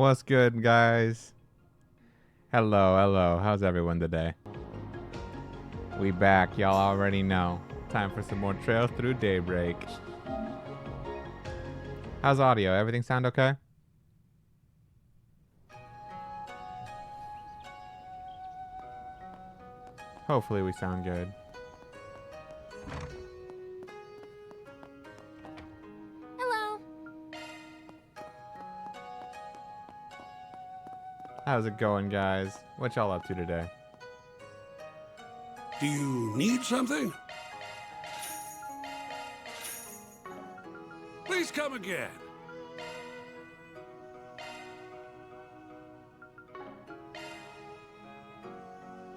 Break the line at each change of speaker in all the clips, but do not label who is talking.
What's good, guys? Hello, hello. How's everyone today? We back, y'all already know. Time for some more trails through Daybreak. How's audio? Everything sound okay? Hopefully we sound good.
Hello.
How's it going, guys? What y'all up to today?
Do you need something? Please come again.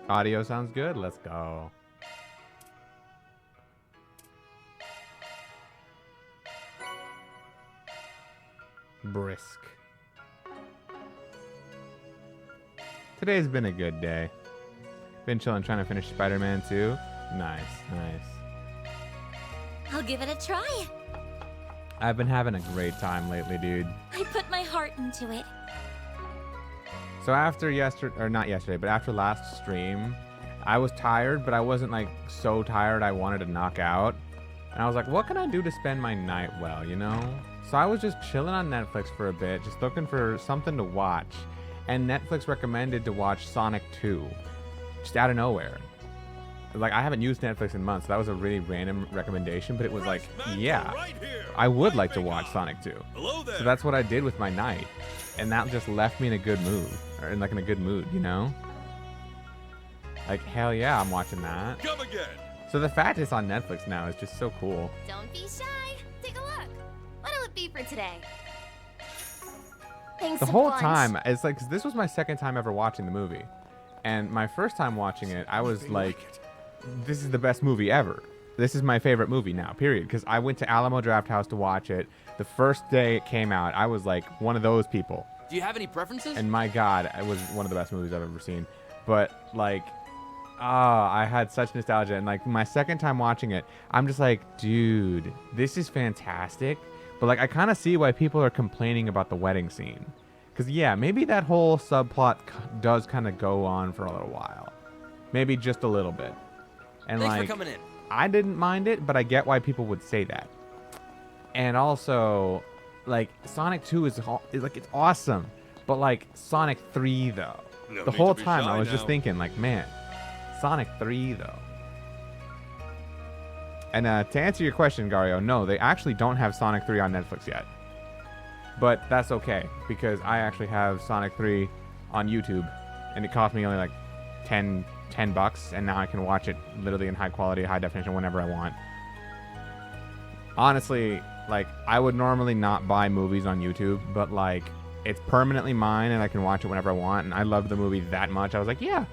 Audio sounds good. Let's go. Brisk. Today's been a good day. Been chilling trying to finish Spider-Man 2. Nice, nice.
I'll give it a try.
I've been having a great time lately, dude.
I put my heart into it.
So after not yesterday, but after last stream, I was tired, but I wasn't like so tired I wanted to knock out. And I was like, what can I do to spend my night well, you know? So I was just chilling on Netflix for a bit, just looking for something to watch. And Netflix recommended to watch Sonic 2, just out of nowhere. Like, I haven't used Netflix in months, so that was a really random recommendation, but it was like, yeah, I would like to watch Sonic 2. So that's what I did with my night. And that just left me in a good mood, or in a good mood, you know? Like, hell yeah, I'm watching that.
Come again.
So the fact it's on Netflix now is just so cool.
Don't be shy. Take a look. What'll it be for today? Thanks
The
a
whole
bunch.
time, it's like, 'cause this was my second time ever watching the movie. And my first time watching it, I was like, this is the best movie ever. This is my favorite movie now, period. Because I went to Alamo Drafthouse to watch it. The first day it came out, I was like one of those people.
Do you have any preferences?
And my God, it was one of the best movies I've ever seen. But like, I had such nostalgia. And like my second time watching it, I'm just like, dude, this is fantastic. But like, I kind of see why people are complaining about the wedding scene. Because yeah, maybe that whole subplot does kind of go on for a little while. Maybe just a little bit. And
Thanks
like,
for coming in.
I didn't mind it, but I get why people would say that. And also, like, Sonic 2 is like, it's awesome. But like, Sonic 3 though.
No
The
need
whole
to be
time
shy
I was
now.
just thinking like, man, Sonic 3 though. And to answer your question, Gario, no, they actually don't have Sonic 3 on Netflix yet. But that's okay, because I actually have Sonic 3 on YouTube, and it cost me only like $10, and now I can watch it literally in high quality, high definition whenever I want. Honestly, like, I would normally not buy movies on YouTube, but like, it's permanently mine and I can watch it whenever I want, and I love the movie that much. I was like, yeah,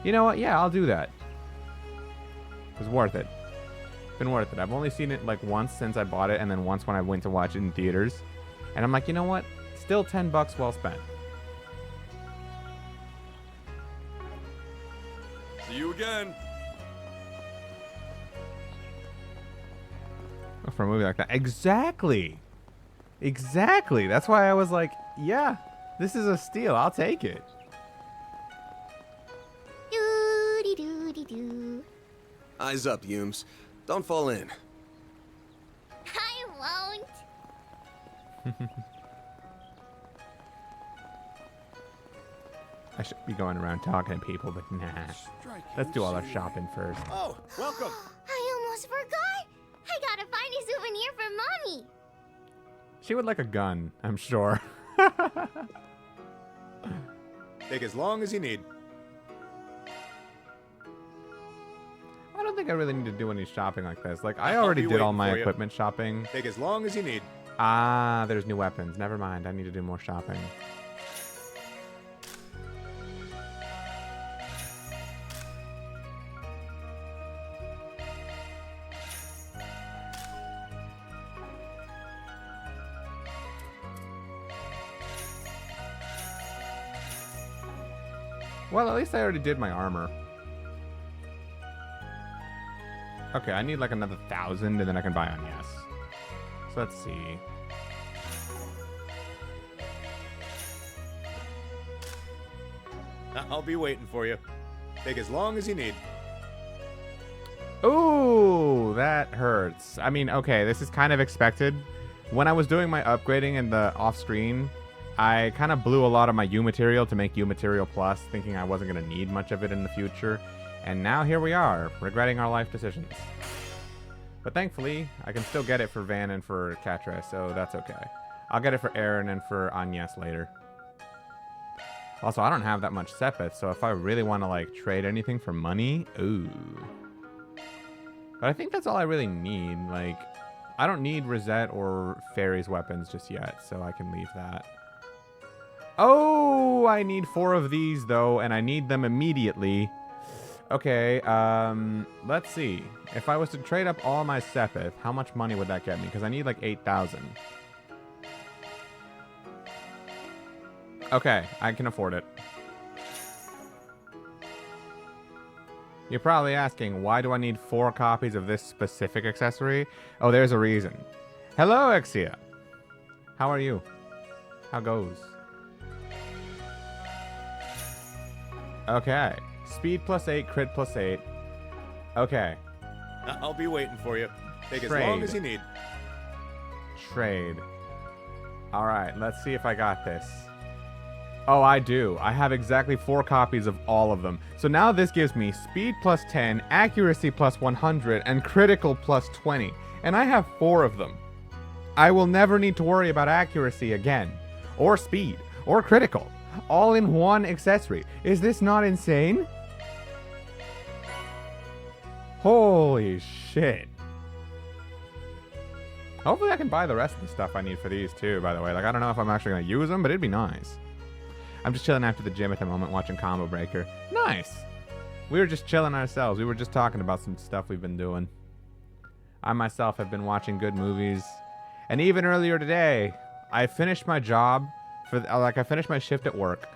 you know what? Yeah, I'll do that. It was worth it. Been worth it. I've only seen it like once since I bought it, and then once when I went to watch it in theaters. And I'm like, you know what? Still $10 well spent.
See you again.
For a movie like that. Exactly. Exactly. That's why I was like, yeah, this is a steal. I'll take it.
Doo-dee-doo-dee-doo.
Eyes up, Humes. Don't fall in.
I won't.
I should be going around talking to people, but nah. Let's do all our shopping first.
Oh, welcome.
I almost forgot. I gotta find a souvenir for Mommy.
She would like a gun, I'm sure.
Take as long as you need.
I don't think I really need to do any shopping like this. Like, I
I'll
already
be
did all
waiting
my
for you.
equipment shopping.
Take as long as you need.
Ah, there's new weapons. Never mind. I need to do more shopping. Well, at least I already did my armor. Okay, I need like another 1,000 and then I can buy on yes. So let's see.
I'll be waiting for you. Take as long as you need.
Ooh, that hurts. I mean, okay, this is kind of expected. When I was doing my upgrading in the off-screen, I kind of blew a lot of my U material to make U material plus, thinking I wasn't going to need much of it in the future. And now here we are, regretting our life decisions. But thankfully, I can still get it for Van and for Catra, so that's okay. I'll get it for Aaron and for Agnes later. Also, I don't have that much Sepith, so if I really want to, like, trade anything for money, ooh. But I think that's all I really need. Like, I don't need Rosette or Fairy's weapons just yet, so I can leave that. Oh, I need 4 of these, though, and I need them immediately. Okay, let's see. If I was to trade up all my Sepith, how much money would that get me? Because I need, like, 8,000. Okay, I can afford it. You're probably asking, why do I need 4 copies of this specific accessory? Oh, there's a reason. Hello, Exia. How are you? How goes? Okay. Speed +8, crit +8. Okay.
I'll be waiting for you. Take
Trade.
as long as you need.
Trade. Alright, let's see if I got this. Oh, I do. I have exactly 4 copies of all of them. So now this gives me speed +10, accuracy +100, and critical +20. And I have 4 of them. I will never need to worry about accuracy again. Or speed. Or critical. All in one accessory. Is this not insane? Holy shit. Hopefully I can buy the rest of the stuff I need for these too, by the way. Like, I don't know if I'm actually going to use them, but it'd be nice. I'm just chilling after the gym at the moment watching Combo Breaker. Nice. We were just chilling ourselves. We were just talking about some stuff we've been doing. I myself have been watching good movies. And even earlier today, I finished my job. I finished my shift at work.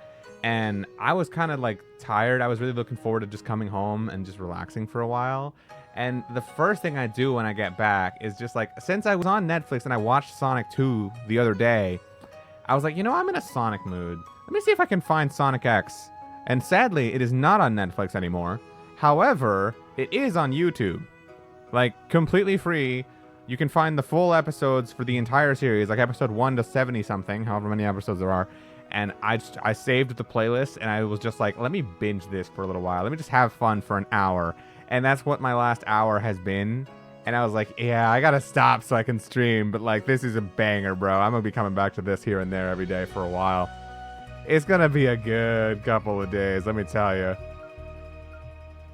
And I was kind of like tired. I was really looking forward to just coming home and just relaxing for a while. And the first thing I do when I get back is just like, since I was on Netflix and I watched Sonic 2 the other day, I was like, you know, I'm in a Sonic mood. Let me see if I can find Sonic X. And sadly, it is not on Netflix anymore. However, it is on YouTube. Like, completely free. You can find the full episodes for the entire series, like episode 1 to 70-something, however many episodes there are. And I saved the playlist, and I was just like, let me binge this for a little while. Let me just have fun for an hour. And that's what my last hour has been. And I was like, yeah, I gotta stop so I can stream. But, like, this is a banger, bro. I'm gonna be coming back to this here and there every day for a while. It's gonna be a good couple of days, let me tell you.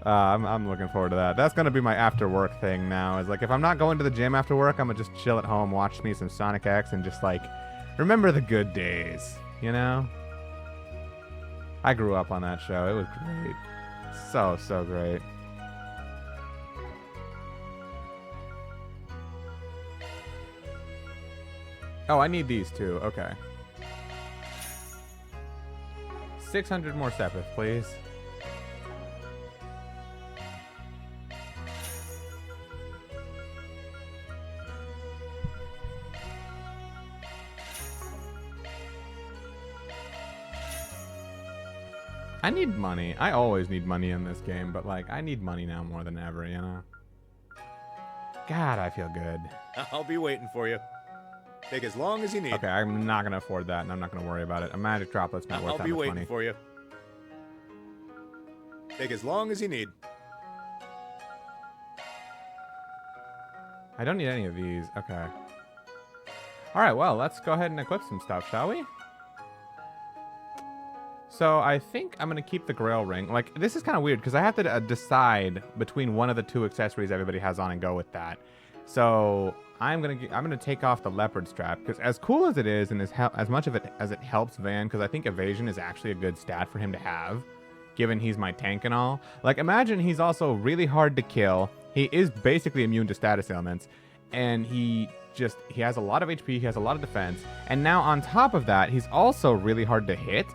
I'm looking forward to that. That's gonna be my after work thing now. Is like, if I'm not going to the gym after work, I'm gonna just chill at home, watch me some Sonic X, and just like remember the good days. You know? I grew up on that show. It was great. So great. Oh, I need these too. Okay. 600 more Sepith, please. I need money. I always need money in this game, but like, I need money now more than ever, you know? God, I feel good.
I'll be waiting for you. Take as long as you need.
Okay, I'm not going to afford that, and I'm not going to worry about it. A magic droplet's not worth that much money.
I'll be waiting for you. Take as long as you need.
I don't need any of these. Okay. All right, well, let's go ahead and equip some stuff, shall we? So I think I'm going to keep the Grail Ring. Like, this is kind of weird because I have to decide between one of the 2 accessories everybody has on and go with that. So I'm gonna take off the Leopard Strap because as cool as it is and as much of it as it helps Van, because I think evasion is actually a good stat for him to have, given he's my tank and all. Like, imagine he's also really hard to kill. He is basically immune to status ailments, and he has a lot of HP, he has a lot of defense, and now on top of that, he's also really hard to hit.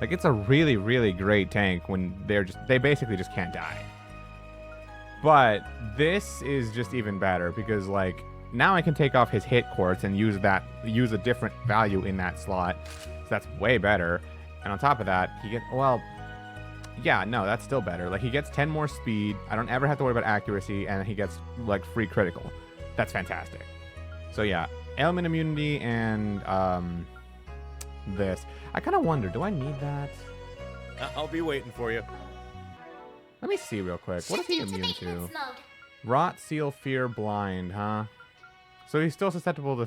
Like, it's a really, really great tank when they basically just can't die. But this is just even better because, like, now I can take off his hit quartz and use a different value in that slot. So that's way better. And on top of that, Yeah, no, that's still better. Like, he gets 10 more speed. I don't ever have to worry about accuracy, and he gets, like, free critical. That's fantastic. So, yeah, ailment immunity and this. I kind of wonder, do I need that?
I'll be waiting for you.
Let me see real quick. What is he
Shifting
immune
to
to?
maintenance mode.
Rot, seal, fear, blind, huh? So he's still susceptible to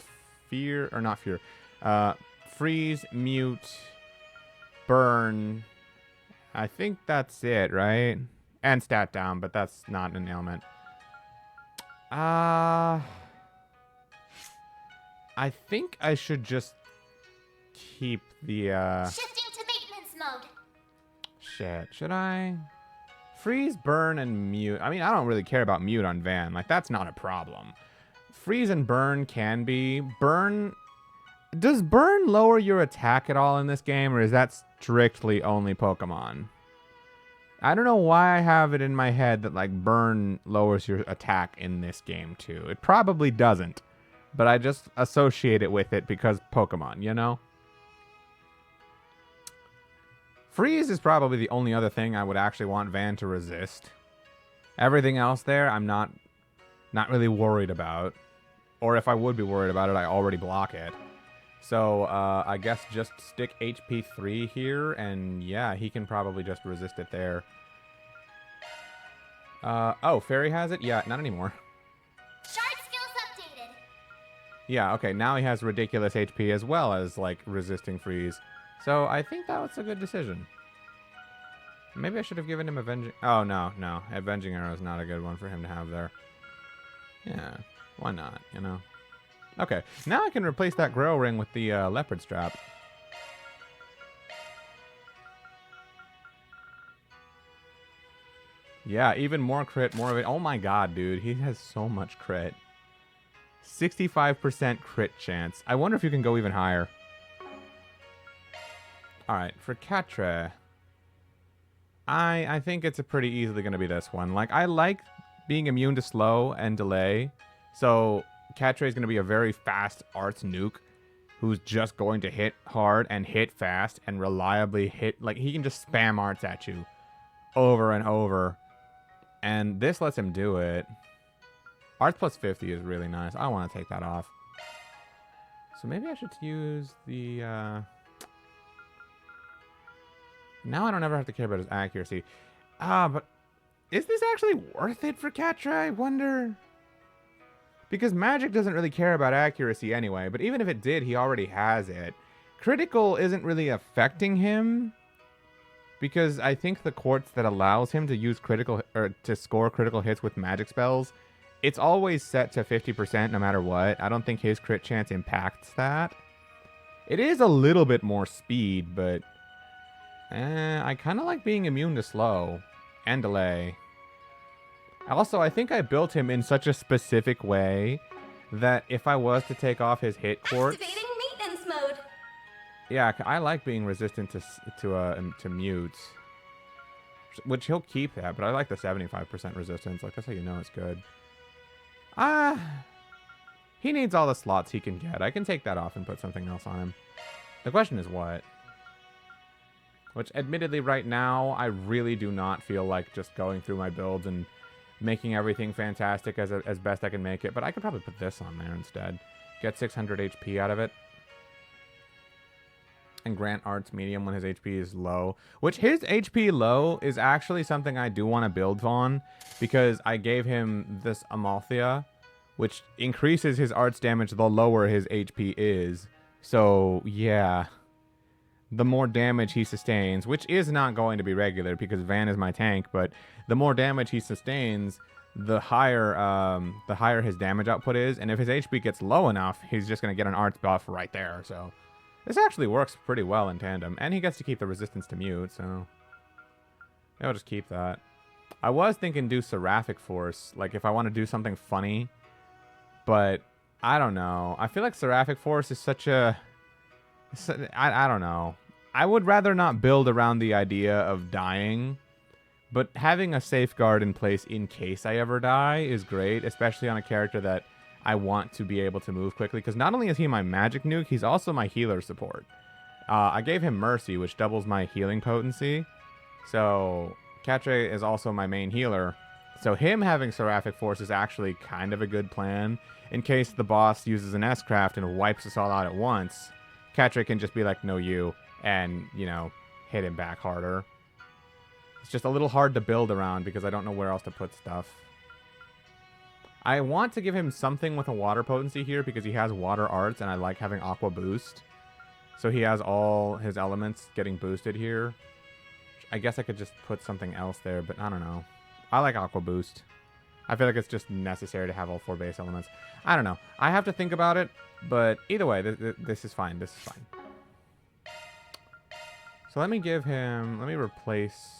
fear, or not fear. Freeze, mute, burn. I think that's it, right? And stat down, but that's not an ailment. I think I should just keep the,
Shifting to maintenance mode.
Shit, should I? Freeze, burn, and mute. I mean, I don't really care about mute on Van. Like, that's not a problem. Freeze and burn can be. Burn... Does burn lower your attack at all in this game, or is that strictly only Pokemon? I don't know why I have it in my head that, like, burn lowers your attack in this game, too. It probably doesn't, but I just associate it with it because Pokemon, you know? Freeze is probably the only other thing I would actually want Van to resist. Everything else there, I'm not really worried about. Or if I would be worried about it, I already block it. So, I guess just stick HP 3 here, and yeah, he can probably just resist it there. Oh, Fairy has it? Yeah, not anymore.
Shard skills updated.
Yeah, okay, now he has ridiculous HP as well as, like, resisting freeze. So, I think that was a good decision. Maybe I should have given him Avenging... Oh, no. Avenging Arrow is not a good one for him to have there. Yeah, why not, you know? Okay, now I can replace that Grow Ring with the Leopard Strap. Yeah, even more crit, more of it. Oh my god, dude. He has so much crit. 65% crit chance. I wonder if you can go even higher. Alright, for Catra, I think it's pretty easily going to be this one. Like, I like being immune to slow and delay. So, Catra is going to be a very fast arts nuke who's just going to hit hard and hit fast and reliably hit. Like, he can just spam arts at you over and over. And this lets him do it. Arts plus 50 is really nice. I want to take that off. So maybe I should use the... Now I don't ever have to care about his accuracy. But is this actually worth it for Catra, I wonder? Because Magic doesn't really care about accuracy anyway, but even if it did, he already has it. Critical isn't really affecting him, because I think the quartz that allows him to use critical, or to score critical hits with magic spells, it's always set to 50% no matter what. I don't think his crit chance impacts that. It is a little bit more speed, but I kind of like being immune to slow and delay. Also, I think I built him in such a specific way that if I was to take off his hit quartz...
Activating maintenance mode.
Yeah, I like being resistant to mutes. Which he'll keep that, but I like the 75% resistance. Like, that's how you know it's good. He needs all the slots he can get. I can take that off and put something else on him. The question is what? Which, admittedly, right now, I really do not feel like just going through my builds and making everything fantastic as best I can make it. But I could probably put this on there instead. Get 600 HP out of it. And grant Arts Medium when his HP is low. Which, his HP low is actually something I do want to build on. Because I gave him this Amalthea, which increases his Arts damage the lower his HP is. So, yeah. The more damage he sustains, which is not going to be regular because Van is my tank, but the more damage he sustains, the higher his damage output is. And if his HP gets low enough, he's just going to get an Arts buff right there. So this actually works pretty well in tandem. And he gets to keep the resistance to mute, so I'll just keep that. I was thinking do Seraphic Force, like if I want to do something funny, but I don't know. I feel like Seraphic Force is such a... I don't know. I would rather not build around the idea of dying, but having a safeguard in place in case I ever die is great, especially on a character that I want to be able to move quickly, because not only is he my magic nuke, he's also my healer support. I gave him Mercy, which doubles my healing potency, So Catre is also my main healer. So him having Seraphic Force is actually kind of a good plan. In case the boss uses an S-Craft and wipes us all out at once, Catre can just be like, no you, and, you know, hit him back harder. It's just a little hard to build around because I don't know where else to put stuff. I want to give him something with a water potency here because he has water arts and I like having aqua boost. So he has all his elements getting boosted here. I guess I could just put something else there, but I don't know. I like aqua boost. I feel like it's just necessary to have all 4 base elements. I don't know. I have to think about it, but either way, this is fine. This is fine. So let me give him... Let me replace...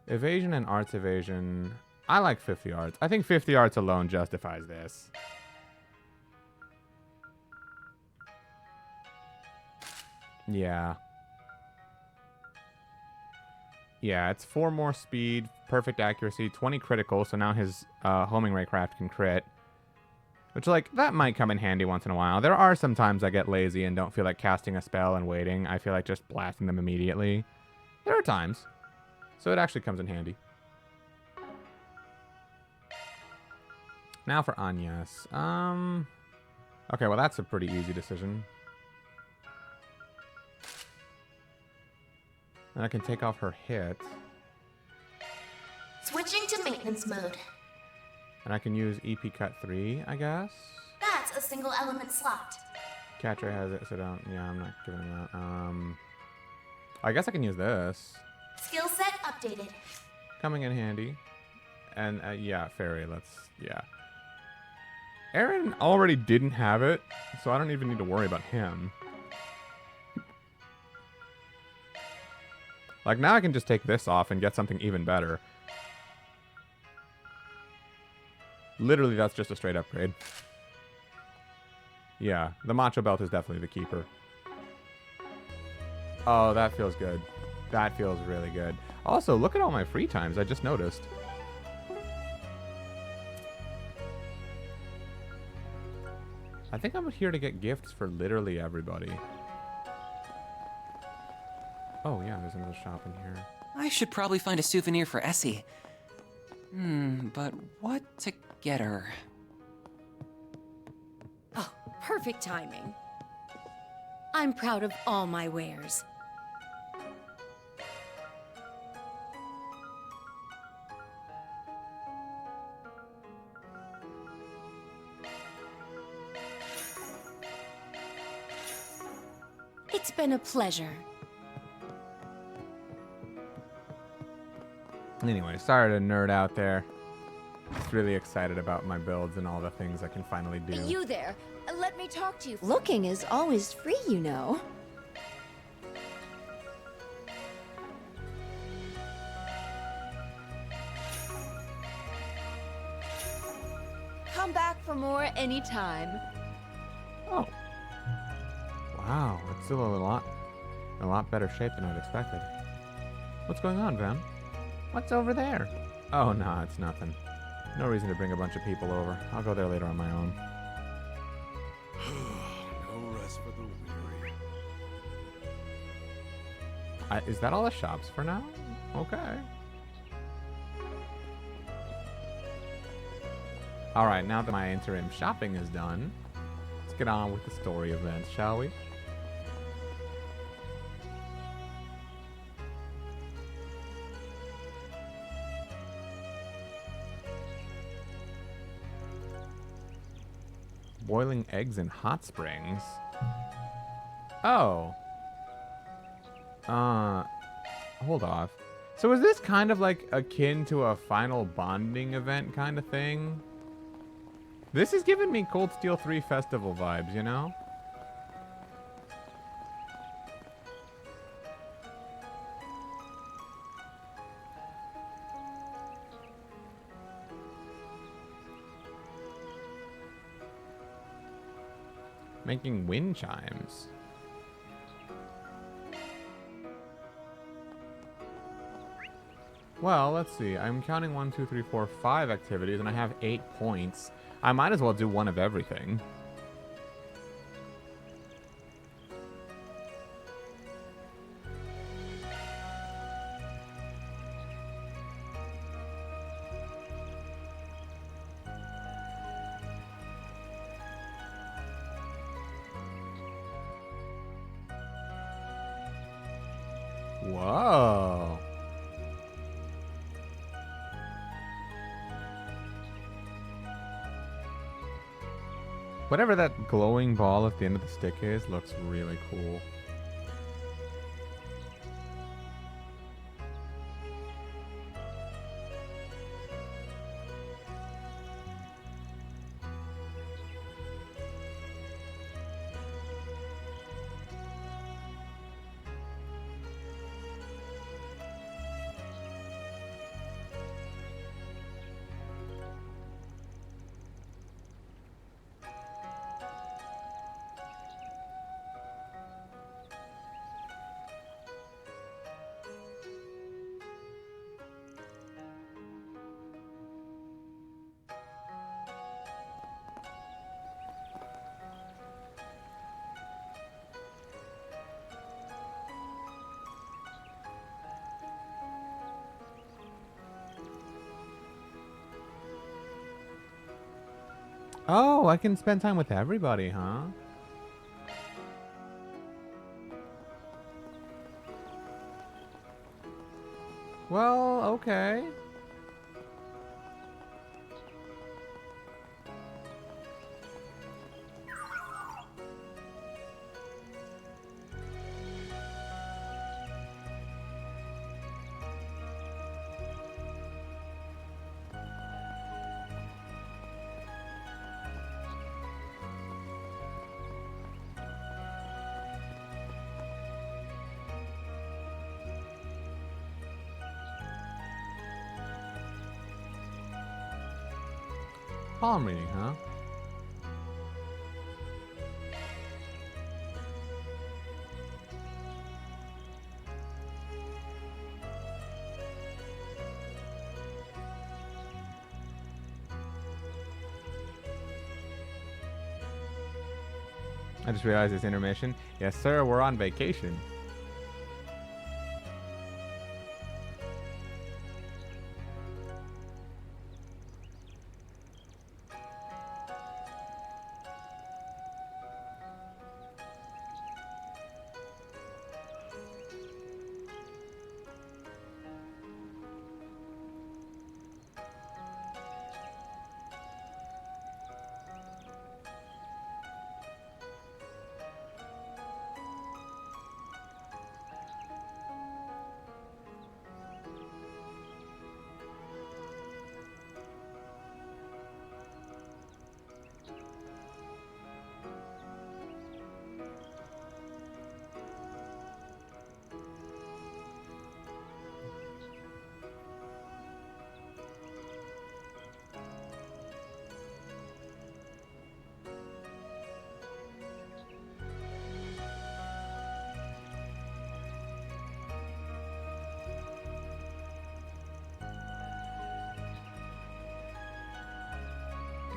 Evasion and arts evasion. I like 50 arts. I think 50 arts alone justifies this. Yeah. Yeah, it's 4 more speed, perfect accuracy, 20 critical, so now his homing raycraft can crit. Which, like, that might come in handy once in a while. There are some times I get lazy and don't feel like casting a spell and waiting. I feel like just blasting them immediately. There are times. So it actually comes in handy. Now for Agnes. Okay, well that's a pretty easy decision. And I can take off her hit.
Switching to maintenance mode.
And I can use EP Cut 3, I guess.
That's a single element slot.
Catre has it, so don't... Yeah, I'm not giving him that. I guess I can use this.
Skill set updated.
Coming in handy. And, yeah, Fairy, let's... Yeah. Aaron already didn't have it, so I don't even need to worry about him. Like, now I can just take this off and get something even better. Literally, that's just a straight upgrade. Yeah, the Macho Belt is definitely the keeper. Oh, that feels good. That feels really good. Also, look at all my free times. I just noticed. I think I'm here to get gifts for literally everybody. Oh, yeah, there's another shop in here.
I should probably find a souvenir for Essie. But what to get her?
Oh, perfect timing. I'm proud of all my wares. It's been a pleasure.
Anyway, sorry to nerd out there. Just really excited about my builds and all the things I can finally do.
You there. Let me talk to you. Looking is always free, you know. Come back for more anytime.
Oh. Wow, it's still in a lot better shape than I'd expected. What's going on, Van? What's over there? Oh, no, it's nothing. No reason to bring a bunch of people over. I'll go there later on my own.
No rest for the weary.
Is that all the shops for now? Okay. Alright, now that my interim shopping is done, let's get on with the story events, shall we? Boiling eggs in hot springs? Oh. Hold off. So is this kind of like akin to a final bonding event kind of thing? This is giving me Cold Steel 3 festival vibes, you know? Making wind chimes. Well, let's see. I'm counting 1, 2, 3, 4, 5 activities, and I have 8 points. I might as well do one of everything. Whoa. Whatever that glowing ball at the end of the stick is, looks really cool. Oh, I can spend time with everybody, huh? Well, okay. Palm reading, huh? I just realized it's intermission. Yes, sir, we're on vacation.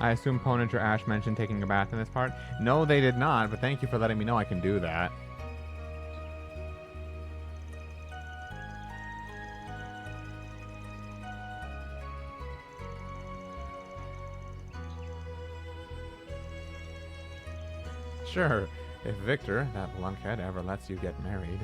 I assume Ponage or Ash mentioned taking a bath in this part. No, they did not, but thank you for letting me know I can do that. Sure, if Victor, that lunkhead, ever lets you get married.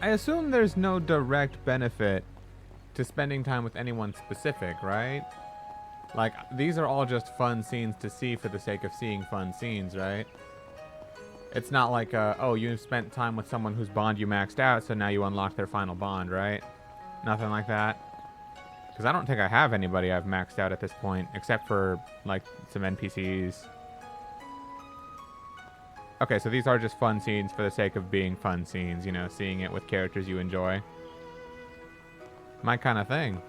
I assume there's no direct benefit to spending time with anyone specific, right? Like, these are all just fun scenes to see for the sake of seeing fun scenes, right? It's not like, oh, you spent time with someone whose bond you maxed out, so now you unlock their final bond, right? Nothing like that. Because I don't think I have anybody I've maxed out at this point, except for, like, some NPCs. Okay, so these are just fun scenes for the sake of being fun scenes, you know, seeing it with characters you enjoy. My kind of thing.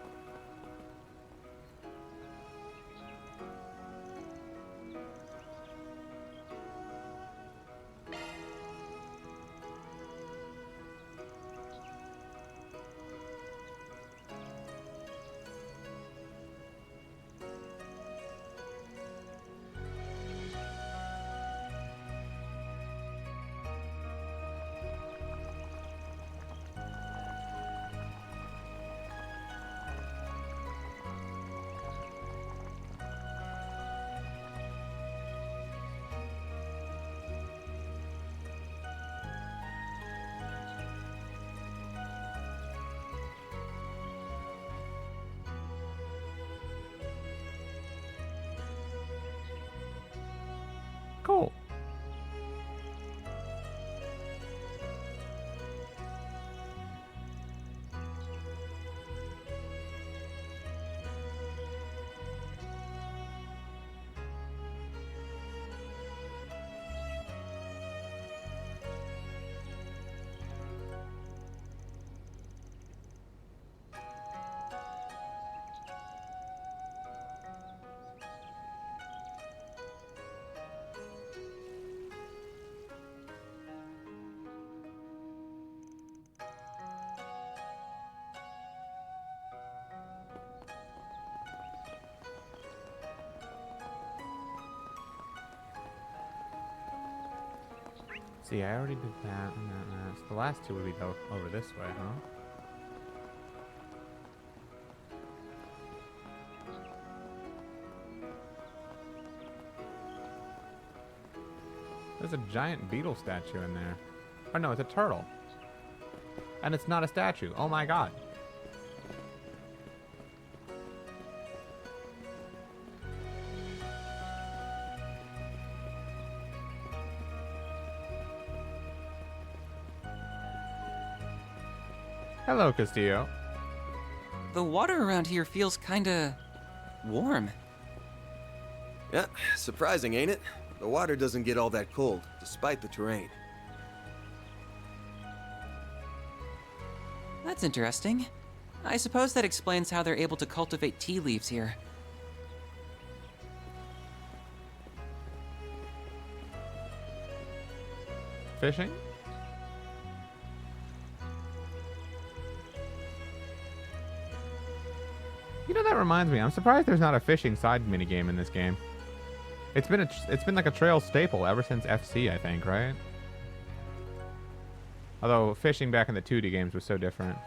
Cool. See, I already did that and that. So the last two would be over this way, huh? There's a giant beetle statue in there. Oh no, it's a turtle. And it's not a statue. Oh my god. Hello, Castillo.
The water around here feels kinda warm.
Yeah, surprising, ain't it? The water doesn't get all that cold, despite the terrain.
That's interesting. I suppose that explains how they're able to cultivate tea leaves here.
Fishing? You know, that reminds me. I'm surprised there's not a fishing side minigame in this game. It's been like a trail staple ever since FC, I think, right? Although fishing back in the 2D games was so different.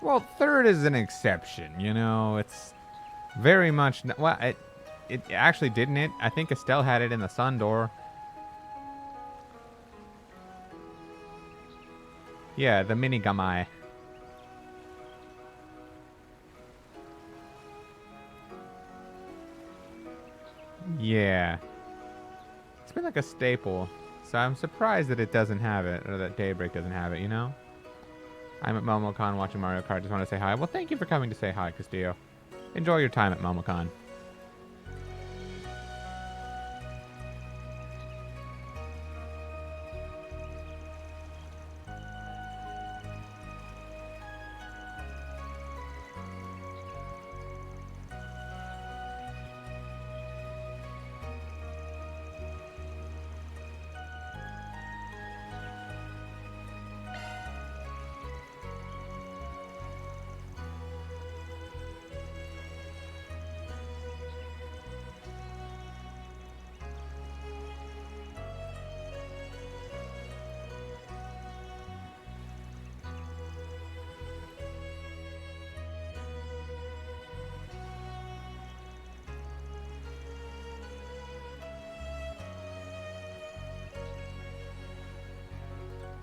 Well, third is an exception, you know. It's very much well. It actually didn't it. I think Estelle had it in the sun door. Yeah, the minigamai. Yeah. It's been like a staple. So I'm surprised that it doesn't have it, or that Daybreak doesn't have it, you know? I'm at MomoCon watching Mario Kart. Just want to say hi. Well, thank you for coming to say hi, Castillo. Enjoy your time at MomoCon.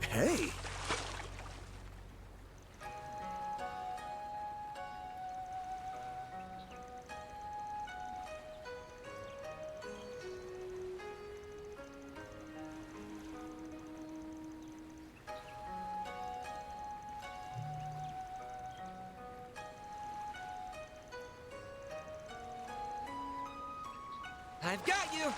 Hey!
I've got you!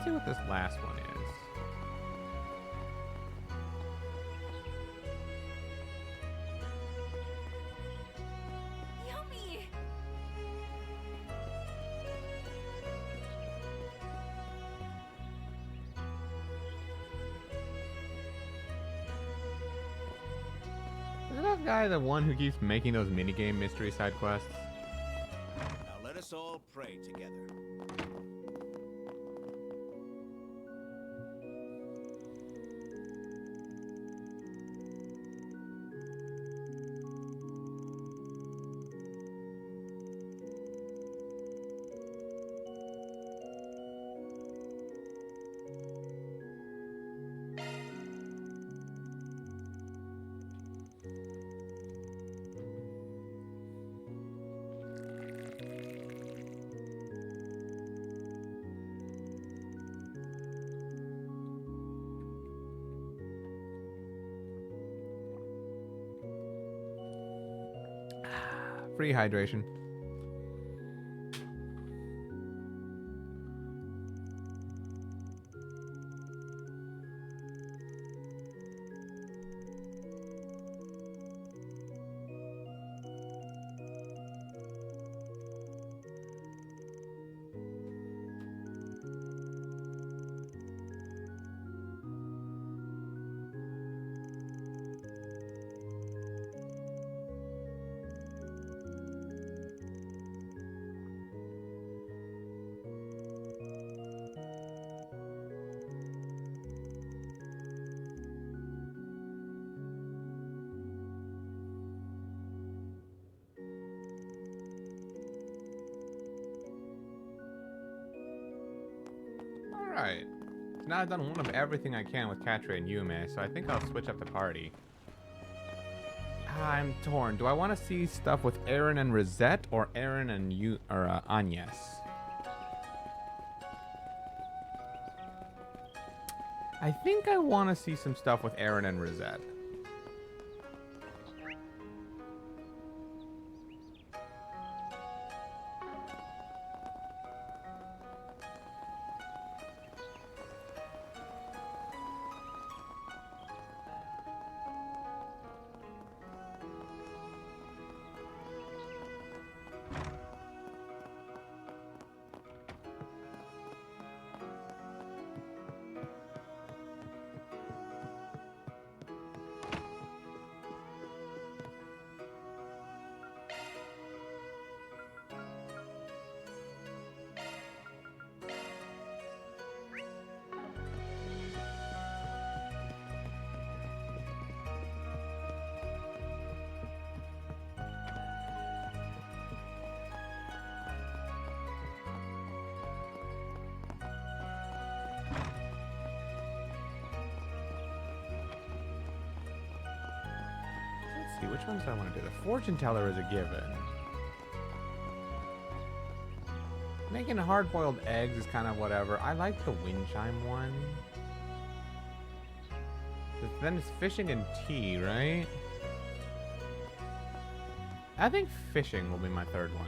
Let's see what this last one is.
Yummy!
Is that guy the one who keeps making those minigame mystery side quests?
Now let us all pray together.
Free hydration. Alright. So now I've done one of everything I can with Katre and Yume, so I think I'll switch up the party. I'm torn. Do I want to see stuff with Aaron and Rosette or Aaron and Agnes? I think I want to see some stuff with Aaron and Rosette. Let's see, which ones do I want to do? The fortune teller is a given. Making hard-boiled eggs is kind of whatever. I like the wind chime one. Then it's fishing and tea, right? I think fishing will be my third one.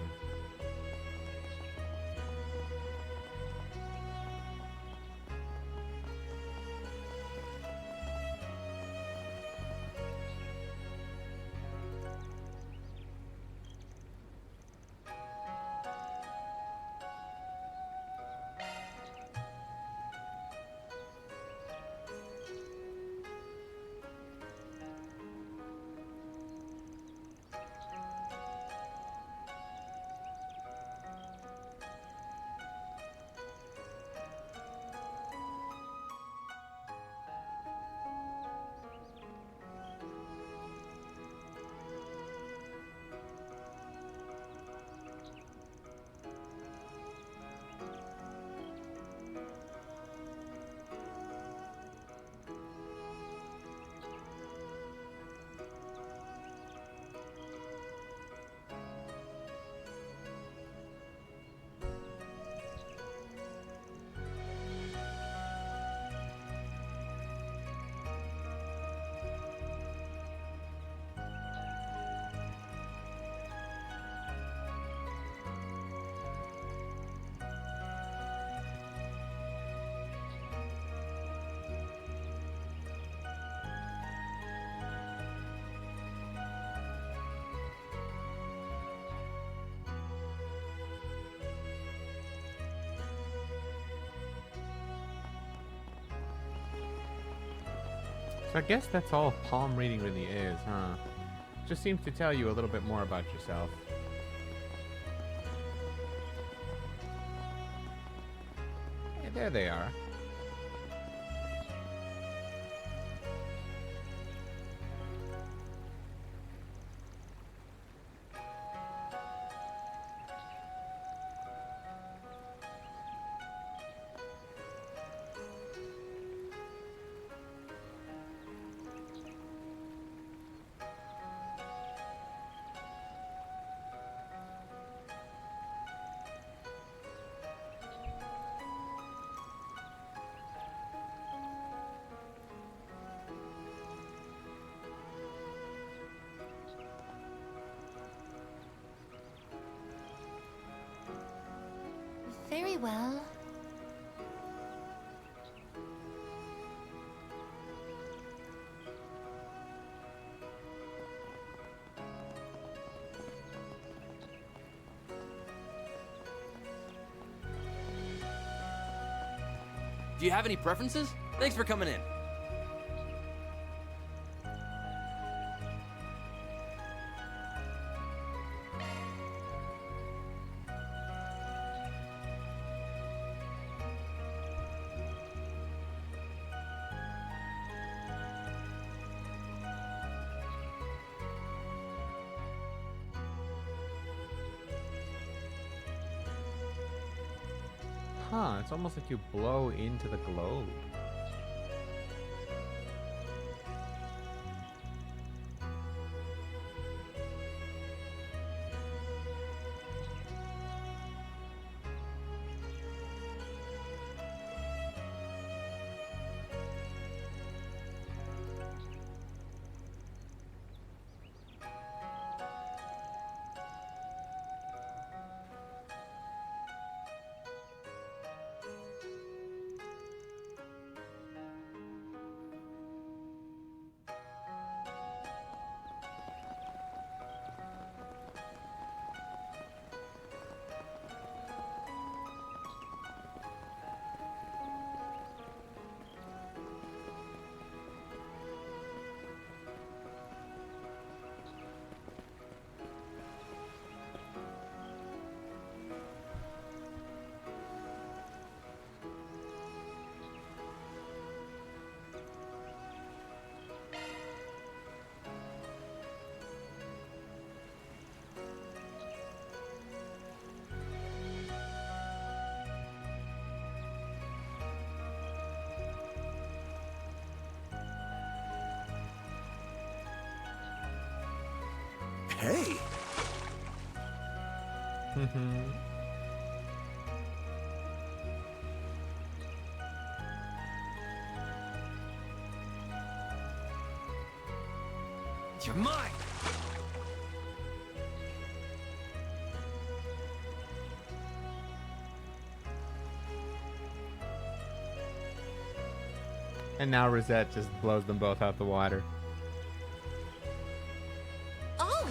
So I guess that's all palm reading really is, huh? Just seems to tell you a little bit more about yourself. Hey, there they are.
Very well.
Do you have any preferences? Thanks for coming in.
Huh, it's almost like you blow into the globe.
Hey!
You're mine!
And now Rosette just blows them both out the water.
Oh!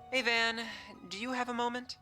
Hey, Van, do you have a moment?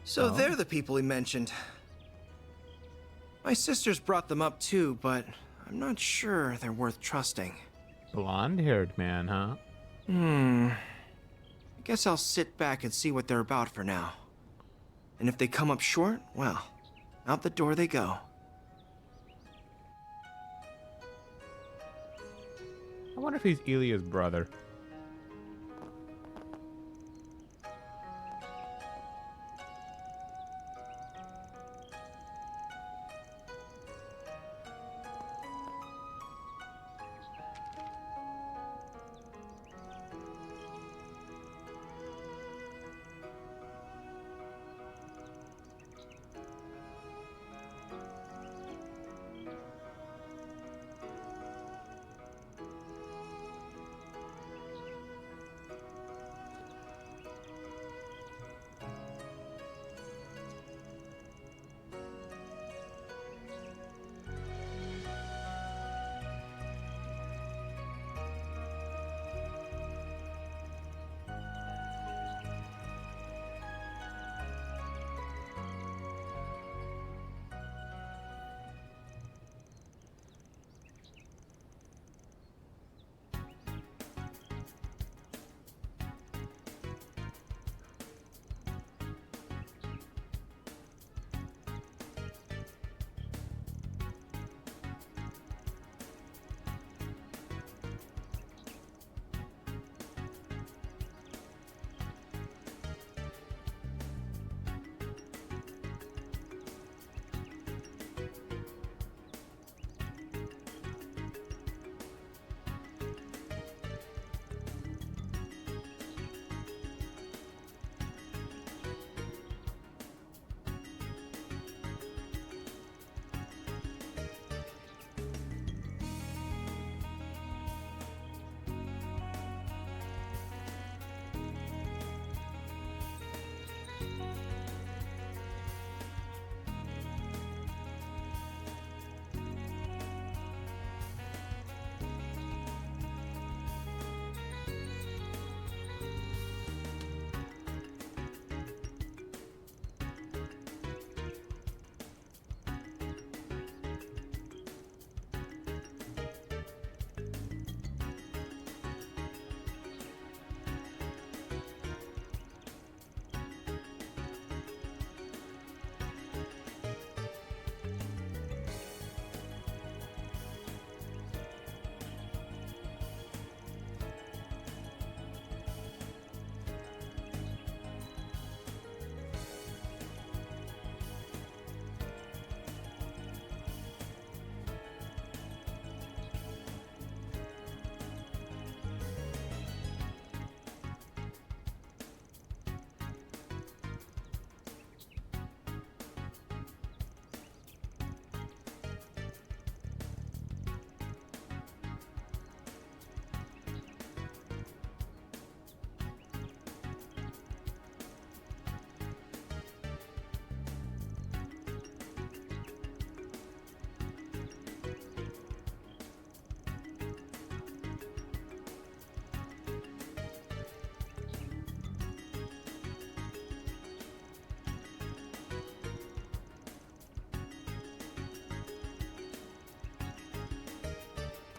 So they're the people he mentioned. My sisters brought them up too, but I'm not sure they're worth trusting.
Blonde-haired man, huh?
I guess I'll sit back and see what they're about for now. And if they come up short, well, out the door they go.
I wonder if he's Elia's brother.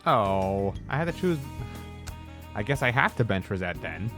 Oh, I had to choose. I guess I have to bench Rosette then.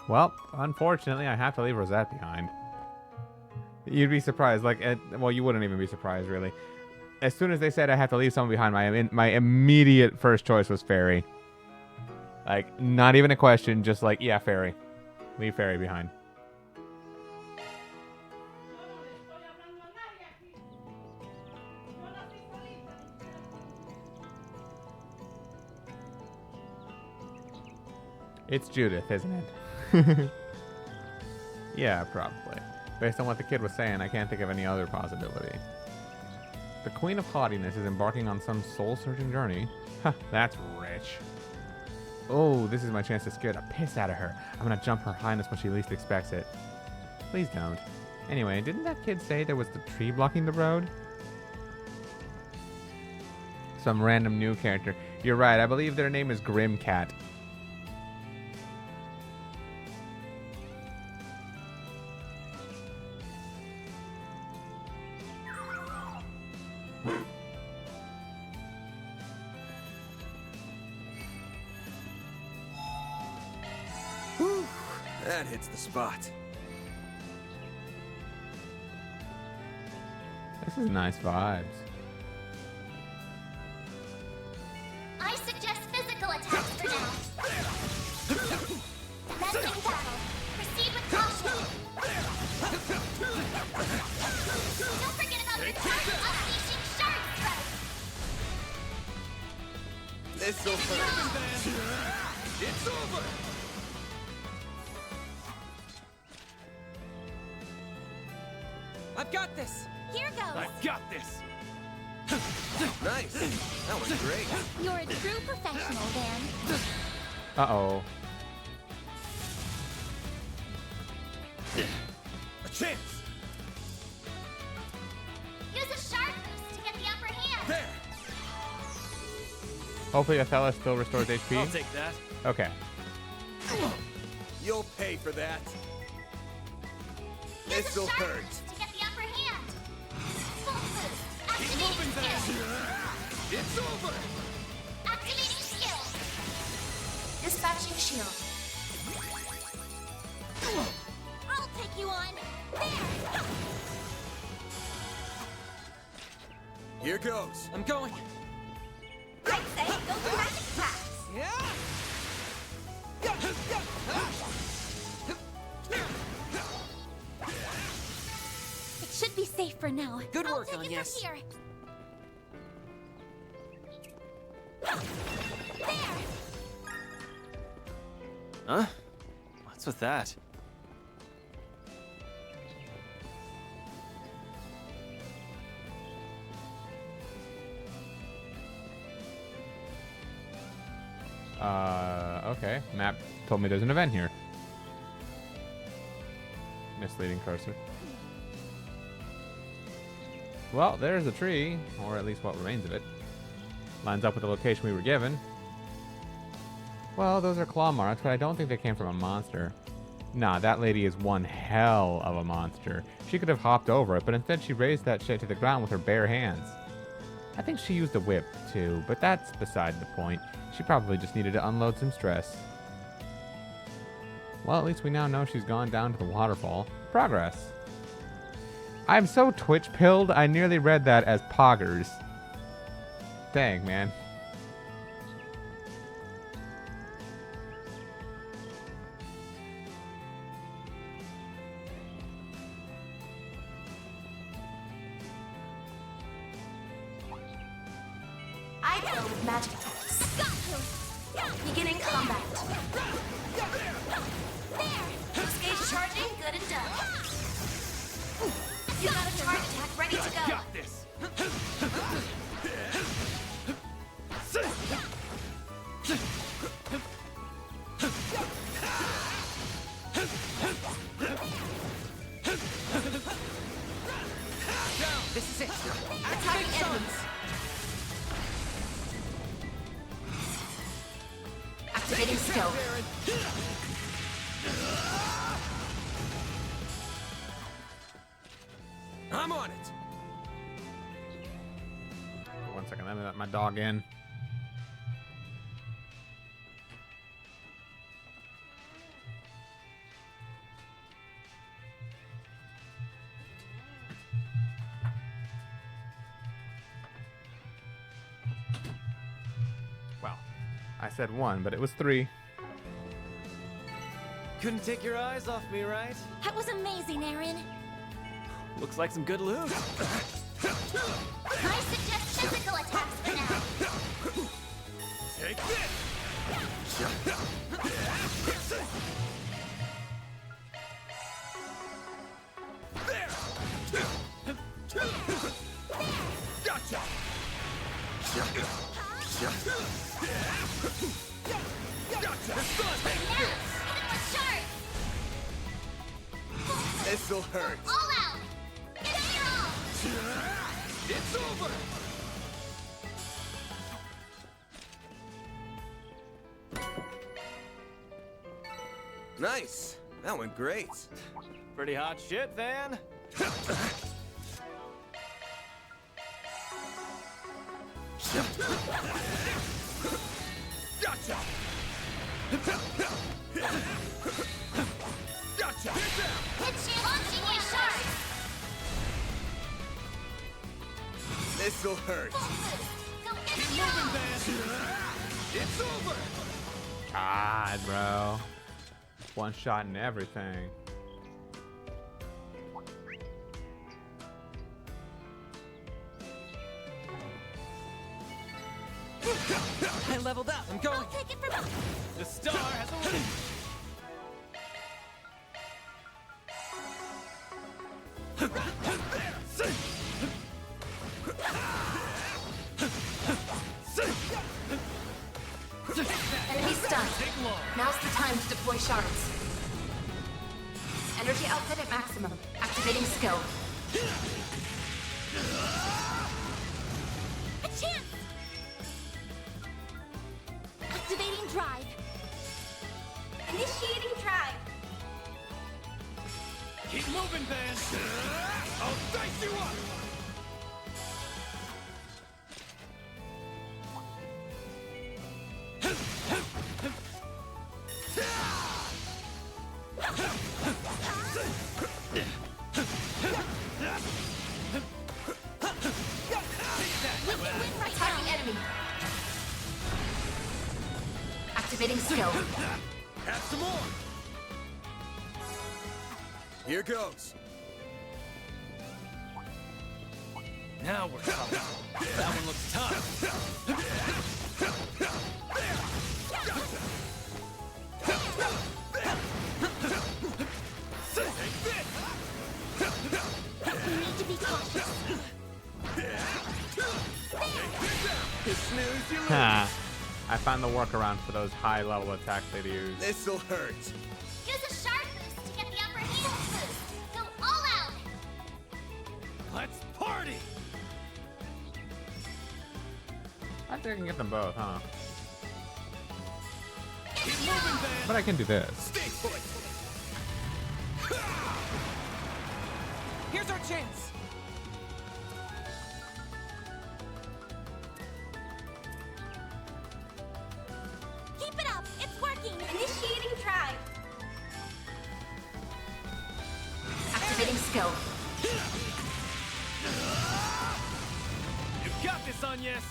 Well, unfortunately, I have to leave Rosette behind. You'd be surprised. Well, you wouldn't even be surprised, really. As soon as they said I have to leave someone behind, my immediate first choice was Fairy. Like, not even a question, just like, yeah, Fairy. Leave Fairy behind. It's Judith, isn't it? Yeah, probably. Based on what the kid was saying, I can't think of any other possibility. The Queen of Haughtiness is embarking on some soul-searching journey. Huh, that's rich. Oh, this is my chance to scare the piss out of her. I'm gonna jump her highness when she least expects it. Please don't. Anyway, didn't that kid say there was the tree blocking the road? Some random new character. You're right, I believe their name is Grim Cat.
That hits the spot.
This is nice vibes.
I suggest physical attacks for now. Commencing battle. Proceed with caution. Don't forget about your target unleashing shard strike.
This'll hurt. It's over.
I've got this.
Here goes.
I've got this.
Nice. That was great.
You're a true professional, Dan.
Uh-oh.
A chance.
Use a shard boost to get the upper hand.
There.
Hopefully Othello still restores HP.
I'll take that.
Okay.
You'll pay for that.
Use a
This'll
shard
hurt.
boost to get the upper hand. Full boost. Activating skill.
It's over.
Activating skill.
Dispatching shield.
I'll take you on. There.
Here goes.
I'm going.
I say go for magic attacks. It should be safe for now.
Good work,
I'll take it
Agnes.
from here. There.
Huh? What's with that?
Okay. Map told me there's an event here. Misleading cursor. Well, there's the tree, or at least what remains of it. Lines up with the location we were given. Well, those are claw marks, but I don't think they came from a monster. Nah, that lady is one hell of a monster. She could have hopped over it, but instead she raised that shit to the ground with her bare hands. I think she used a whip, too, but that's beside the point. She probably just needed to unload some stress. Well, at least we now know she's gone down to the waterfall. Progress. I'm so twitch-pilled, I nearly read that as poggers. Dang, man.
I go with magic attacks. Beginning combat. Boost gauge charging, good and done. You got a charge attack ready to go.
Got this. This is it.
Attacking enemies. Activating skill.
I'm on it.
One second, let me let my dog in. Well, I said one, but it was three.
Couldn't take your eyes off me, right?
That was amazing, Aaron.
Looks like some good loot.
I suggest physical attacks for now.
Take this. This'll hurt.
All out. Give it your all.
It's over. Nice. That went great.
Pretty hot shit, Van.
Gotcha. Gotcha.
Hit you. Launching you sharp.
This'll hurt.
Full boost. Go give it your all.
It's over.
God, bro. One shot and everything.
I leveled up. I'm going.
I'll take it from you.
The star has a
Enemy stunned. Now's the time to deploy shards. Energy output at maximum. Activating skill.
A chance. Activating drive. Initiating drive.
Keep moving, Van.
I'll dice you up.
Attacking enemy. Activating skill.
Have some more. Here goes.
Now we're talking. That one looks tough.
You need to be cautious.
You snooze, you lose.
Ha. I found the workaround for those high level attacks they'd use.
This'll hurt.
Use a sharp boost to get the upper hand boost. Go all out.
Let's party.
I think I can get them both, huh?
Keep moving, Van.
But I can do this.
Stay put.
Here's our chance.
Keep it up. It's working. Initiating drive.
Activating skill.
You got this, Agnes.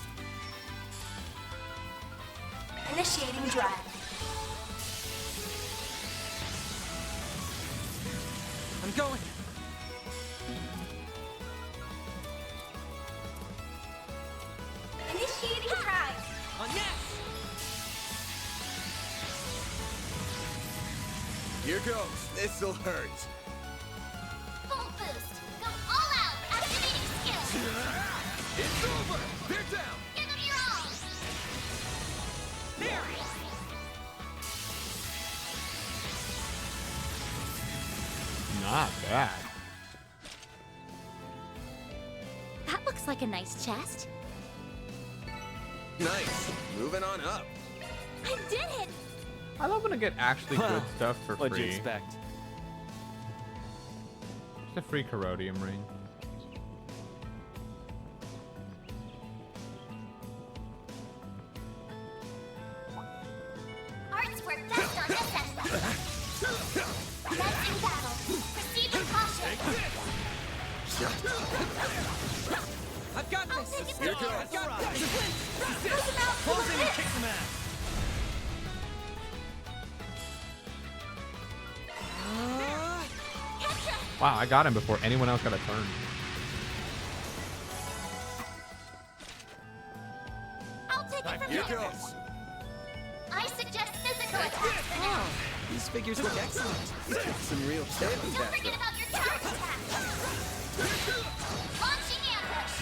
Initiating drive.
I'm going.
Initiating drive.
Agnes.
Here goes. This'll hurt.
Full boost. Go all out. Activating skill.
It's over. They're down.
Give them your all.
There.
Not bad.
That looks like a nice chest.
Nice. Moving on up.
I did it.
I love when I get actually good stuff for
What'd you
free.
expect?
Just a free corrodium ring.
Arts work best on this end. Commencing battle. Proceed with caution.
I've got
I'll
this.
take it
Here
from you.
goes.
I've got this.
Close them out.
Close in and
This.
kick some ass.
Catch
Wow, I got him before anyone else got a turn.
I'll take it from
Here
you.
goes.
I suggest physical attacks for now.
These figures look excellent.
Some real challenge
Don't
after.
forget about your charge attack. Launching ambush.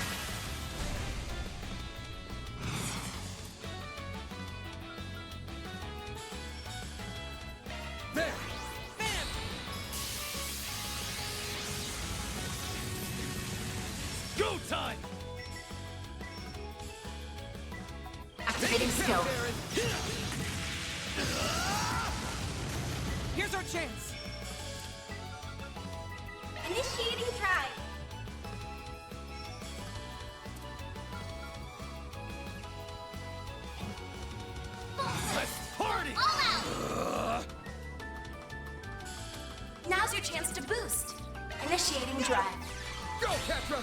There.
Showtime!
Activating skill.
Here's our chance.
Initiating drive.
Let's party!
All out!
Now's your chance to boost. Initiating drive.
Go, Catra!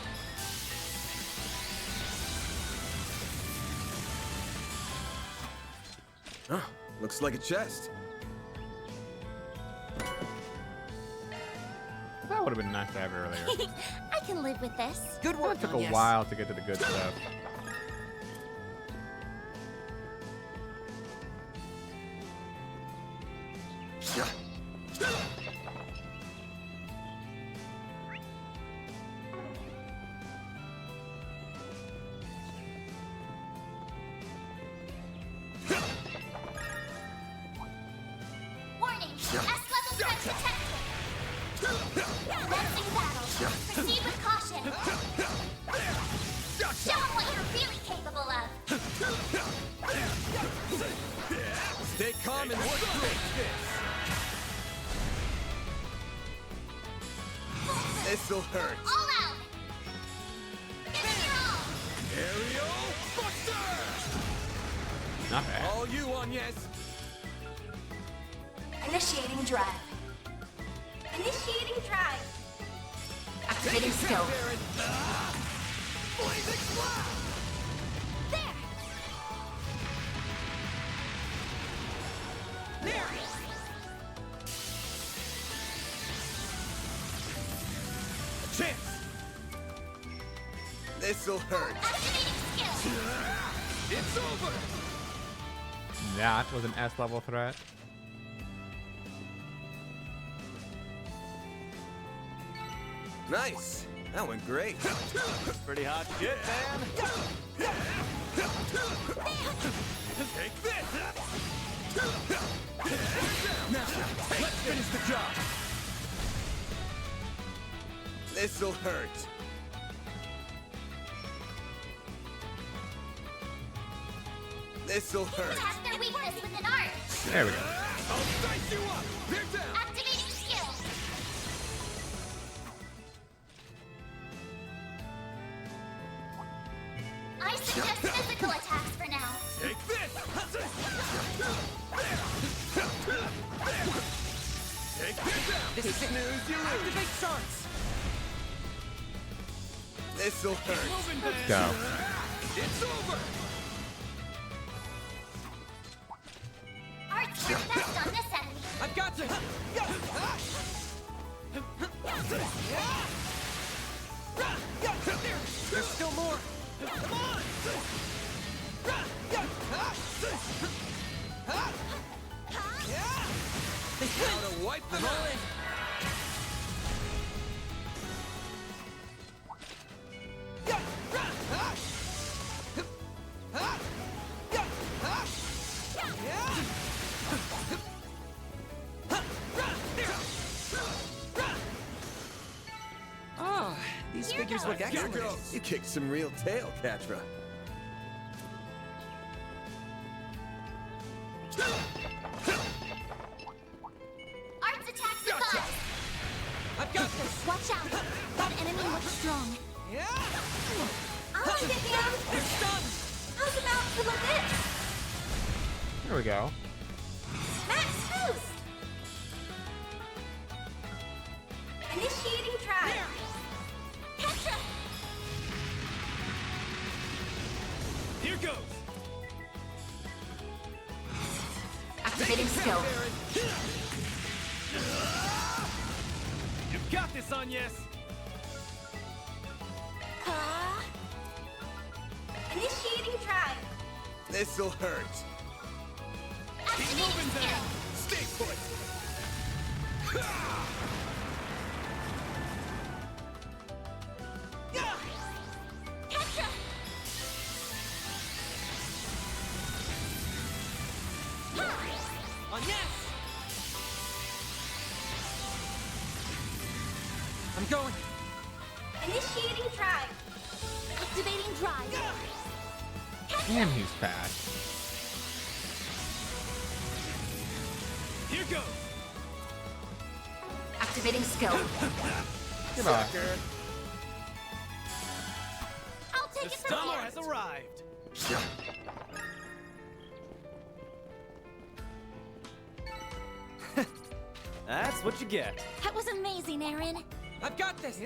Huh, looks like a chest.
That would have been nice to have earlier.
I can live with this.
Good work,
It took a
Agnes.
while to get to the good stuff.
Warning, S-level threat detected. Commencing battle. Proceed with caution. Show 'em what you're really capable of.
Stay calm and work through it. This'll hurt.
All out. Give it your all.
Aerial Buster!
Not bad.
All you on, yes.
Initiating drive. Initiating drive. Activating skill.
Blazing Blast!
There.
Chance!
This'll hurt.
Activating skill.
It's over!
That was an S level threat.
Nice. That went great.
Pretty hot shit, man. Take this! Now, let's finish the job.
This'll hurt. This'll hurt.
Test their weakness with an art.
There we go.
I'll dice you up. They're down.
Activating skill. I suggest physical attacks for now.
Take this! Take this out!
This is it.
Snooze, you lose.
Activate charts.
This'll hurt.
Moving
Let's
there.
go.
It's over!
Arts work best on this enemy.
I've got to. There's still more.
Come on!
Now to wipe them out.
Ah, these figures look
Here
excellent.
goes. You kicked some real tail, Catra.
Arts attack survives.
I've got this.
Watch out. That enemy looks strong.
I'll get him.
They're stunned.
How's about some of this?
There we go.
Max boost. Initiating drive.
Petra.
Here goes!
Activating skill.
You've got this, Agnes!
Initiating drive.
This'll hurt.
Keep moving there!
Stay put.
Petra.
Agnes. I'm going.
Initiating drive.
Activating drive.
Damn, he's fast.
Here goes.
Activating skill.
Goodbye.
I'll take it from
Summer
here.
has arrived. That's what you get.
That was amazing, Aaron.
I've got this.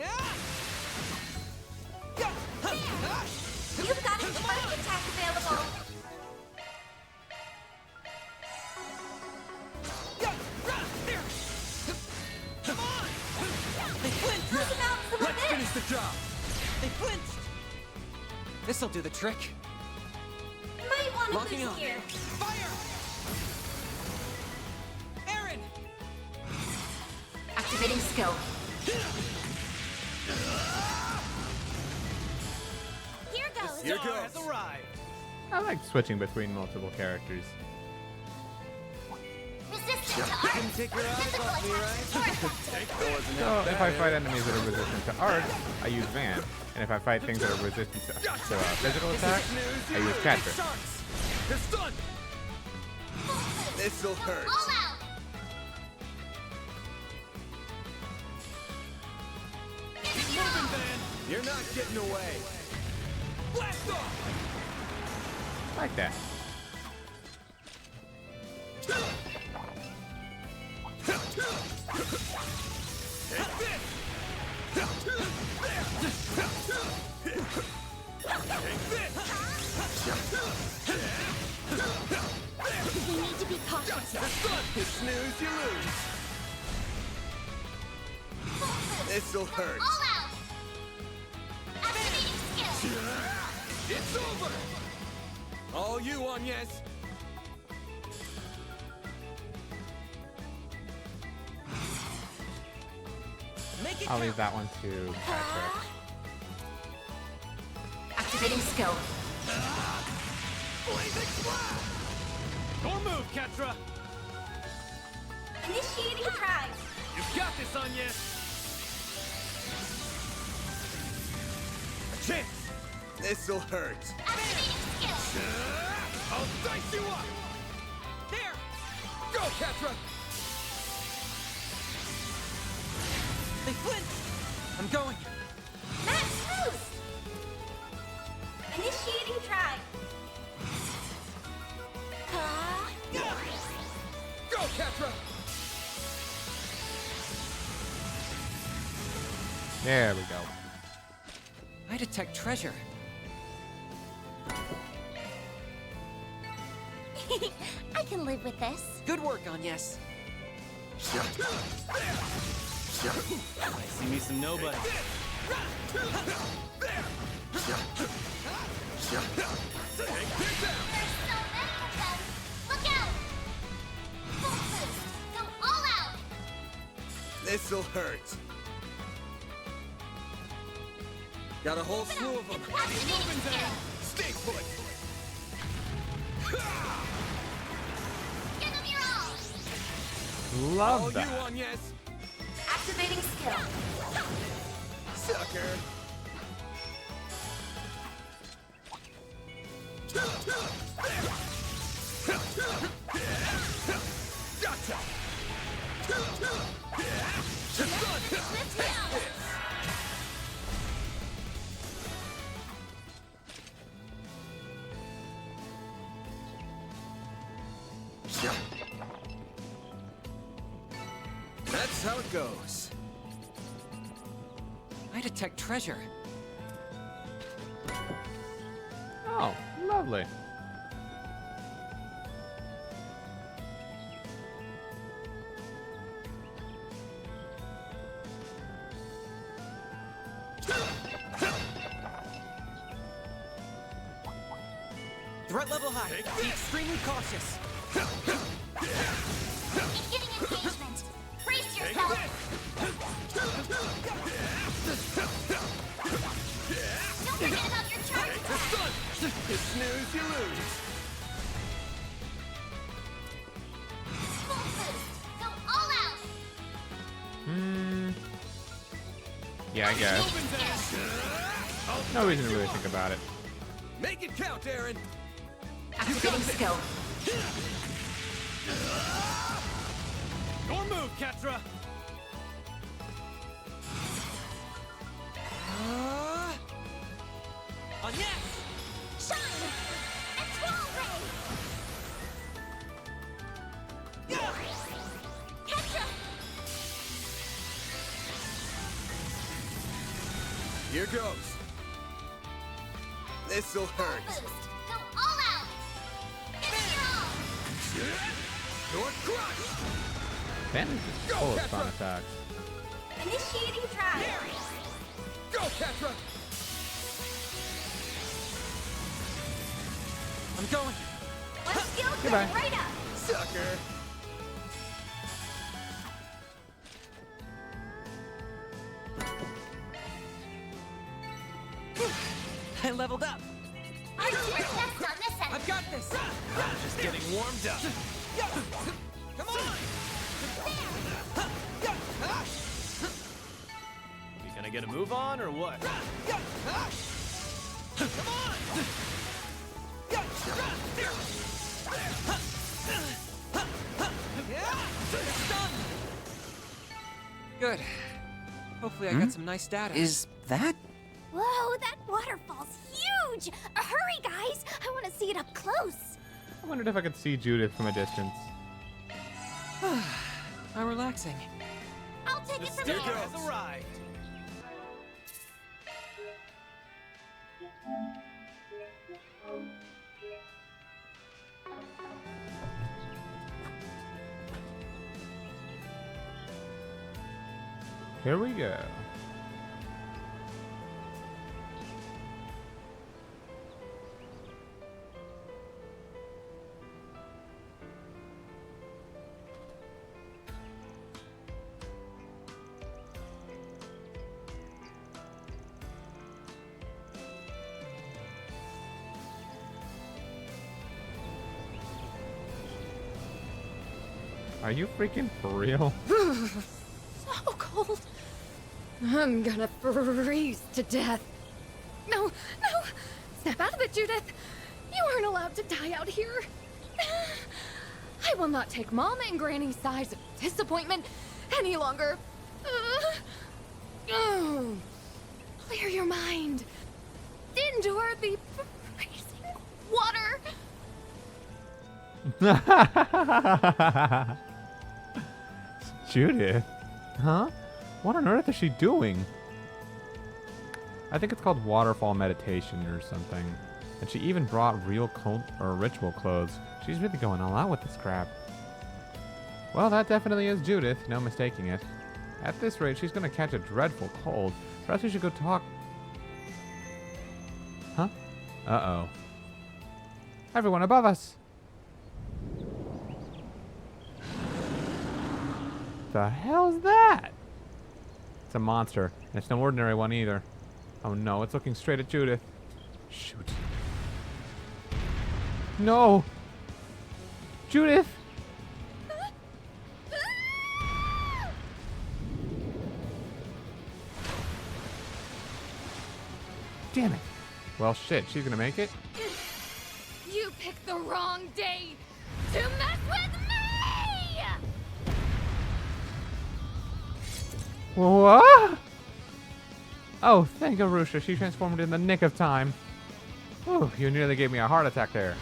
You've got a spike attack available.
Come on.
How's about some of
Let's
this?
finish the job.
They flinched. This'll do the trick.
Might want to
Locking
boost
on.
here.
Fire! Aaron!
Activating skill.
Here goes.
Here goes. Has arrived.
I like switching between multiple characters.
Resistant to art.
Take your eyes
Physical
off me,
attacks
right?
more effective.
So if I fight enemies that are resistant to art, I use Van. And if I fight things that are resistant to physical attacks, I use Catcher.
They're stunned.
This'll hurt.
All out.
Keep moving, Van.
You're not getting away.
Blast off.
Like that.
Take this. Take this.
We need to be cautious.
They're stunned.
You snooze, you lose. This'll hurt.
All out. Activating skill.
It's over.
All you on, yes.
Make it
I'll
count.
leave that one to Patrick.
Activating skill.
Blazing flash. Don't move, Ketra.
Initiating drive.
You've got this on you. A chance.
This'll hurt.
Activating skill.
I'll dice you up.
There!
Go, Ketra.
They flinched! I'm going.
Max boost. Initiating drive.
Go, Ketra.
There we go.
I detect treasure.
I can live with this.
Good work, Agnes.
I see me some nobody.
There's so many of them. Look out. Full boost. Go all out.
This'll hurt. Got a whole slew of them.
Activating skill.
Stay put.
Give them your all.
Love
All you
that.
on, yes.
Activating skill.
Sucker.
Gotcha.
Lift down.
That's how it goes.
I detect treasure.
Oh, lovely.
Threat level high. Be extremely cautious.
Beginning engagement. Brace yourself. Don't forget about your charge attack.
You snooze, you lose.
Full boost. Go all out.
Yeah, I guess.
Moving, Van. I'll
No reason to really think about it.
Make it count, Aaron.
Activating skill.
Your move, Ketra. On yes.
Shine! And Troll Ray! Ketra!
Here goes. This'll hurt.
Boost! Go all out! Give it your all!
Sword crush.
Phantom's just full of fun attacks.
Initiating drive!
Go, Ketra.
I'm going.
One skill
Goodbye.
right up!
Sucker.
I leveled up.
Our team's best on this end!
I've got this. I'm just getting warmed up. Come on. We gonna get a move on or what? Come on.
Good. Hopefully I got some nice data. Is that?
Whoa, that waterfall's huge! Hurry, guys! I want to see it up close!
I wondered if I could see Judith from a distance.
How relaxing.
I'll take it from
Here
here!
has arrived.
Here we go. Are you freaking for real?
So cold. I'm gonna freeze to death. No, no! Snap out of it, Judith! You aren't allowed to die out here. I will not take Mom and Granny's size of disappointment any longer. Clear your mind. Endure the freezing water.
Judith? Huh? What on earth is she doing? I think it's called waterfall meditation or something. And she even brought real ritual clothes. She's really going all out with this crap. Well, that definitely is Judith, no mistaking it. At this rate, she's gonna catch a dreadful cold. Perhaps we should go talk. Huh? Uh-oh. Everyone above us! The hell's that? It's a monster, and it's no ordinary one either. Oh no, it's looking straight at Judith. Shoot. No! Judith! Damn it. Well, shit, she's gonna make it?
You picked the wrong day to mess with me!
What? Oh, thank Arusha. She transformed in the nick of time. Whew, you nearly gave me a heart attack there.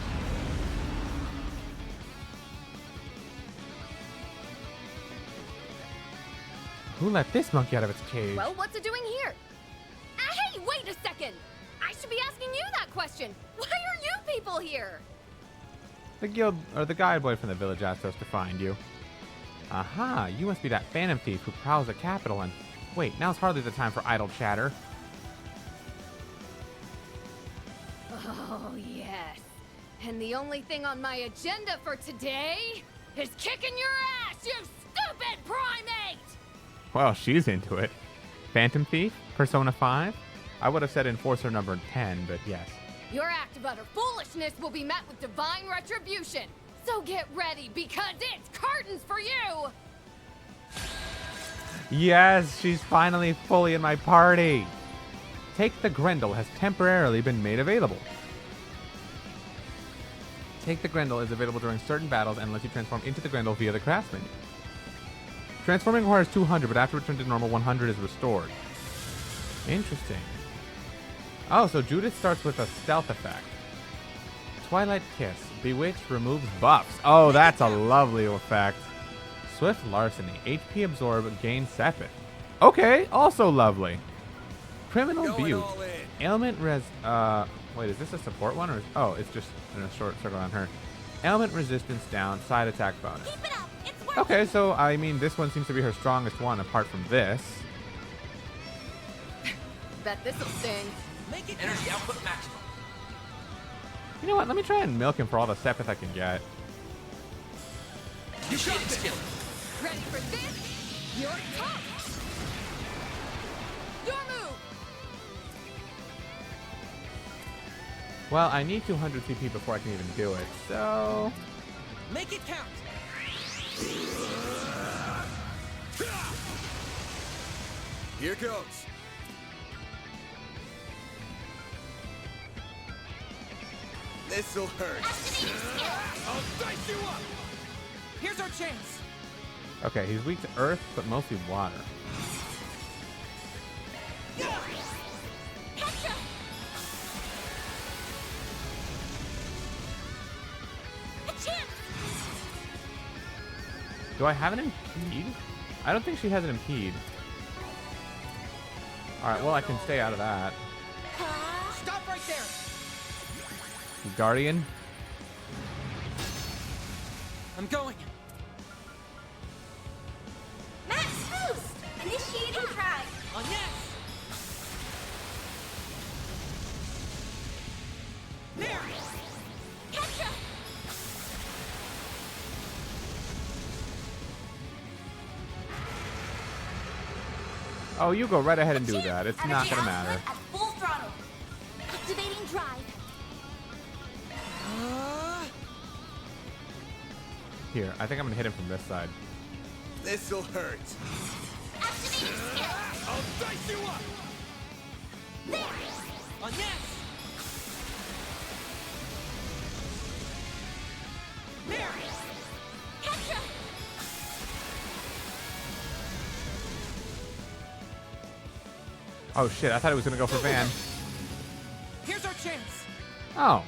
Who let this monkey out of its cage?
Well, what's it doing here? Hey, wait a second! I should be asking you that question. Why are you people here?
The guild, or the guide boy from the village asked us to find you. Aha, you must be that phantom thief who prowls the capital and... Wait, now's hardly the time for idle chatter.
Oh, yes. And the only thing on my agenda for today is kicking your ass, you stupid primate!
Well, she's into it. Phantom thief? Persona 5? I would have said enforcer number 10, but yes.
Your act of utter foolishness will be met with divine retribution. So get ready, because it's curtains for you!
Yes, she's finally fully in my party. Take the Grendel has temporarily been made available. Take the Grendel is available during certain battles and lets you transform into the Grendel via the crafts menu. Transforming requires 200, but after return to normal, 100 is restored. Interesting. Oh, so Judith starts with a stealth effect. Twilight Kiss. Bewitch removes buffs. Oh, that's a lovely effect. Swift Larceny. HP absorb, gain Sepith. Okay, also lovely. Criminal
Going
Butte.
all in.
Ailment res... wait, is this a support one? Or is, oh, it's just in a short circle on her. Ailment resistance down, side attack bonus.
Keep it up. It's working.
Okay, so, I mean, this one seems to be her strongest one apart from this.
Bet this'll sting.
Make it energy output maximum.
You know what? Let me try and milk him for all the Sepith I can get.
Initiating skill.
Ready for this? Your top. Your move.
Well, I need 200 CP before I can even do it, so...
Make it count.
Here goes. This'll hurt.
Activating skill.
I'll dice you up. Here's our chance.
Okay, he's weak to earth, but mostly water.
Petra. A chance.
Do I have an impede? I don't think she has an impede. Alright, well, I can stay out of that.
Stop right there.
Guardian?
I'm going.
Max boost. Initiating drive.
On yes. There.
Petra.
Oh, you go right ahead and do
Chance.
that. It's
Energy
not gonna
output
matter.
At full throttle. Activating drive.
Here, I think I'm gonna hit him from this side.
This'll hurt.
Activating skill.
I'll dice you up.
There.
On yes. There.
Petra.
Oh shit, I thought it was gonna go for Van.
Here's our chance.
Oh.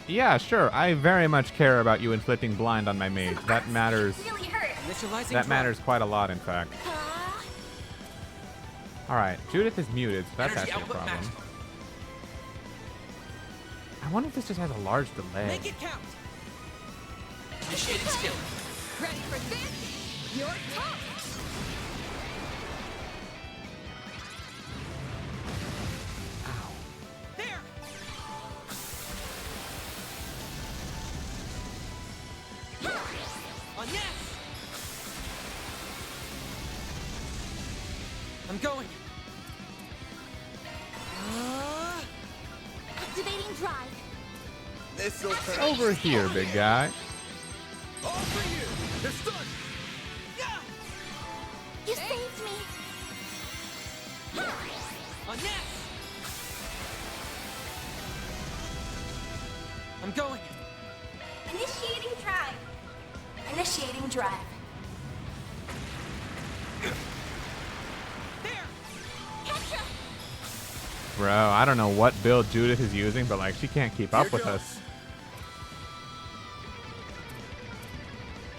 Yeah, sure. I very much care about you inflicting blind on my mage. That matters.
Really hurt.
Initializing
That
drive.
matters quite a lot, in fact. Alright, Judith is muted, so that's
Energy
actually a
output
problem.
maximum.
I wonder if this just has a large delay.
Make it count. Initiating skill.
Ready for this? Your top.
There. On yes. I'm going.
Activating drive.
This'll hurt.
Over here, big guy.
All for you. They're stunned. Yeah.
You saved me.
On yes. I'm going.
Initiating drive.
Initiating drive.
There.
Petra.
Bro, I don't know what build Judith is using, but like she can't keep up
Here
with
goes.
us.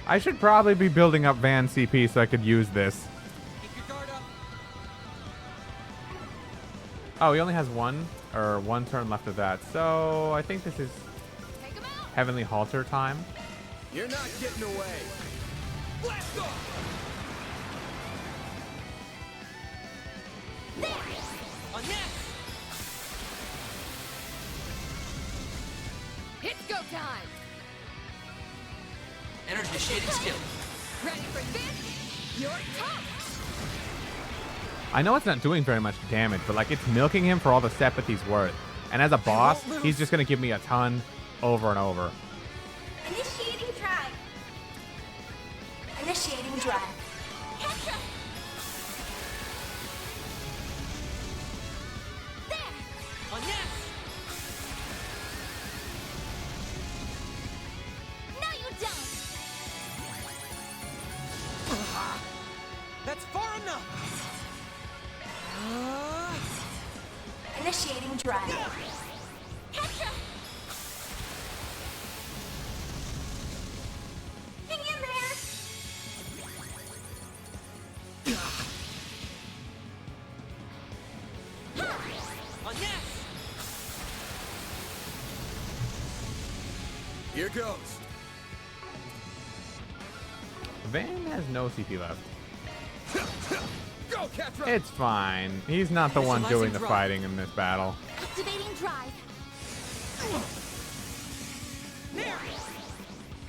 I should probably be building up Van CP so I could use this.
Keep your guard up.
Oh, he only has one turn left of that. So I think this is
Take him out.
Heavenly Halter time.
You're not getting away.
Blast off. On yes.
It's go time.
Energy initiating skill.
Ready for this? Your top.
I know it's not doing very much damage, but like it's milking him for all the Sepith he's worth. And as a boss, he's just gonna give me a ton over and over.
Initiating drive.
Initiating drive.
Petra. There.
On yes!
No, you don't!
That's far enough!
Initiating drive.
Petra! Hang in there!
On yes!
Here goes.
Van has no CP left.
Go, Catra!
It's fine. He's not the one doing the fighting in this battle.
Activating drive.
There!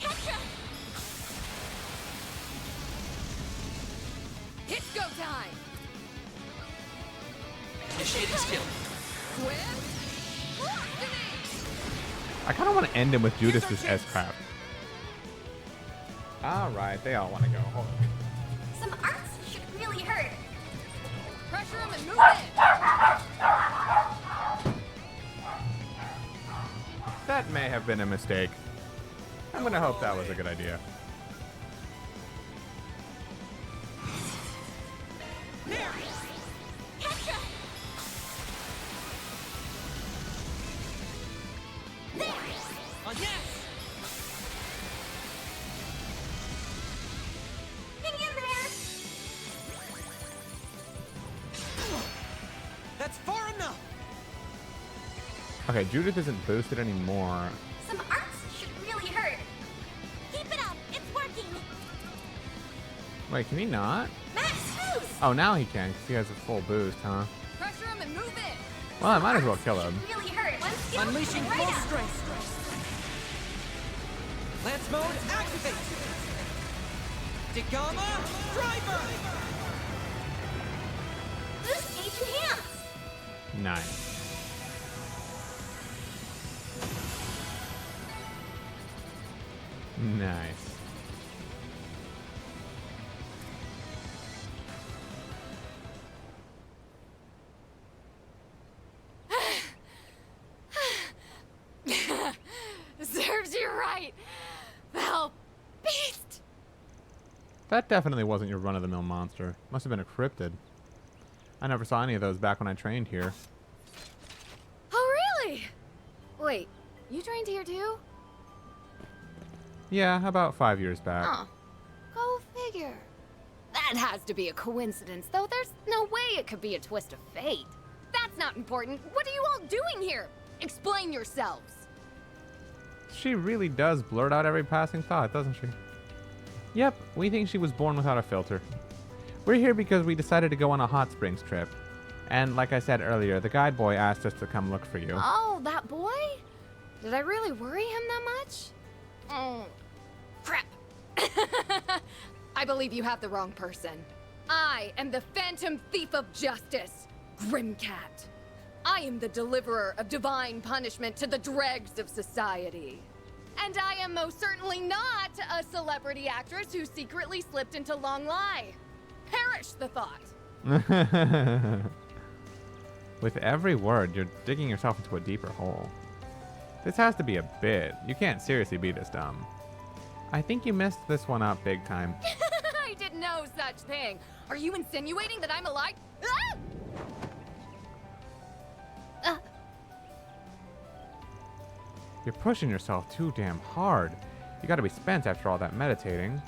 Petra!
It's go time!
Initiating skill.
Swift! Lightning!
I kind of want to end him with Judas's S-Crap. Alright, they all want to go. Hold on.
Some arts should really hurt.
Pressure him and move in!
That may have been a mistake. I'm gonna hope that was a good idea.
There!
Petra! There!
On yes!
Hang in there!
That's far enough!
Okay, Judith isn't boosted anymore.
Some arts should really hurt. Keep it up. It's working.
Wait, can he not?
Max boost!
Oh, now he can, because he has a full boost, huh?
Pressure him and move in!
Well, I might as well kill him.
Really hurt. One skill
Unleashing
right
full
up.
strength! Lance mode activate! Degama driver!
Boost gauge enhance.
Nice. Nice.
Serves you right! Thou beast!
That definitely wasn't your run-of-the-mill monster. Must have been a cryptid. I never saw any of those back when I trained here.
Oh, really? Wait, you trained here too?
Yeah, about 5 years back.
Oh, go figure. That has to be a coincidence, though. There's no way it could be a twist of fate. That's not important. What are you all doing here? Explain yourselves.
She really does blurt out every passing thought, doesn't she? Yep, we think she was born without a filter. We're here because we decided to go on a hot springs trip. And like I said earlier, the guide boy asked us to come look for you.
Oh, that boy? Did I really worry him that much? Oh, crap. I believe you have the wrong person. I am the Phantom Thief of Justice, Grimcat. I am the deliverer of divine punishment to the dregs of society. And I am most certainly not a celebrity actress who secretly slipped into Long Lie. Perish the thought.
With every word, you're digging yourself into a deeper hole. This has to be a bit. You can't seriously be this dumb. I think you messed this one up big time.
I did no such thing. Are you insinuating that I'm a lie? Ah!
You're pushing yourself too damn hard. You gotta be spent after all that meditating.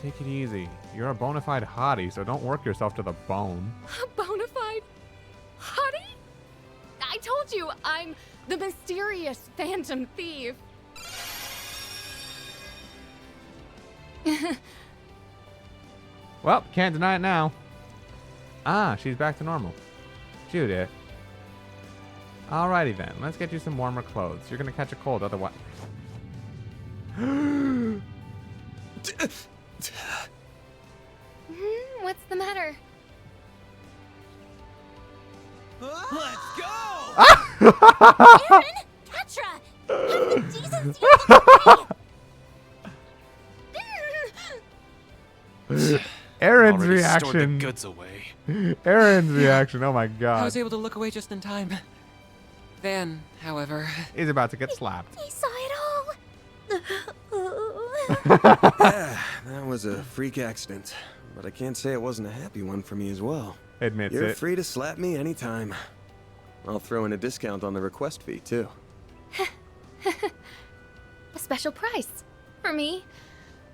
Take it easy. You're a bona fide hottie, so don't work yourself to the bone.
A bona fide hottie? I told you, I'm the mysterious Phantom Thief.
Well, can't deny it now. Ah, she's back to normal. Judith. Alrighty then, let's get you some warmer clothes. You're gonna catch a cold otherwise.
What's the matter?
Let's go!
Aaron! Petra! Have the decency to
Aaron's
Already stored the
reaction.
goods away.
Aaron's reaction. Oh my
I
god.
was able to look away just in time. Van, however...
is about to get slapped.
He saw it all.
Yeah, that was a freak accident. But I can't say it wasn't a happy one for me as well.
Admits
You're
it.
free to slap me anytime. I'll throw in a discount on the request fee, too.
A special price for me.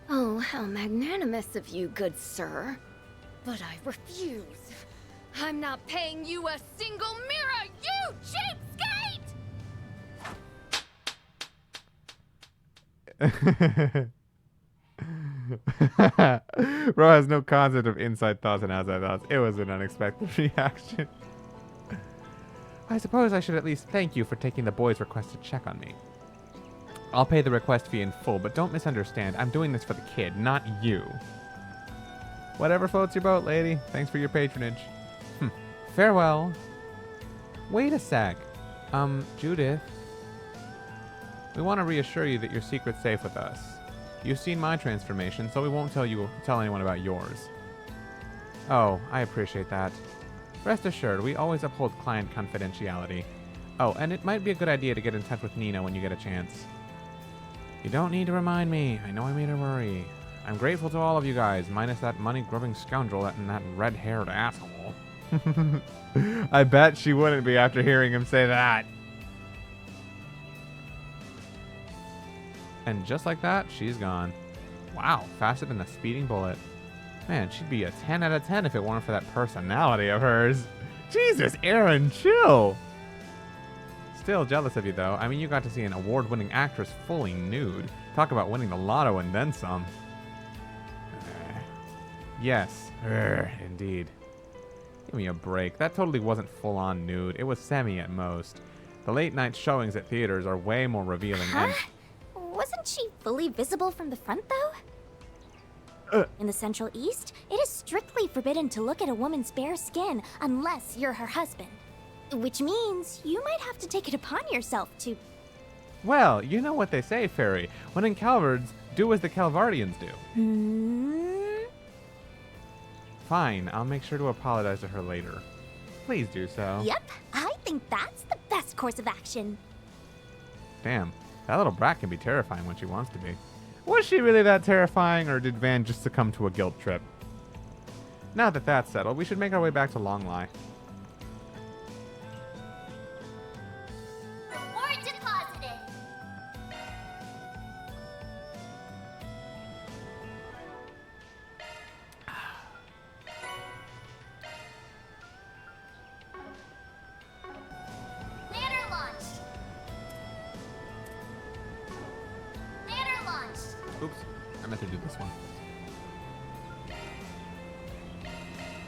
Oh, how magnanimous of you, good sir. But I refuse. I'm not paying you a single mirror, you cheapskate!
Bro has no concept of inside thoughts and outside thoughts. It was an unexpected reaction. I suppose I should at least thank you for taking the boy's request to check on me. I'll pay the request fee in full, but don't misunderstand. I'm doing this for the kid, not you. Whatever floats your boat, lady. Thanks for your patronage. Farewell. Wait a sec. Judith. We want to reassure you that your secret's safe with us. You've seen my transformation, so we won't tell anyone about yours. Oh, I appreciate that. Rest assured, we always uphold client confidentiality. Oh, and it might be a good idea to get in touch with Nina when you get a chance. You don't need to remind me. I know I made her worry. I'm grateful to all of you guys, minus that money-grubbing scoundrel and that red-haired asshole. I bet she wouldn't be after hearing him say that. And just like that, she's gone. Wow, faster than a speeding bullet. Man, she'd be a 10 out of 10 if it weren't for that personality of hers. Jesus, Aaron, chill. Still jealous of you, though. I mean, you got to see an award-winning actress fully nude. Talk about winning the lotto and then some. Yes, indeed. Give me a break. That totally wasn't full-on nude. It was semi at most. The late-night showings at theaters are way more revealing.
Huh? Wasn't she fully visible from the front, though? In the Central East, it is strictly forbidden to look at a woman's bare skin unless you're her husband. Which means you might have to take it upon yourself to...
Well, you know what they say, Fairy. When in Calvards, do as the Calvardians do. Fine, I'll make sure to apologize to her later. Please do so.
Yep, I think that's the best course of action.
Damn, that little brat can be terrifying when she wants to be. Was she really that terrifying, or did Van just succumb to a guilt trip? Now that that's settled, we should make our way back to Longlie.
Reward deposited. Ladder launched. Ladder launched.
Oops, I meant to do this one.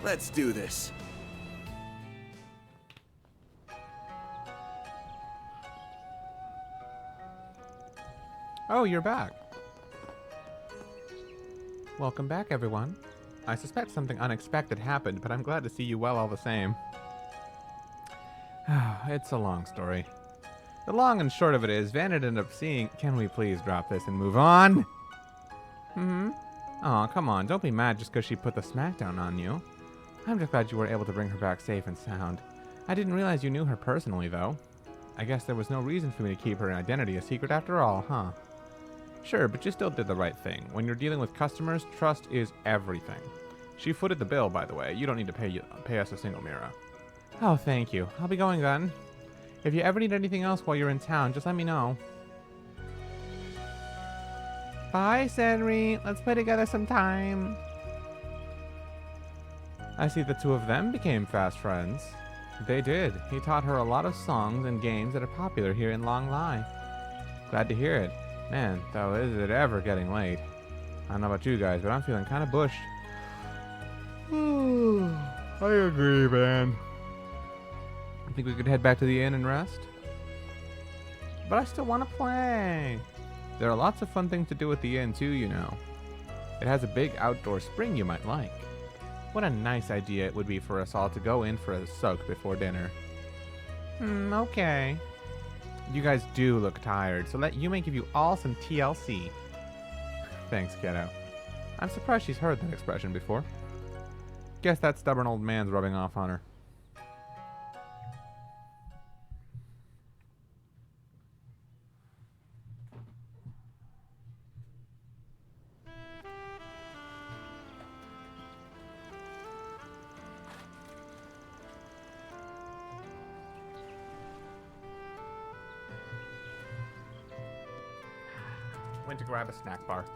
Let's do this.
Oh, you're back. Welcome back, everyone. I suspect something unexpected happened, but I'm glad to see you well all the same. It's a long story. The long and short of it is, Van ended up seeing... Can we please drop this and move on? Aw, come on, don't be mad just because she put the smackdown on you. I'm just glad you were able to bring her back safe and sound. I didn't realize you knew her personally, though. I guess there was no reason for me to keep her identity a secret after all, huh? Sure, but you still did the right thing. When you're dealing with customers, trust is everything. She footed the bill, by the way. You don't need to pay us a single mirror. Oh, thank you. I'll be going then. If you ever need anything else while you're in town, just let me know. Bye, Senri. Let's play together sometime. I see the two of them became fast friends. They did. He taught her a lot of songs and games that are popular here in Longlie. Glad to hear it. Man, though, is it ever getting late. I don't know about you guys, but I'm feeling kind of bushed. I agree, man. I think we could head back to the inn and rest. But I still want to play. There are lots of fun things to do at the inn, too, you know. It has a big outdoor spring you might like. What a nice idea it would be for us all to go in for a soak before dinner. Okay. You guys do look tired, so let Yume give you all some TLC. Thanks, kiddo. I'm surprised she's heard that expression before. Guess that stubborn old man's rubbing off on her. Went to grab a snack bar.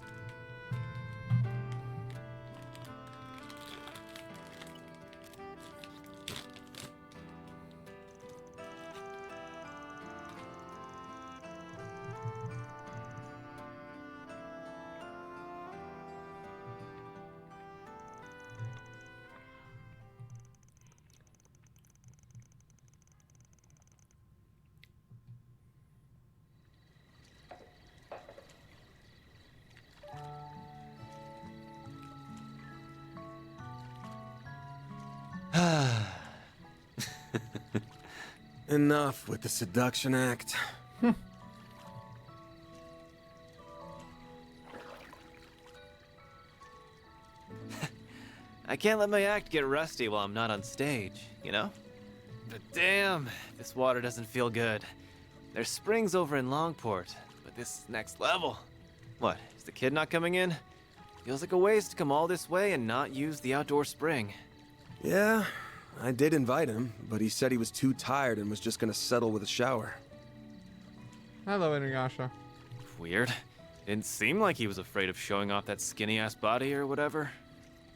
Enough with the seduction act.
I can't let my act get rusty while I'm not on stage, you know? But damn, this water doesn't feel good. There's springs over in Longport, but this is next level. What, is the kid not coming in? Feels like a waste to come all this way and not use the outdoor spring.
Yeah, I did invite him, but he said he was too tired and was just gonna settle with a shower.
Hello, Inuyasha.
Weird. Didn't seem like he was afraid of showing off that skinny-ass body or whatever.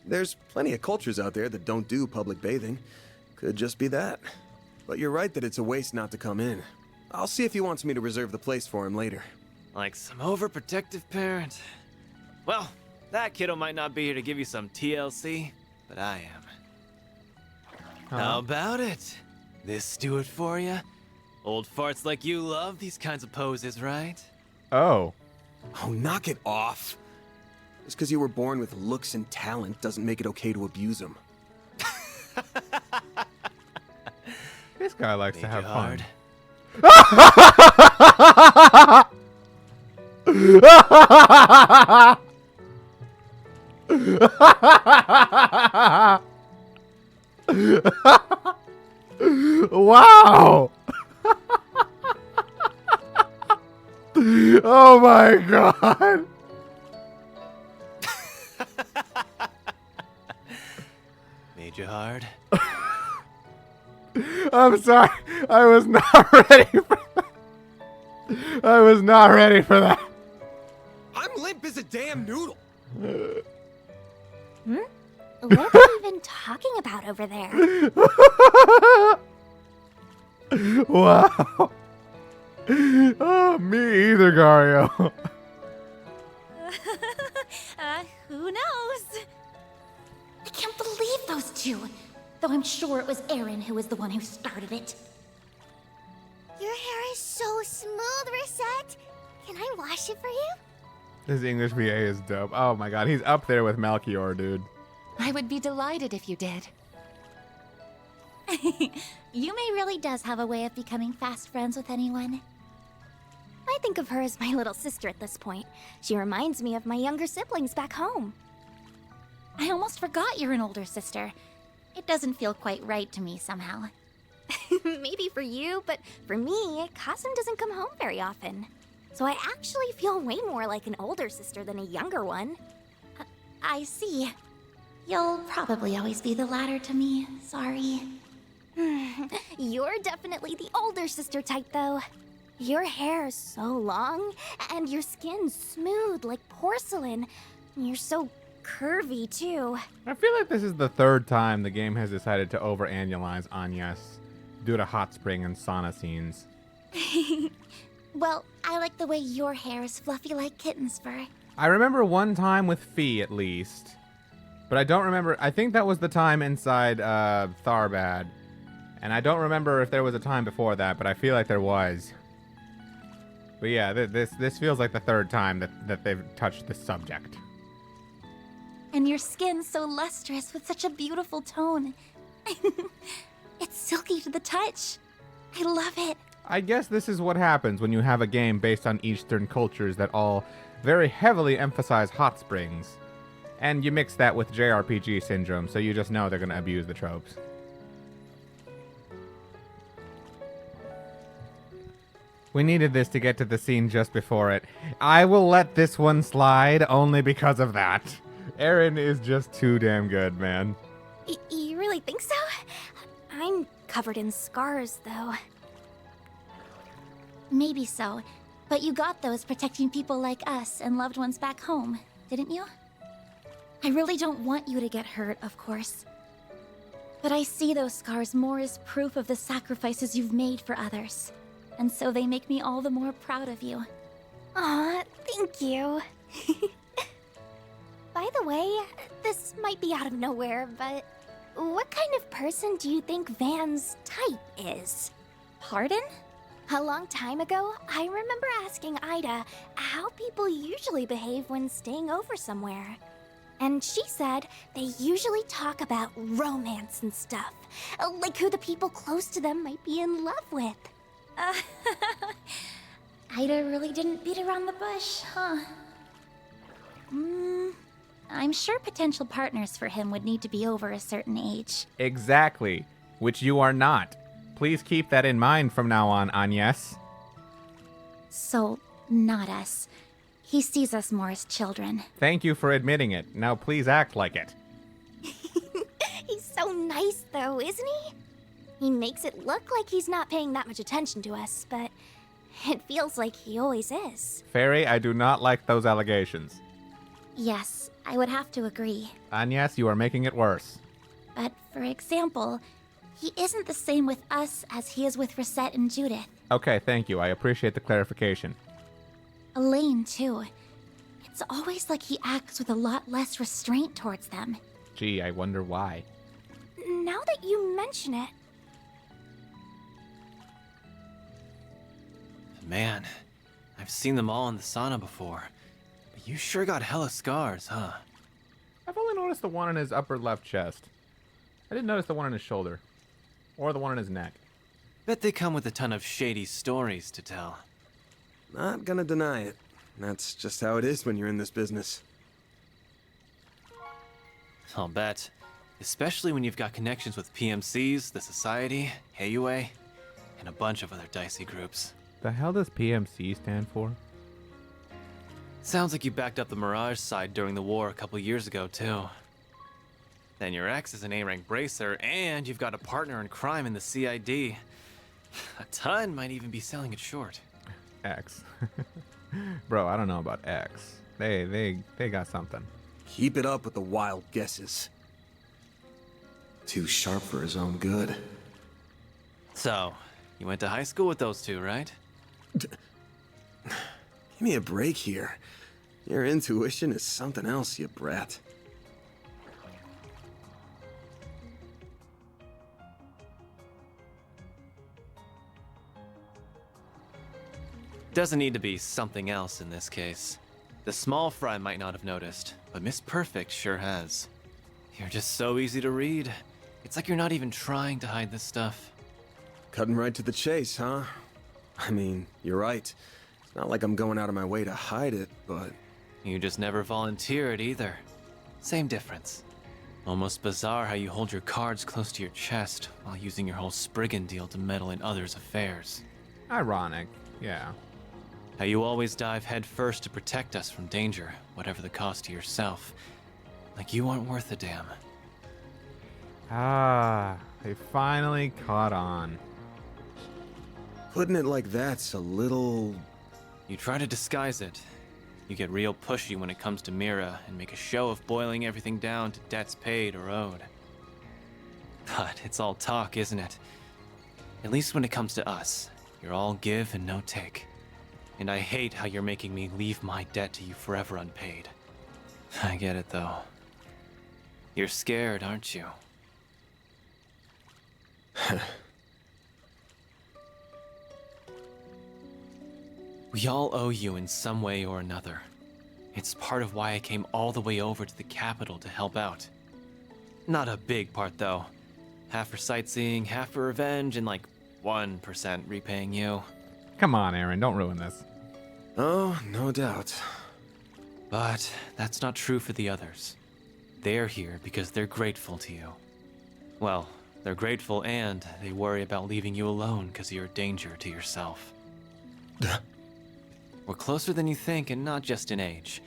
There's plenty of cultures out there that don't do public bathing. Could just be that. But you're right that it's a waste not to come in. I'll see if he wants me to reserve the place for him later.
Like some overprotective parent. Well, that kiddo might not be here to give you some TLC, but I am. How about it? This do it for you? Old farts like you love these kinds of poses, right?
Oh.
Oh, knock it off. Just because you were born with looks and talent doesn't make it okay to abuse them.
This guy likes to have fun. Wow! Oh my god!
Made you hard?
I'm sorry. I was not ready for that. I was not ready for that.
I'm limp as a damn noodle.
What are they even talking about over there?
Wow. Oh, me either, Gario.
Who knows? I can't believe those two. Though I'm sure it was Aaron who was the one who started it. Your hair is so smooth, Reset. Can I wash it for you?
This English VA is dope. Oh my god, he's up there with Melchior, dude.
I would be delighted if you did.
Yume really does have a way of becoming fast friends with anyone. I think of her as my little sister at this point. She reminds me of my younger siblings back home. I almost forgot you're an older sister. It doesn't feel quite right to me somehow. Maybe for you, but for me, Kasum doesn't come home very often. So I actually feel way more like an older sister than a younger one. I see. You'll probably always be the latter to me. Sorry. You're definitely the older sister type, though. Your hair is so long, and your skin's smooth like porcelain. You're so curvy, too.
I feel like this is the third time the game has decided to overanalyze Agnes due to hot spring and sauna scenes.
Well, I like the way your hair is fluffy like kitten's fur.
I remember one time with Fee, at least. But I don't remember. I think that was the time inside Tharbad. And I don't remember if there was a time before that, but I feel like there was. But yeah, this feels like the third time that they've touched this subject.
And your skin's so lustrous with such a beautiful tone. It's silky to the touch. I love it.
I guess this is what happens when you have a game based on Eastern cultures that all very heavily emphasize hot springs. And you mix that with JRPG syndrome, so you just know they're going to abuse the tropes. We needed this to get to the scene just before it. I will let this one slide only because of that. Aaron is just too damn good, man.
You really think so? I'm covered in scars, though. Maybe so. But you got those protecting people like us and loved ones back home, didn't you? I really don't want you to get hurt, of course. But I see those scars more as proof of the sacrifices you've made for others. And so they make me all the more proud of you. Aw, thank you. By the way, this might be out of nowhere, but what kind of person do you think Van's type is? Pardon? A long time ago, I remember asking Ida how people usually behave when staying over somewhere. And she said they usually talk about romance and stuff, like who the people close to them might be in love with. Ida really didn't beat around the bush, huh? I'm sure potential partners for him would need to be over a certain age.
Exactly, which you are not. Please keep that in mind from now on, Agnes.
So, not us. He sees us more as children.
Thank you for admitting it. Now please act like it.
He's so nice, though, isn't he? He makes it look like he's not paying that much attention to us, but it feels like he always is.
Fairy, I do not like those allegations.
Yes, I would have to agree.
Agnes, you are making it worse.
But, for example, he isn't the same with us as he is with Rosette and Judith.
Okay, thank you. I appreciate the clarification.
Elaine, too. It's always like he acts with a lot less restraint towards them.
Gee, I wonder why.
Now that you mention it...
Man, I've seen them all in the sauna before. But you sure got hella scars, huh?
I've only noticed the one in his upper left chest. I didn't notice the one on his shoulder. Or the one on his neck.
Bet they come with a ton of shady stories to tell.
Not gonna deny it. That's just how it is when you're in this business.
I'll bet. Especially when you've got connections with PMCs, the Society, AUA, and a bunch of other dicey groups.
The hell does PMC stand for?
Sounds like you backed up the Mirage side during the war a couple years ago, too. Then your ex is an A-rank bracer, and you've got a partner in crime in the CID. A ton might even be selling it short.
X. Bro, I don't know about X. They got something.
Keep it up with the wild guesses. Too sharp for his own good.
So, you went to high school with those two, right?
Give me a break here. Your intuition is something else, you brat.
Doesn't need to be something else in this case. The small fry might not have noticed, but Miss Perfect sure has. You're just so easy to read. It's like you're not even trying to hide this stuff.
Cutting right to the chase, huh? I mean, you're right. It's not like I'm going out of my way to hide it, but...
You just never volunteered either. Same difference. Almost bizarre how you hold your cards close to your chest while using your whole Spriggan deal to meddle in others' affairs.
Ironic, yeah.
How you always dive headfirst to protect us from danger, whatever the cost to yourself. Like you aren't worth a damn.
Ah, they finally caught on.
Putting it like that's a little...
You try to disguise it. You get real pushy when it comes to Mira and make a show of boiling everything down to debts paid or owed. But it's all talk, isn't it? At least when it comes to us, you're all give and no take. And I hate how you're making me leave my debt to you forever unpaid. I get it, though. You're scared, aren't you? We all owe you in some way or another. It's part of why I came all the way over to the capital to help out. Not a big part, though. Half for sightseeing, half for revenge, and like 1% repaying you.
Come on, Aaron, don't ruin this.
Oh, no doubt.
But that's not true for the others. They're here because they're grateful to you. Well, they're grateful and they worry about leaving you alone because you're a danger to yourself. We're closer than you think, and not just in age.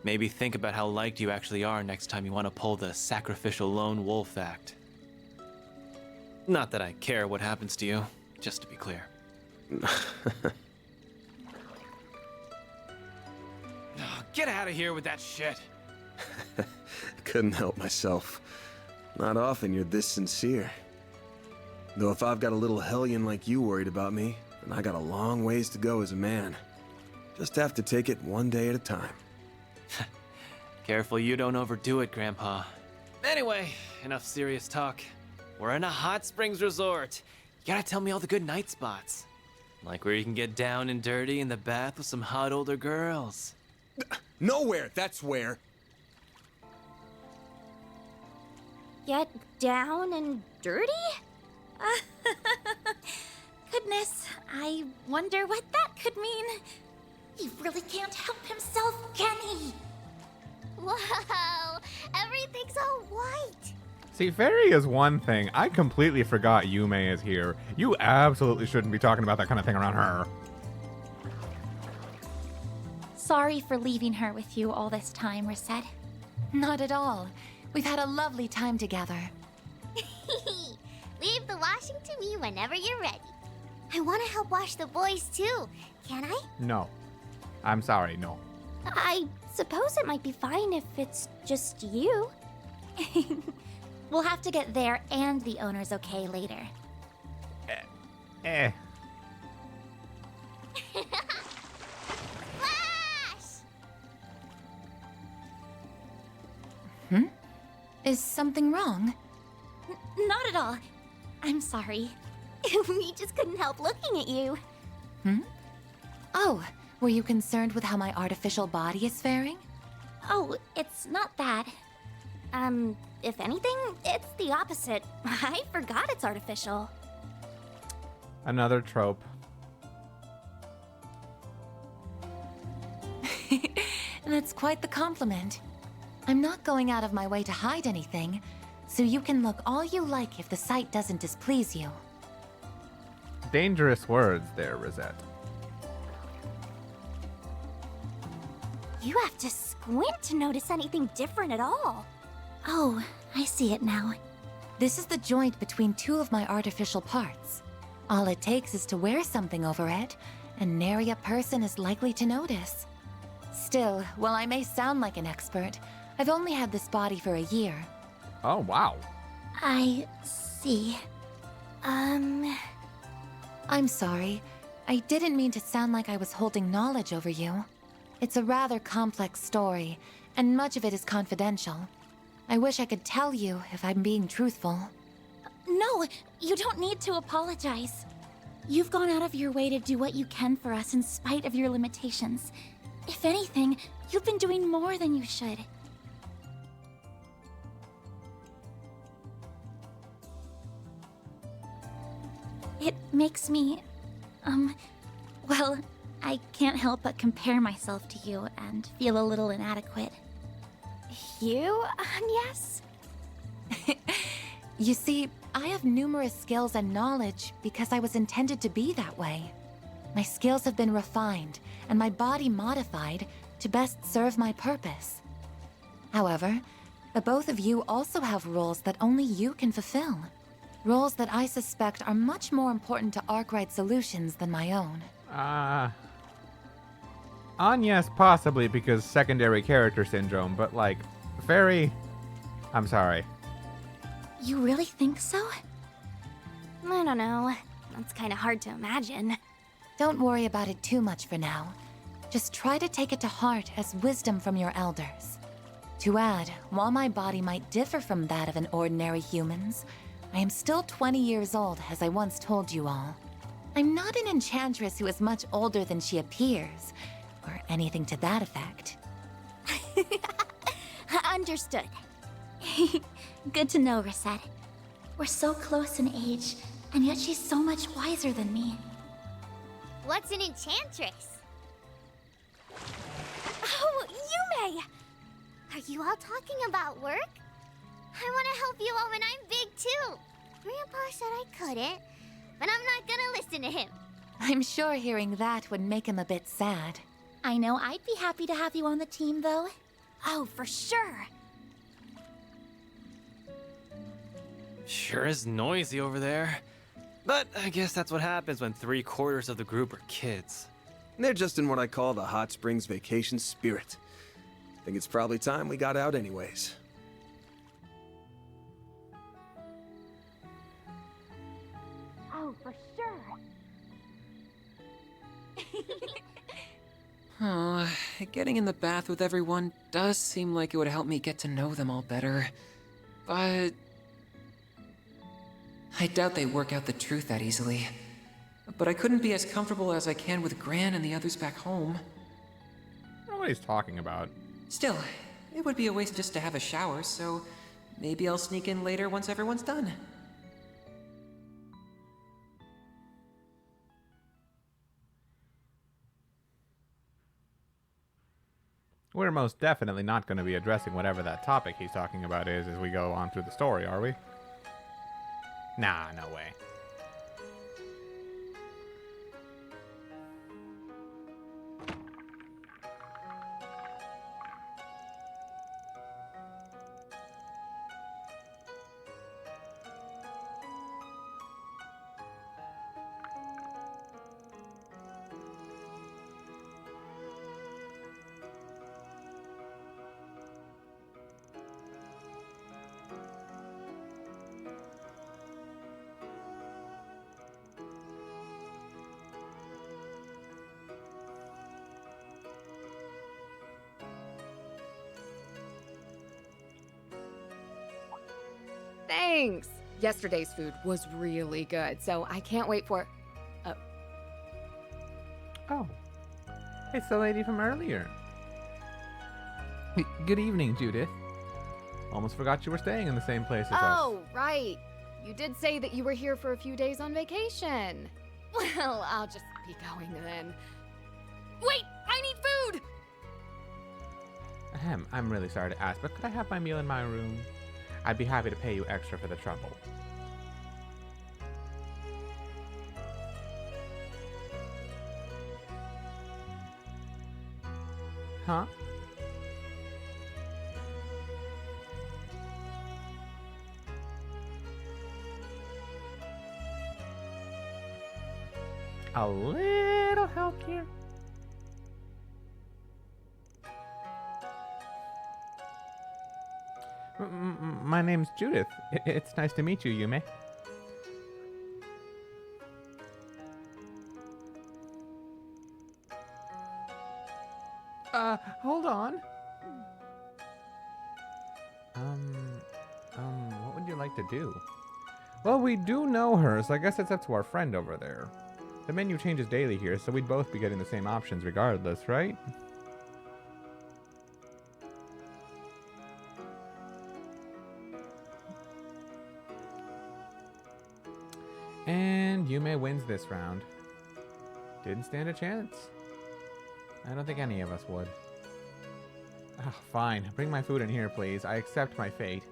Maybe think about how liked you actually are next time you want to pull the sacrificial lone wolf act. Not that I care what happens to you, just to be clear. Get out of here with that shit.
Couldn't help myself. Not often you're this sincere. Though if I've got a little hellion like you worried about me, then I got a long ways to go as a man. Just have to take it one day at a time.
Careful you don't overdo it, Grandpa. Anyway, enough serious talk. We're in a hot springs resort. You gotta tell me all the good night spots. Like where you can get down and dirty in the bath with some hot older girls.
Nowhere, that's where.
Get down and dirty? Goodness, I wonder what that could mean. He really can't help himself, can he? Whoa, everything's all white.
See, Fairy is one thing. I completely forgot Yume is here. You absolutely shouldn't be talking about that kind of thing around her.
Sorry for leaving her with you all this time, Reset.
Not at all. We've had a lovely time together.
Leave the washing to me whenever you're ready. I want to help wash the boys too. Can I?
No. I'm sorry, no.
I suppose it might be fine if it's just you. We'll have to get there and the owner's okay later.
Eh.
Flash!
Is something wrong?
Not at all. I'm sorry. We just couldn't help looking at you.
Oh, were you concerned with how my artificial body is faring?
Oh, it's not that. If anything, it's the opposite. I forgot it's artificial.
Another trope.
That's quite the compliment. I'm not going out of my way to hide anything, so you can look all you like if the sight doesn't displease you.
Dangerous words there, Rosette.
You have to squint to notice anything different at all. Oh, I see it now.
This is the joint between two of my artificial parts. All it takes is to wear something over it, and nary a person is likely to notice. Still, while I may sound like an expert, I've only had this body for a year.
Oh, wow.
I see.
I'm sorry. I didn't mean to sound like I was holding knowledge over you. It's a rather complex story, and much of it is confidential. I wish I could tell you if I'm being truthful.
No, you don't need to apologize. You've gone out of your way to do what you can for us in spite of your limitations. If anything, you've been doing more than you should. It makes me, well, I can't help but compare myself to you and feel a little inadequate. You, yes?
You see, I have numerous skills and knowledge because I was intended to be that way. My skills have been refined and my body modified to best serve my purpose. However, the both of you also have roles that only you can fulfill. Roles that I suspect are much more important to Arkwright Solutions than my own.
Yes, possibly because secondary character syndrome, but like, Fairy, I'm sorry.
You really think so? I don't know. That's kind of hard to imagine.
Don't worry about it too much for now. Just try to take it to heart as wisdom from your elders. To add, while my body might differ from that of an ordinary human's, I am still 20 years old, as I once told you all. I'm not an enchantress who is much older than she appears, or anything to that effect.
Understood. Good to know, Reset. We're so close in age, and yet she's so much wiser than me. What's an enchantress? Oh, Yume! Are you all talking about work? I want to help you all when I'm big, too. Grandpa said I couldn't, but I'm not gonna listen to him.
I'm sure hearing that would make him a bit sad.
I know I'd be happy to have you on the team, though. Oh, for sure.
Sure is noisy over there. But I guess that's what happens when 3/4 of the group are kids.
They're just in what I call the hot springs vacation spirit. Think it's probably time we got out anyways.
Oh, for sure.
Oh, getting in the bath with everyone does seem like it would help me get to know them all better. But I doubt they work out the truth that easily. But I couldn't be as comfortable as I can with Gran and the others back home.
I don't know what he's talking about.
Still, it would be a waste just to have a shower, so maybe I'll sneak in later once everyone's done.
We're most definitely not going to be addressing whatever that topic he's talking about is as we go on through the story, are we? Nah, no way.
Thanks! Yesterday's food was really good, so I can't wait for...
Oh. It's the lady from earlier. Good evening, Judith. Almost forgot you were staying in the same place as us.
Oh, right. You did say that you were here for a few days on vacation. Well, I'll just be going then. Wait! I need food!
Ahem, I'm really sorry to ask, but could I have my meal in my room? I'd be happy to pay you extra for the trouble. Huh? A little help here? My name's Judith. It's nice to meet you, Yume. Hold on. What would you like to do? Well, we do know her, so I guess it's up to our friend over there. The menu changes daily here, so we'd both be getting the same options regardless, right? And Yume wins this round. Didn't stand a chance. I don't think any of us would. Oh, fine. Bring my food in here, please. I accept my fate.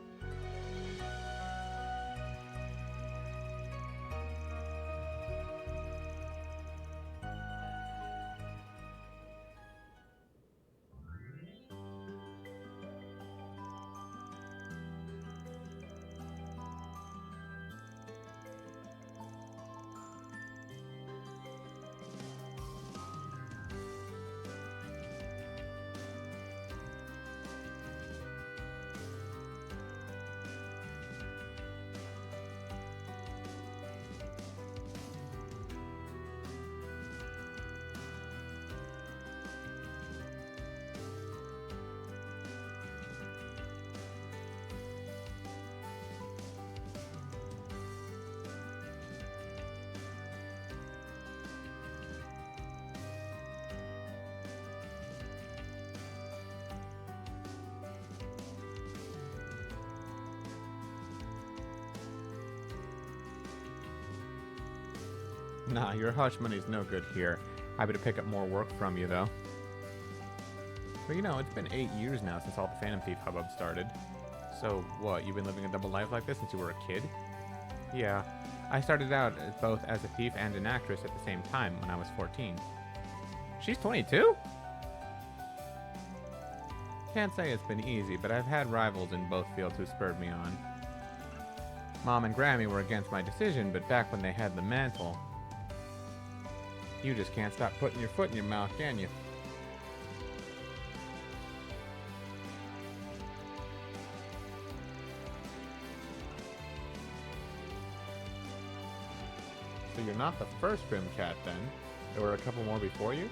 Nah, your hush money's no good here. Happy to pick up more work from you, though. But you know, it's been 8 years now since all the Phantom Thief hubbub started. So, what, you've been living a double life like this since you were a kid? Yeah. I started out both as a thief and an actress at the same time when I was 14. She's 22? Can't say it's been easy, but I've had rivals in both fields who spurred me on. Mom and Grammy were against my decision, but back when they had the mantle... You just can't stop putting your foot in your mouth, can you? So you're not the first Grim Cat then. There were a couple more before you?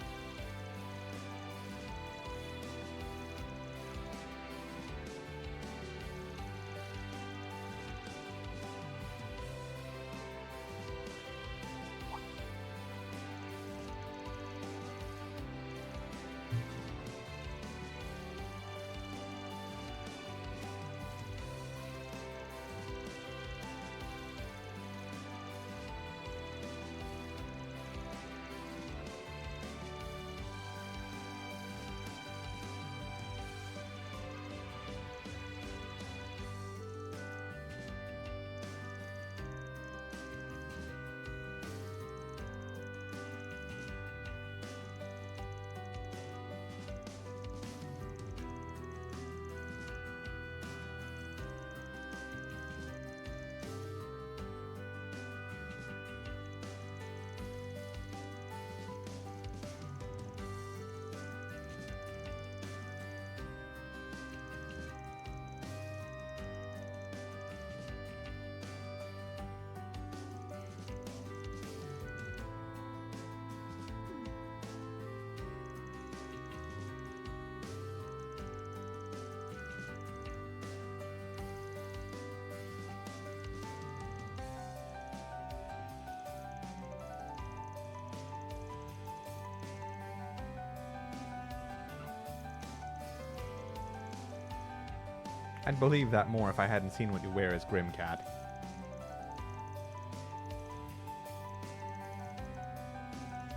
I'd believe that more if I hadn't seen what you wear as Grim Cat.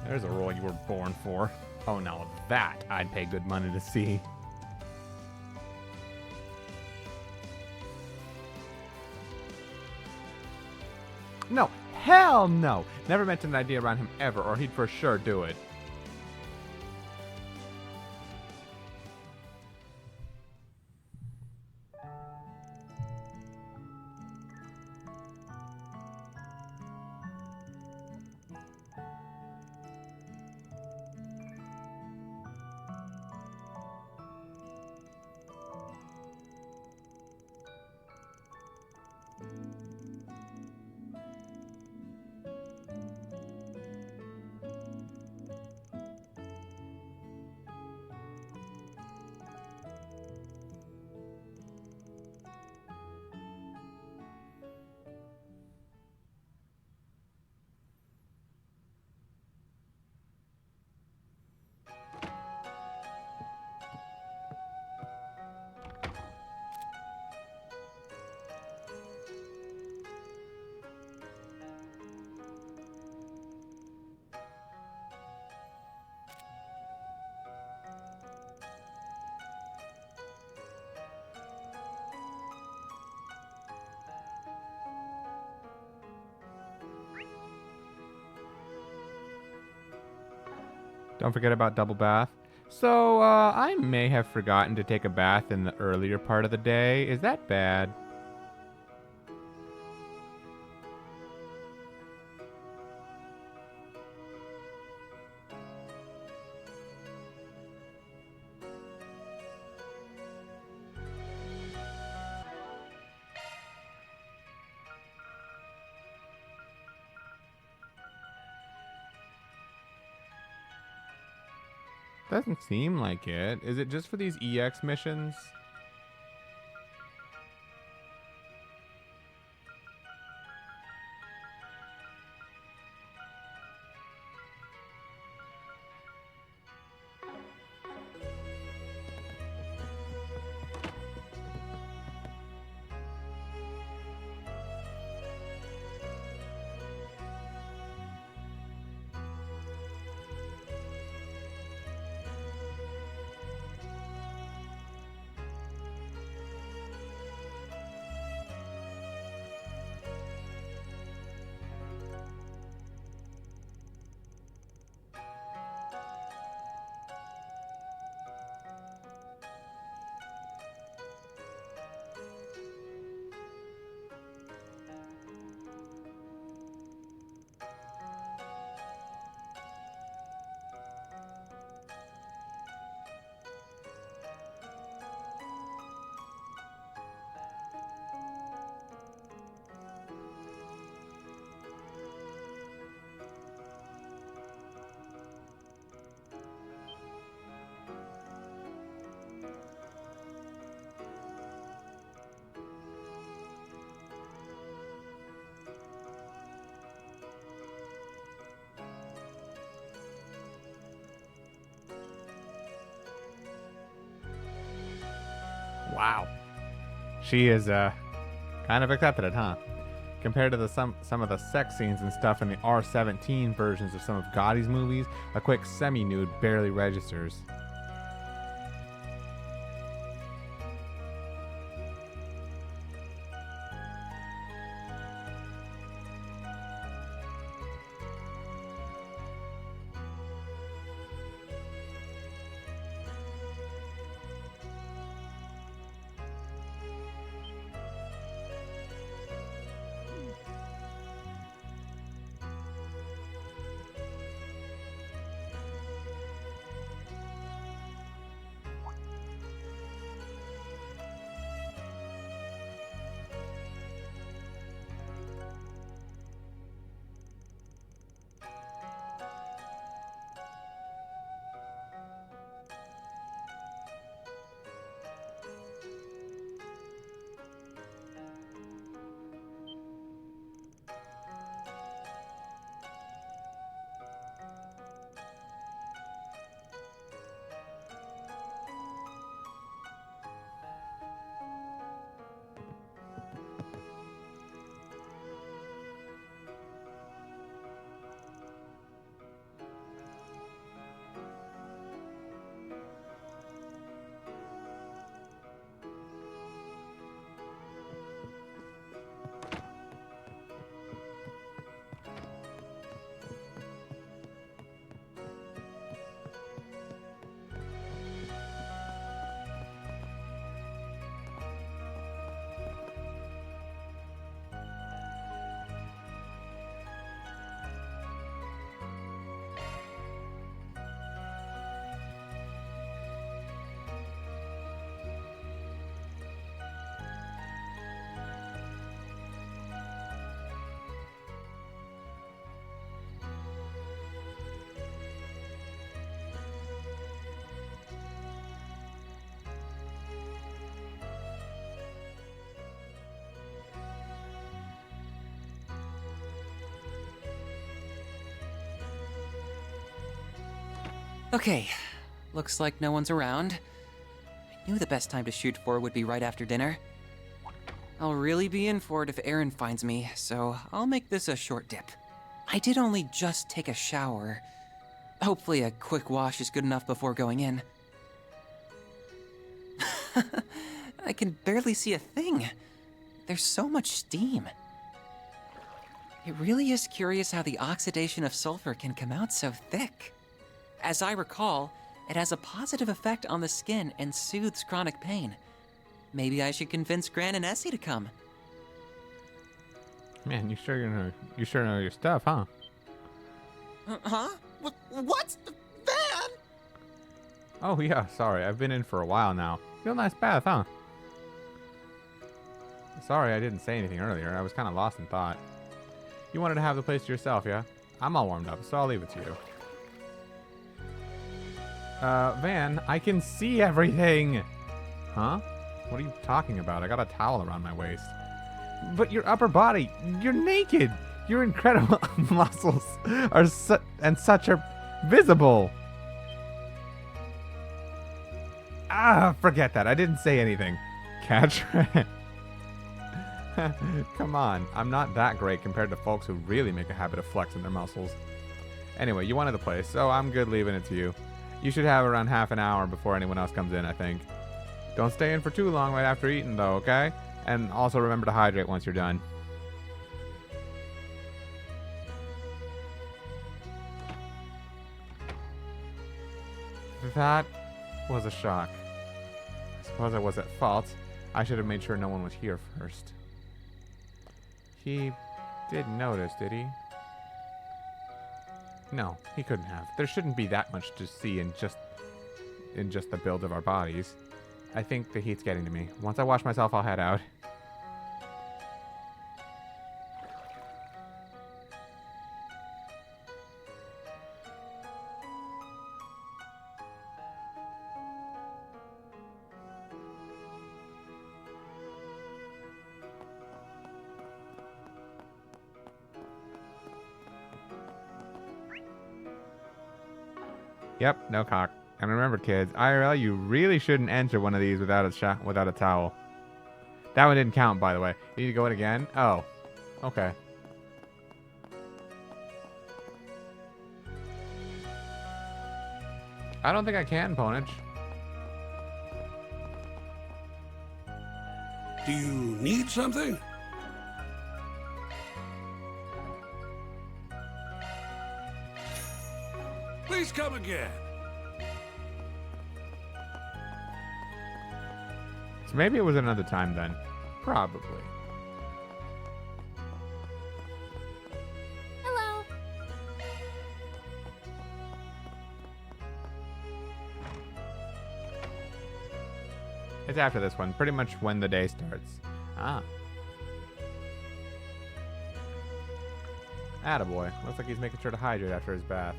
There's a role you were born for. Oh, now that I'd pay good money to see. No, hell no! Never mentioned an idea around him ever, or he'd for sure do it. Don't forget about double bath. So, I may have forgotten to take a bath in the earlier part of the day. Is that bad? Doesn't seem like it. Is it just for these EX missions? Wow. She is, kind of accepted it, huh? Compared to some of the sex scenes and stuff in the R-17 versions of some of Gotti's movies, a quick semi-nude barely registers.
Okay, looks like no one's around. I knew the best time to shoot for would be right after dinner. I'll really be in for it if Aaron finds me, so I'll make this a short dip. I did only just take a shower. Hopefully a quick wash is good enough before going in. I can barely see a thing. There's so much steam. It really is curious how the oxidation of sulfur can come out so thick. As I recall, it has a positive effect on the skin and soothes chronic pain. Maybe I should convince Gran and Essie to come.
Man, you sure know your stuff, huh?
Huh? What? Van?
Oh yeah, sorry. I've been in for a while now. Real nice bath, huh? Sorry I didn't say anything earlier. I was kind of lost in thought. You wanted to have the place to yourself, yeah? I'm all warmed up, so I'll leave it to you. Van, I can see everything! Huh? What are you talking about? I got a towel around my waist. But your upper body, you're naked! Your incredible muscles are such are visible! Ah, forget that. I didn't say anything. Catch? Come on, I'm not that great compared to folks who really make a habit of flexing their muscles. Anyway, you wanted the place, so I'm good leaving it to you. You should have around half an hour before anyone else comes in, I think. Don't stay in for too long right after eating, though, okay? And also remember to hydrate once you're done. That was a shock. I suppose I was at fault. I should have made sure no one was here first. He did notice, did he? No, he couldn't have. There shouldn't be that much to see in just the build of our bodies. I think the heat's getting to me. Once I wash myself, I'll head out. Yep, no cock. And remember, kids, IRL, you really shouldn't enter one of these without a towel. That one didn't count, by the way. You need to go in again? Oh. Okay. I don't think I can, Ponage.
Do you need something? Please come again.
So maybe it was another time then. Probably.
Hello.
It's after this one. Pretty much when the day starts. Ah. Attaboy. Looks like he's making sure to hydrate after his bath.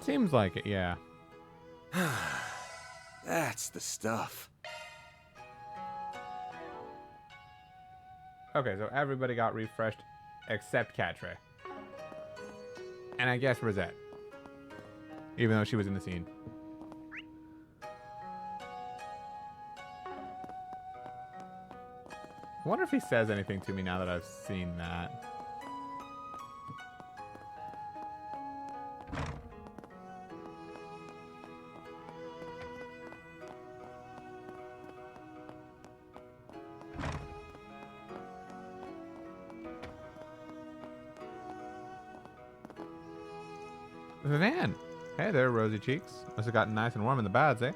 Seems like it, yeah.
That's the stuff.
Okay, so everybody got refreshed except Catre. And I guess Rosette. Even though she was in the scene. I wonder if he says anything to me now that I've seen that. Van! Hey there, rosy cheeks. Must have gotten nice and warm in the baths, eh?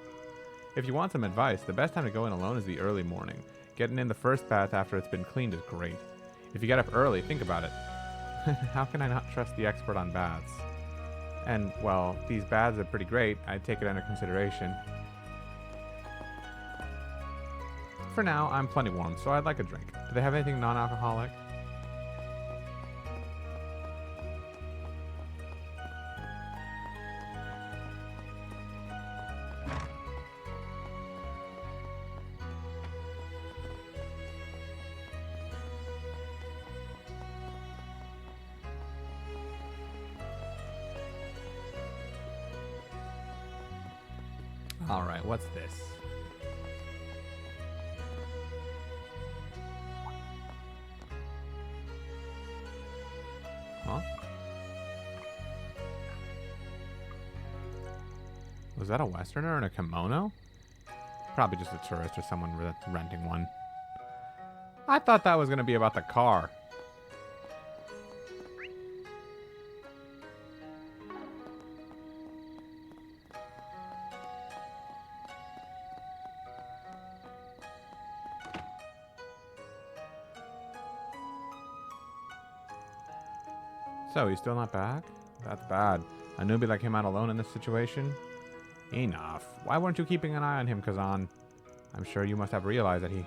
If you want some advice, the best time to go in alone is the early morning. Getting in the first bath after it's been cleaned is great. If you get up early, think about it. How can I not trust the expert on baths? And, well, these baths are pretty great. I'd take it under consideration. For now, I'm plenty warm, so I'd like a drink. Do they have anything non-alcoholic? Alright, what's this? Huh? Was that a Westerner in a kimono? Probably just a tourist or someone renting one. I thought that was going to be about the car. So, he's still not back? That's bad. A newbie like him out alone in this situation? Enough. Why weren't you keeping an eye on him, Kazan? I'm sure you must have realized that he...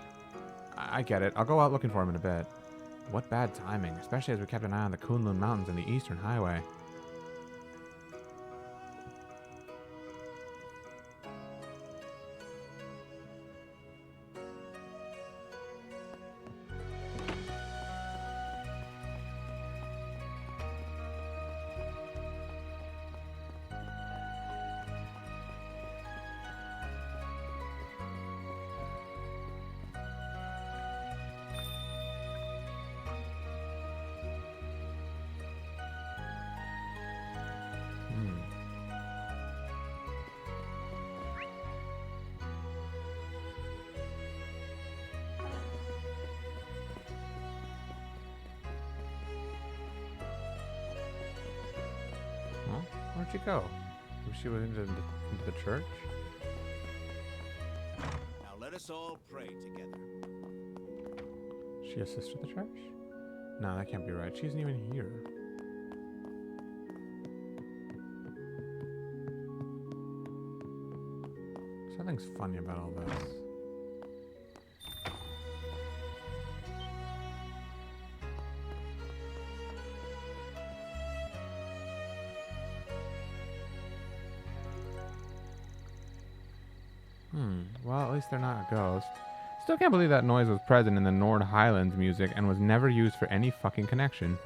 I get it. I'll go out looking for him in a bit. What bad timing, especially as we kept an eye on the Kunlun Mountains and the Eastern Highway. Where'd she go? She was into the church?
Now let us all pray together.
She a sister of the church? No, that can't be right. She isn't even here. Nothing's funny about all this. Well, at least they're not a ghost. Still can't believe that noise was present in the Nord Highlands music and was never used for any fucking connection.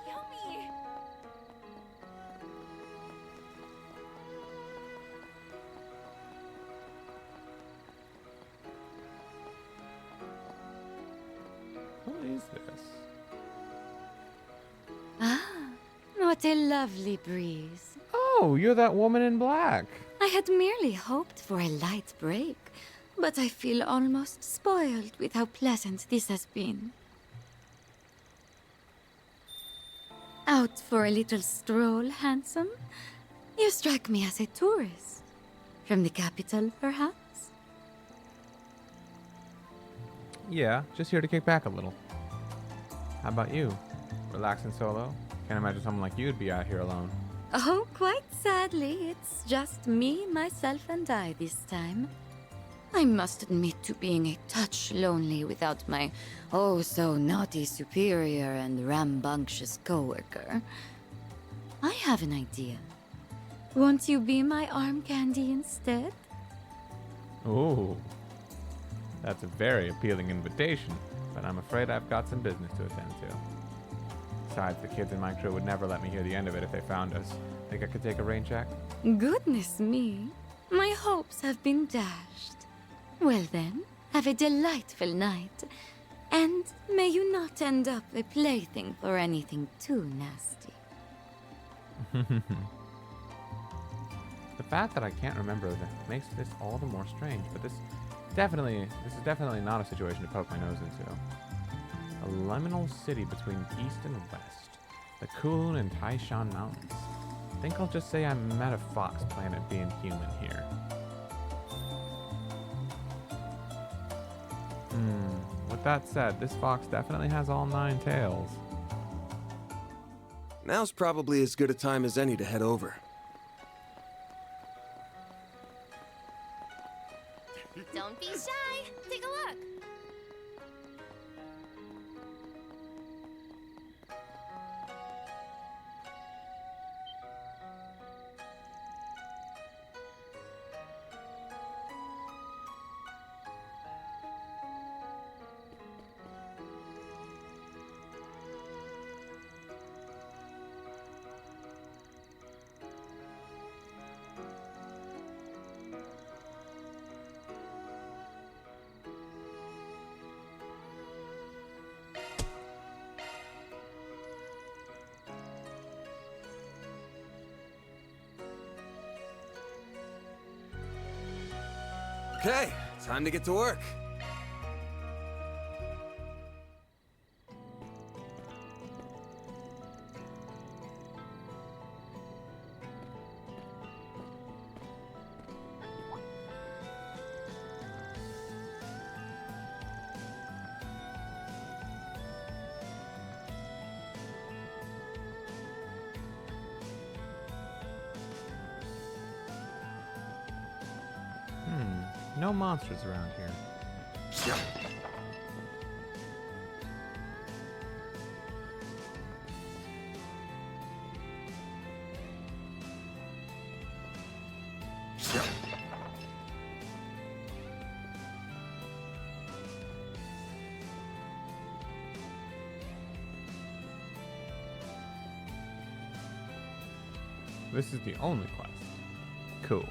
Yummy!
What is this?
Ah, what a lovely breeze.
Oh, you're that woman in black.
I had merely hoped for a light break, but I feel almost spoiled with how pleasant this has been. Out for a little stroll, handsome? You strike me as a tourist. From the capital, perhaps?
Yeah, just here to kick back a little. How about you? Relaxing solo? Can't imagine someone like you'd be out here alone.
Oh, quite sadly, it's just me, myself, and I this time. I must admit to being a touch lonely without my oh-so-naughty superior and rambunctious coworker. I have an idea. Won't you be my arm candy instead?
Ooh. That's a very appealing invitation, but I'm afraid I've got some business to attend to. Besides, the kids in my crew would never let me hear the end of it if they found us. Think I could take a rain check?
Goodness me. My hopes have been dashed. Well then, have a delightful night. And may you not end up a plaything for anything too nasty.
The fact that I can't remember that makes this all the more strange, but this is definitely not a situation to poke my nose into. A liminal city between east and west. The Kulun and Taishan Mountains. I think I'll just say I met a fox planet being human here. With that said, this fox definitely has all 9 tails.
Now's probably as good a time as any to head over.
Don't be shy. Take a look.
Okay, time to get to work.
No monsters around here. This is the only quest. Cool.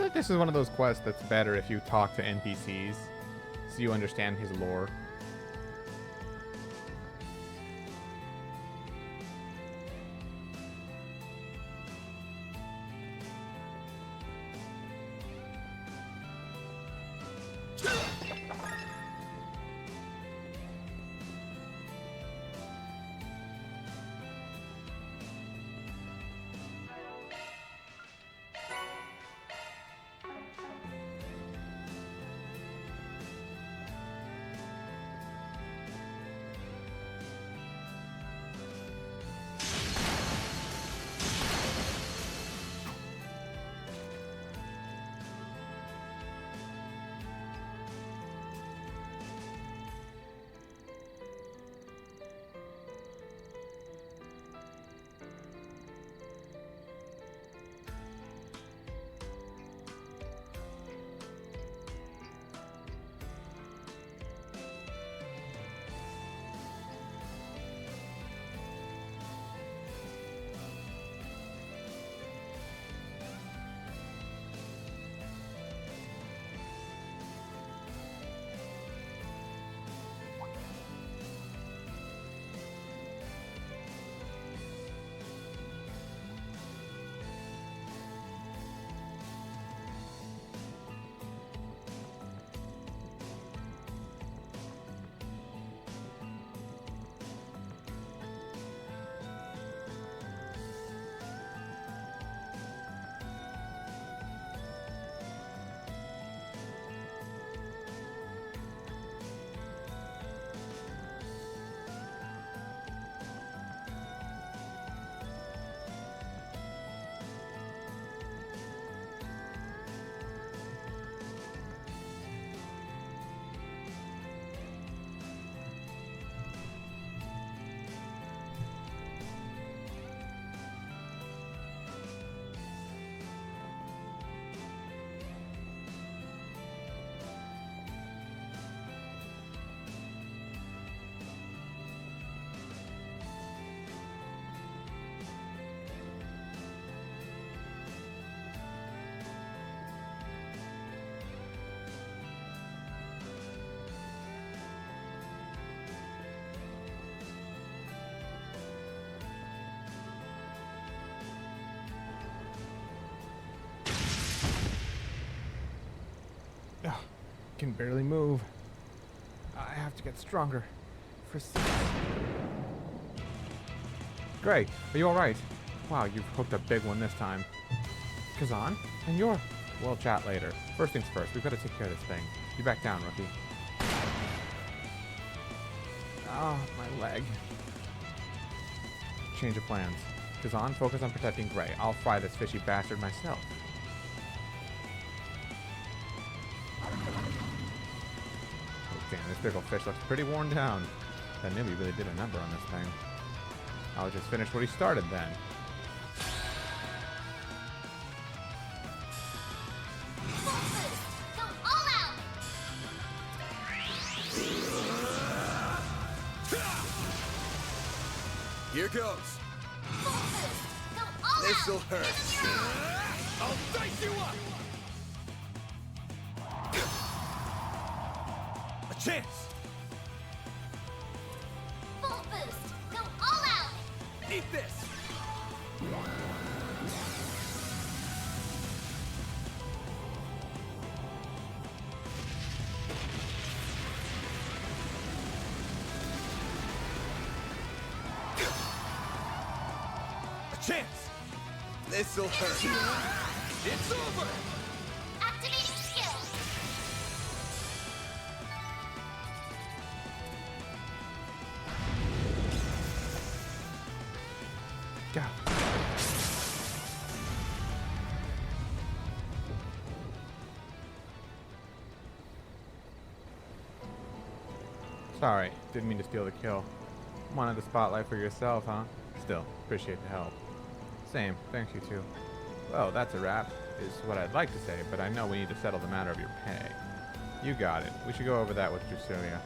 like this is one of those quests that's better if you talk to NPCs, so you understand his lore. Can barely move. I have to get stronger. For Gray, are you alright? Wow, you've hooked a big one this time. Kazan? And you're... We'll chat later. First things first, we've got to take care of this thing. You back down, rookie. Ah, my leg. Change of plans. Kazan, focus on protecting Gray. I'll fry this fishy bastard myself. Damn, this big old fish looks pretty worn down. That Nibby really did a number on this thing. I'll just finish what he started then.
Go all out!
Here goes.
Go all
This'll
out!
hurt.
I'll dice you up!
A chance.
Full boost! Go all out!
Eat this. A chance. This'll hurt. It's over.
Activating skill!
Go. Sorry, didn't mean to steal the kill. Wanted the spotlight for yourself, huh? Still, appreciate the help. Same, thanks you too. Well, that's a wrap, is what I'd like to say, but I know we need to settle the matter of your pay. You got it. We should go over that with Drusilla.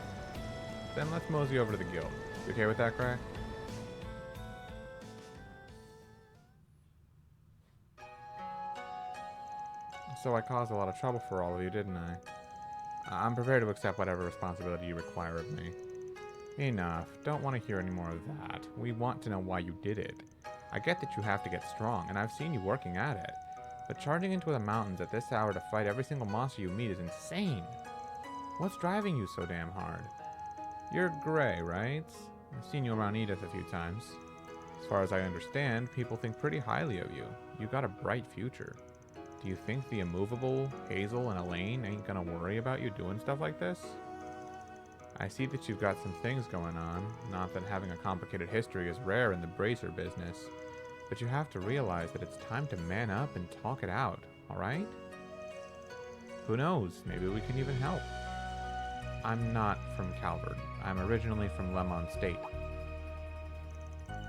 Then let's mosey over to the guild. You okay with that, Gray? So I caused a lot of trouble for all of you, didn't I? I'm prepared to accept whatever responsibility you require of me. Enough. Don't want to hear any more of that. We want to know why you did it. I get that you have to get strong, and I've seen you working at it. But charging into the mountains at this hour to fight every single monster you meet is insane. What's driving you so damn hard? You're Gray, right? I've seen you around Edith a few times. As far as I understand, people think pretty highly of you. You got a bright future. Do you think the immovable Hazel and Elaine ain't gonna worry about you doing stuff like this? I see that you've got some things going on. Not that having a complicated history is rare in the bracer business. But you have to realize that it's time to man up and talk it out, alright? Who knows, maybe we can even help. I'm not from Calvert. I'm originally from Lemon State.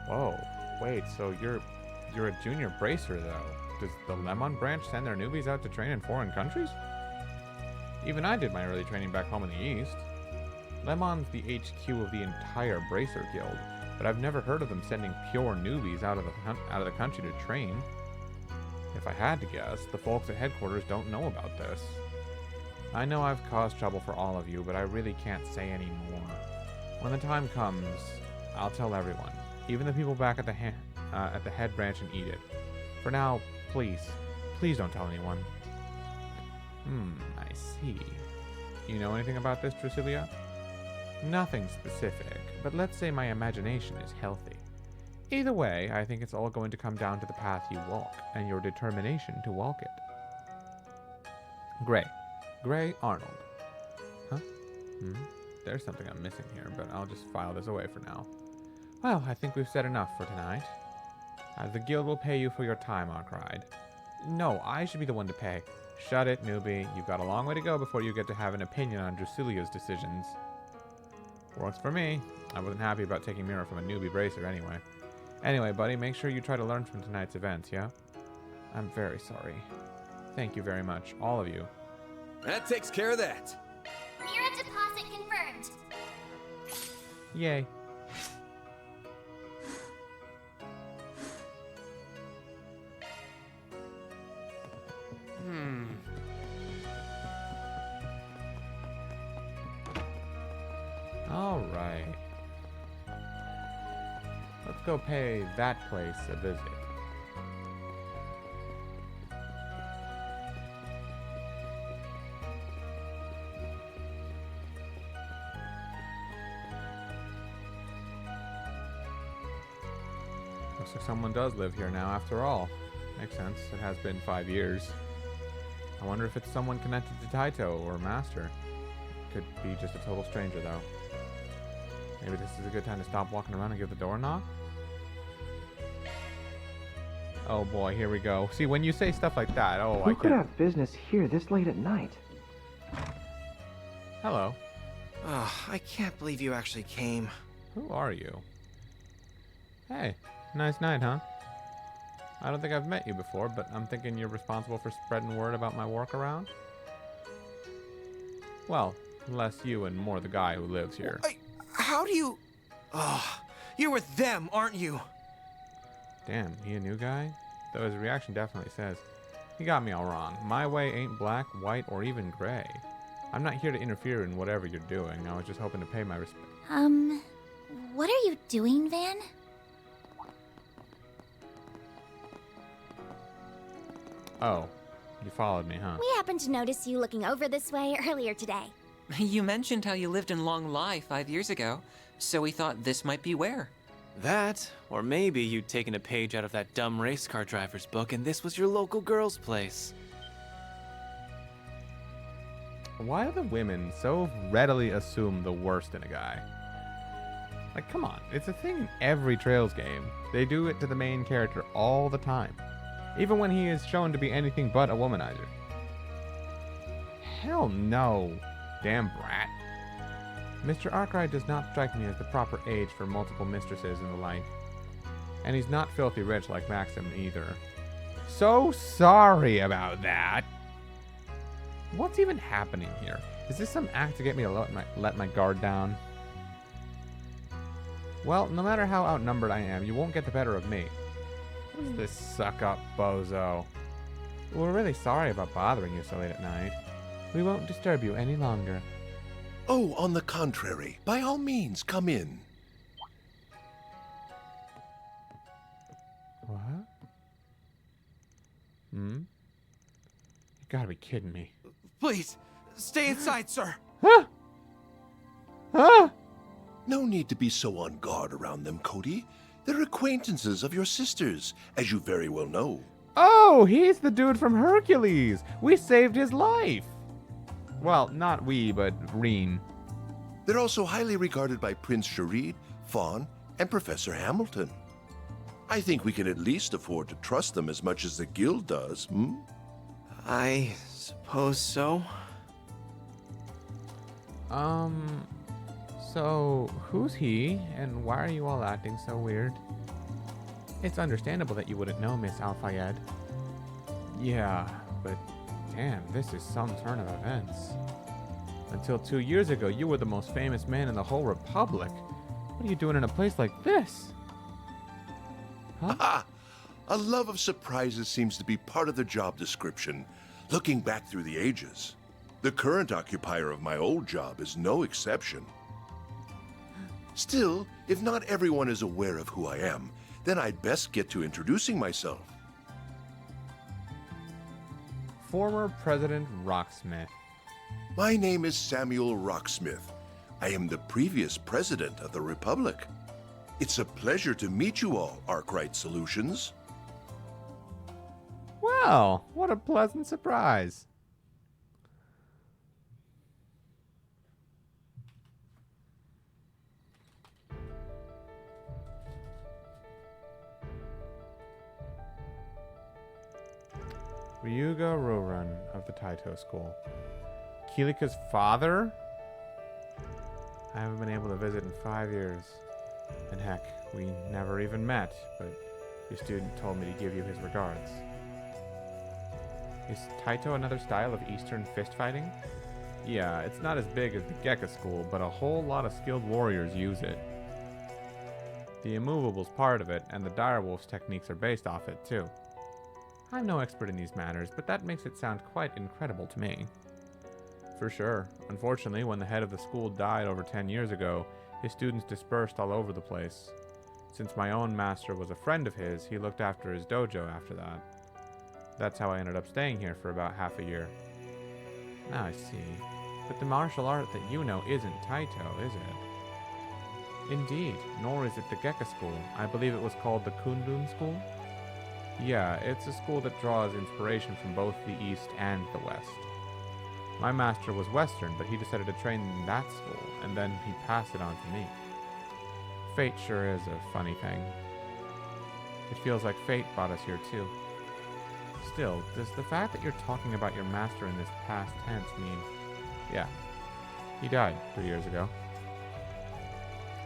Whoa, wait, so you're a junior bracer though. Does the Lemon branch send their newbies out to train in foreign countries? Even I did my early training back home in the East. Lemon's the HQ of the entire Bracer Guild, but I've never heard of them sending pure newbies out of the country to train. If I had to guess, the folks at headquarters don't know about this. I know I've caused trouble for all of you, but I really can't say any more. When the time comes, I'll tell everyone, even the people back at the head branch in Edith. For now, please don't tell anyone. I see. You know anything about this, Drusilla? Nothing specific, but let's say my imagination is healthy. Either way, I think it's all going to come down to the path you walk, and your determination to walk it. Gray Arnold. Huh? There's something I'm missing here, but I'll just file this away for now. Well, I think we've said enough for tonight. The guild will pay you for your time, Arkride. No, I should be the one to pay. Shut it, newbie. You've got a long way to go before you get to have an opinion on Drusilla's decisions. Works for me. I wasn't happy about taking Mira from a newbie bracer anyway. Anyway, buddy, make sure you try to learn from tonight's events, yeah? I'm very sorry. Thank you very much, all of you.
That takes care of that.
Mira deposit confirmed.
Yay. Alright. Let's go pay that place a visit. Looks like someone does live here now after all. Makes sense. It has been 5 years. I wonder if it's someone connected to Taito or Master. Could be just a total stranger though. Maybe this is a good time to stop walking around and give the door a knock? Oh boy, here we go. See, when you say stuff like that,
Who could have business here this late at night?
Hello.
I can't believe you actually came.
Who are you? Hey, nice night, huh? I don't think I've met you before, but I'm thinking you're responsible for spreading word about my work around? Well, less you and more the guy who lives here.
How do you... you're with them, aren't you?
Damn, he a new guy? Though his reaction definitely says, he got me all wrong. My way ain't black, white, or even gray. I'm not here to interfere in whatever you're doing. I was just hoping to pay my respect.
What are you doing, Van?
Oh, you followed me, huh?
We happened to notice you looking over this way earlier today.
You mentioned how you lived in Long Lai 5 years ago, so we thought this might be where.
That, or maybe you'd taken a page out of that dumb race car driver's book and this was your local girl's place.
Why do the women so readily assume the worst in a guy? Like, come on, it's a thing in every Trails game. They do it to the main character all the time, even when he is shown to be anything but a womanizer. Hell no, damn brat. Mr. Arkwright does not strike me as the proper age for multiple mistresses and the like. And he's not filthy rich like Maxim either. So sorry about that. What's even happening here? Is this some act to get me to let my guard down? Well, no matter how outnumbered I am, you won't get the better of me. Who's this suck-up bozo? We're really sorry about bothering you so late at night. We won't disturb you any longer.
Oh, on the contrary, by all means, come in.
What? Hmm? You gotta be kidding me.
Please, stay inside, sir.
Huh? Huh?
No need to be so on guard around them, Cody. They're acquaintances of your sister's, as you very well know.
Oh, he's the dude from Hercules. We saved his life. Well, not we, but Reen.
They're also highly regarded by Prince Sharid, Fawn, and Professor Hamilton. I think we can at least afford to trust them as much as the guild does, hmm?
I suppose so.
So who's he, and why are you all acting so weird? It's understandable that you wouldn't know, Miss Al-Fayed. Yeah, but damn, this is some turn of events. Until 2 years ago, you were the most famous man in the whole Republic. What are you doing in a place like this? Huh?
Ah, a love of surprises seems to be part of the job description, looking back through the ages. The current occupier of my old job is no exception. Still, if not everyone is aware of who I am, then I'd best get to introducing myself.
Former President Rocksmith.
My name is Samuel Rocksmith. I am the previous president of the Republic. It's a pleasure to meet you all, Arkwright Solutions.
Well, what a pleasant surprise. Ryuga Rorun of the Taito School. Kilika's father? I haven't been able to visit in 5 years. And heck, we never even met, but your student told me to give you his regards. Is Taito another style of Eastern fist fighting? Yeah, it's not as big as the Gekka school, but a whole lot of skilled warriors use it. The immovable's part of it, and the direwolf's techniques are based off it, too. I'm no expert in these matters, but that makes it sound quite incredible to me. For sure. Unfortunately, when the head of the school died over 10 years ago, his students dispersed all over the place. Since my own master was a friend of his, he looked after his dojo after that. That's how I ended up staying here for about half a year. Now I see. But the martial art that you know isn't Taito, is it? Indeed, nor is it the Gekka school. I believe it was called the Kundun school? Yeah, it's a school that draws inspiration from both the East and the West. My master was Western, but he decided to train in that school, and then he passed it on to me. Fate sure is a funny thing. It feels like fate brought us here too. Still, does the fact that you're talking about your master in this past tense mean... Yeah, he died 3 years ago.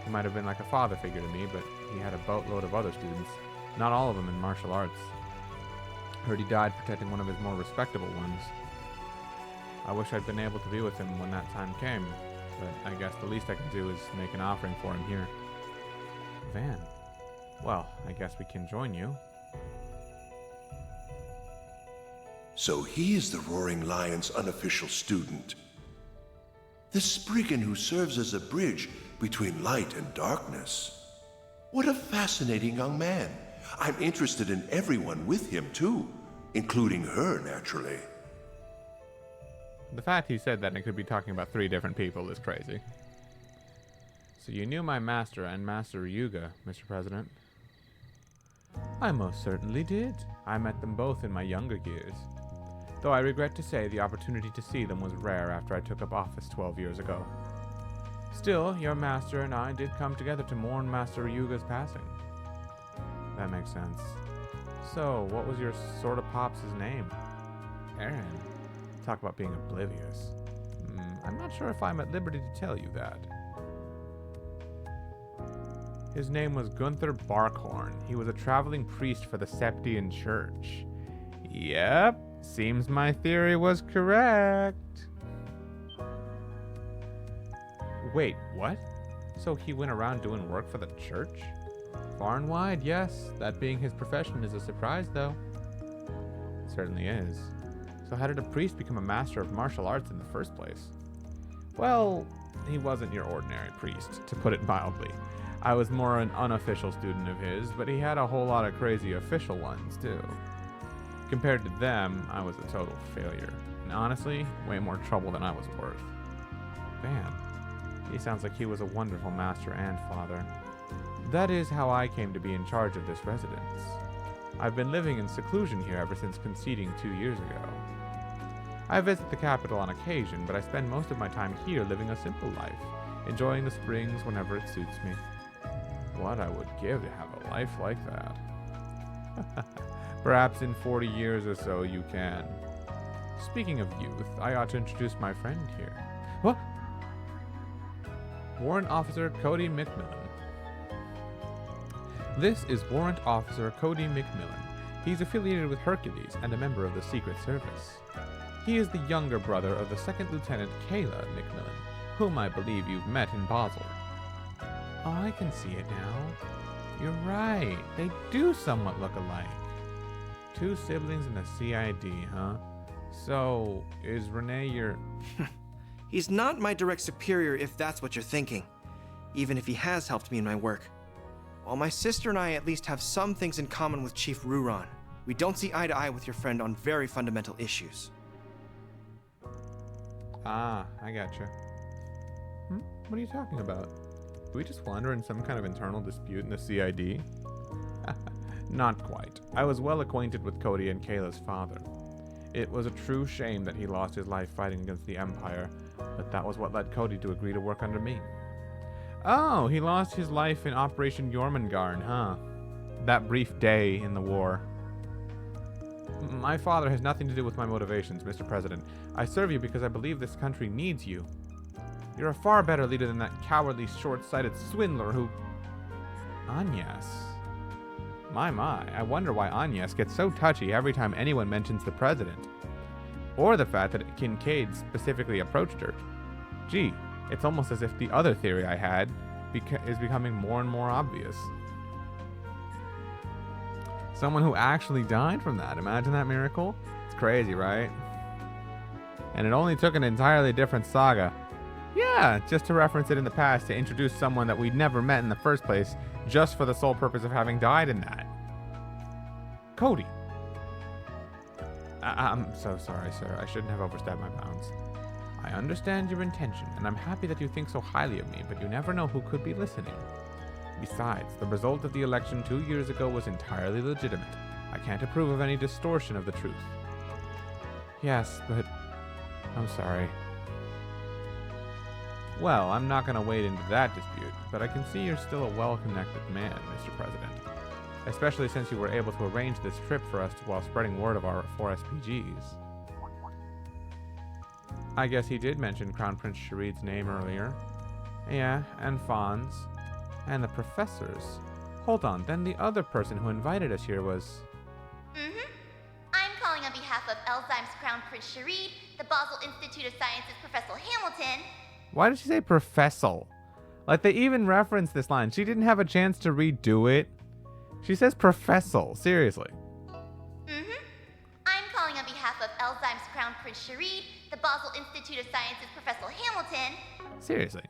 He might have been like a father figure to me, but he had a boatload of other students. Not all of them in martial arts. Heard he died protecting one of his more respectable ones. I wish I'd been able to be with him when that time came, but I guess the least I can do is make an offering for him here. Van. Well, I guess we can join you.
So he is the Roaring Lion's unofficial student. The Spriggan who serves as a bridge between light and darkness. What a fascinating young man. I'm interested in everyone with him, too, including her, naturally.
The fact he said that and could be talking about 3 different people is crazy. So you knew my master and Master Ryuga, Mr. President? I most certainly did. I met them both in my younger years. Though I regret to say the opportunity to see them was rare after I took up office 12 years ago. Still, your master and I did come together to mourn Master Ryuga's passing. That makes sense. So, what was your sort of pops' name? Aaron. Talk about being oblivious. I'm not sure if I'm at liberty to tell you that. His name was Gunther Barkhorn. He was a traveling priest for the Septian Church. Yep, seems my theory was correct. Wait, what? So he went around doing work for the church? Far and wide, yes. That being his profession is a surprise, though. Certainly is. So how did a priest become a master of martial arts in the first place? Well, he wasn't your ordinary priest, to put it mildly. I was more an unofficial student of his, but he had a whole lot of crazy official ones, too. Compared to them, I was a total failure. And honestly, way more trouble than I was worth. Man, he sounds like he was a wonderful master and father. That is how I came to be in charge of this residence. I've been living in seclusion here ever since conceding 2 years ago. I visit the capital on occasion, but I spend most of my time here living a simple life, enjoying the springs whenever it suits me. What I would give to have a life like that. Perhaps in 40 years or so you can. Speaking of youth, I ought to introduce my friend here. What? Warrant Officer Cody McMillan. This is Warrant Officer Cody McMillan. He's affiliated with Hercules and a member of the Secret Service. He is the younger brother of the Second Lieutenant Kayla McMillan, whom I believe you've met in Basel. Oh, I can see it now. You're right. They do somewhat look alike. 2 siblings in the CID, huh? So, is Renee your...
He's not my direct superior if that's what you're thinking, even if he has helped me in my work. While my sister and I at least have some things in common with Chief Ruron, we don't see eye to eye with your friend on very fundamental issues.
Ah, I gotcha. What are you talking about? Do we just wander in some kind of internal dispute in the CID? Not quite. I was well acquainted with Cody and Kayla's father. It was a true shame that he lost his life fighting against the Empire, but that was what led Cody to agree to work under me. Oh, he lost his life in Operation Jormungand, huh? That brief day in the war. My father has nothing to do with my motivations, Mr. President. I serve you because I believe this country needs you. You're a far better leader than that cowardly, short-sighted swindler who... Agnes. My, I wonder why Agnes gets so touchy every time anyone mentions the president. Or the fact that Kincaid specifically approached her. Gee, it's almost as if the other theory I had is becoming more and more obvious. Someone who actually died from that. Imagine that miracle. It's crazy, right? And it only took an entirely different saga. Yeah, just to reference it in the past to introduce someone that we'd never met in the first place, just for the sole purpose of having died in that. Cody. I'm so sorry, sir. I shouldn't have overstepped my bounds. I understand your intention, and I'm happy that you think so highly of me, but you never know who could be listening. Besides, the result of the election 2 years ago was entirely legitimate. I can't approve of any distortion of the truth. Yes, but... I'm sorry. Well, I'm not going to wade into that dispute, but I can see you're still a well-connected man, Mr. President. Especially since you were able to arrange this trip for us while spreading word of our 4 SPGs. I guess he did mention Crown Prince Sharid's name earlier. Yeah, and Fawn's. And the professors. Hold on, then the other person who invited us here was...
I'm calling on behalf of Elzheim's Crown Prince Sharid, the Basel Institute of Sciences Professor Hamilton.
Why did she say professor? Like, they even referenced this line. She didn't have a chance to redo it. She says professor, seriously.
I'm calling on behalf of Elzheim's Crown Prince Sharid, the Basel Institute of Sciences Professor Hamilton.
Seriously.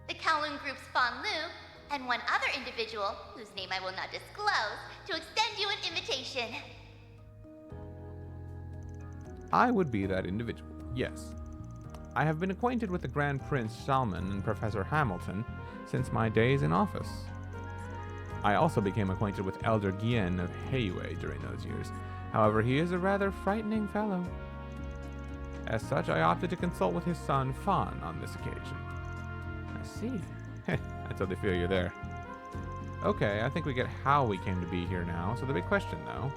The Kowloon Group's Fan Lu, and one other individual, whose name I will not disclose, to extend you an invitation.
I would be that individual, yes. I have been acquainted with the Grand Prince Salman and Professor Hamilton since my days in office. I also became acquainted with Elder Gien of Heiyue during those years. However, he is a rather frightening fellow. As such, I opted to consult with his son, Fan, on this occasion. I see. I totally feel you there. Okay, I think we get how we came to be here now, so the big question, though,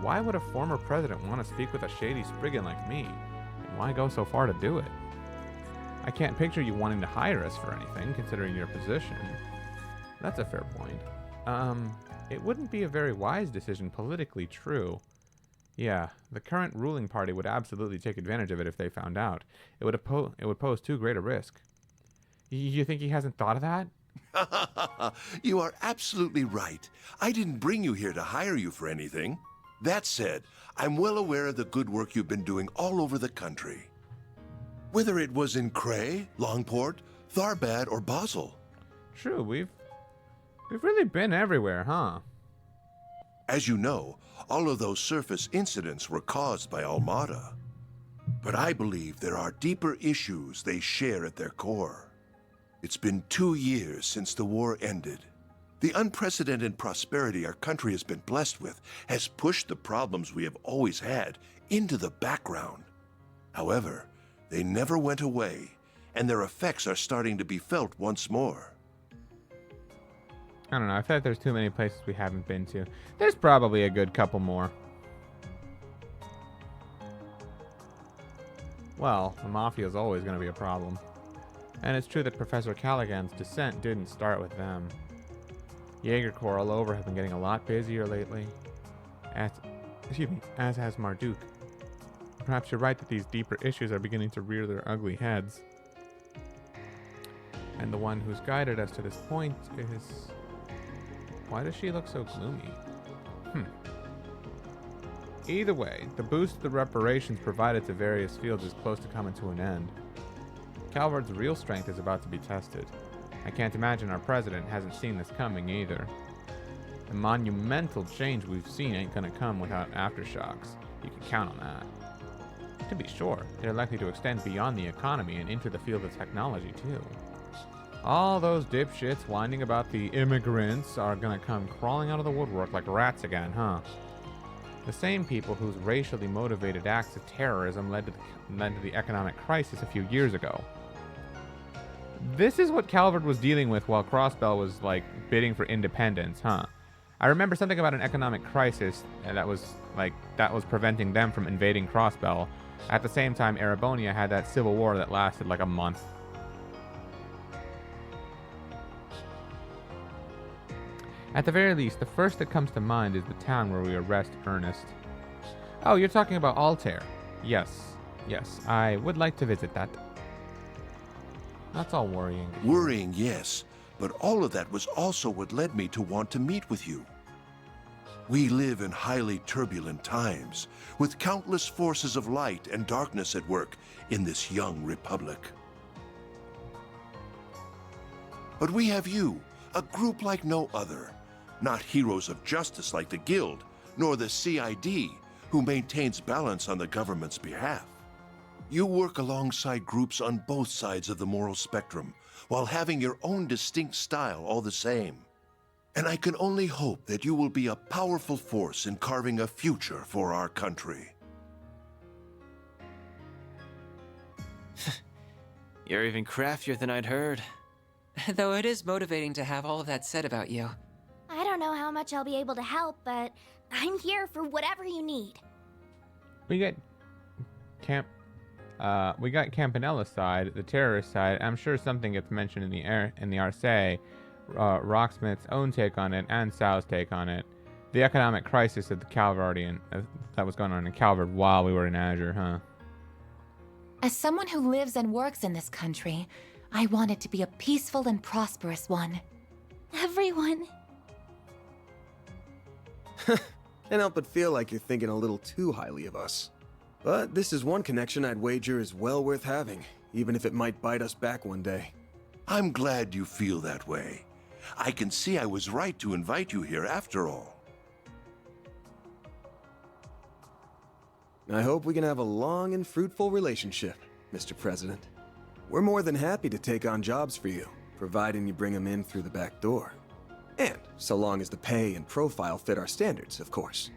why would a former president want to speak with a shady spriggan like me? And why go so far to do it? I can't picture you wanting to hire us for anything, considering your position. That's a fair point. It wouldn't be a very wise decision politically, true. Yeah, the current ruling party would absolutely take advantage of it if they found out. It would pose too great a risk. You think he hasn't thought of that?
You are absolutely right. I didn't bring you here to hire you for anything. That said, I'm well aware of the good work you've been doing all over the country. Whether it was in Cray, Longport, Tharbad, or Basel.
True, we've really been everywhere, huh?
As you know, all of those surface incidents were caused by Almada. But I believe there are deeper issues they share at their core. It's been 2 years since the war ended. The unprecedented prosperity our country has been blessed with has pushed the problems we have always had into the background. However, they never went away, and their effects are starting to be felt once more.
I don't know, I feel like there's too many places we haven't been to. There's probably a good couple more. Well, the Mafia is always going to be a problem. And it's true that Professor Callaghan's descent didn't start with them. Jaeger Corps all over have been getting a lot busier lately. As has Marduk. Perhaps you're right that these deeper issues are beginning to rear their ugly heads. And the one who's guided us to this point is... Why does she look so gloomy? Either way, the boost of the reparations provided to various fields is close to coming to an end. Calvard's real strength is about to be tested. I can't imagine our president hasn't seen this coming either. The monumental change we've seen ain't gonna come without aftershocks. You can count on that. To be sure, they're likely to extend beyond the economy and into the field of technology too. All those dipshits whining about the immigrants are gonna come crawling out of the woodwork like rats again, huh? The same people whose racially motivated acts of terrorism led to the economic crisis a few years ago. This is what Calvard was dealing with while Crossbell was, like, bidding for independence, huh? I remember something about an economic crisis that was preventing them from invading Crossbell. At the same time, Erebonia had that civil war that lasted like a month. At the very least, the first that comes to mind is the town where we arrest Ernest. Oh, you're talking about Altair. Yes, I would like to visit that. That's all worrying.
Worrying, yes, but all of that was also what led me to want to meet with you. We live in highly turbulent times, with countless forces of light and darkness at work in this young republic. But we have you, a group like no other. Not heroes of justice like the Guild, nor the CID, who maintains balance on the government's behalf. You work alongside groups on both sides of the moral spectrum, while having your own distinct style all the same. And I can only hope that you will be a powerful force in carving a future for our country.
You're even craftier than I'd heard.
Though it is motivating to have all of that said about you.
I don't know how much I'll be able to help, but I'm here for whatever you need.
We got Campanella's side, the terrorist side. I'm sure something gets mentioned in the Arce, Rocksmith's own take on it, and Sal's take on it. The economic crisis of the Calvardian that was going on in Calvard while we were in Azure, huh?
As someone who lives and works in this country, I want it to be a peaceful and prosperous one.
Everyone.
Can't help but feel like you're thinking a little too highly of us. But this is one connection I'd wager is well worth having, even if it might bite us back one day.
I'm glad you feel that way. I can see I was right to invite you here after all.
I hope we can have a long and fruitful relationship, Mr. President. We're more than happy to take on jobs for you, providing you bring them in through the back door. And so long as the pay and profile fit our standards, of course.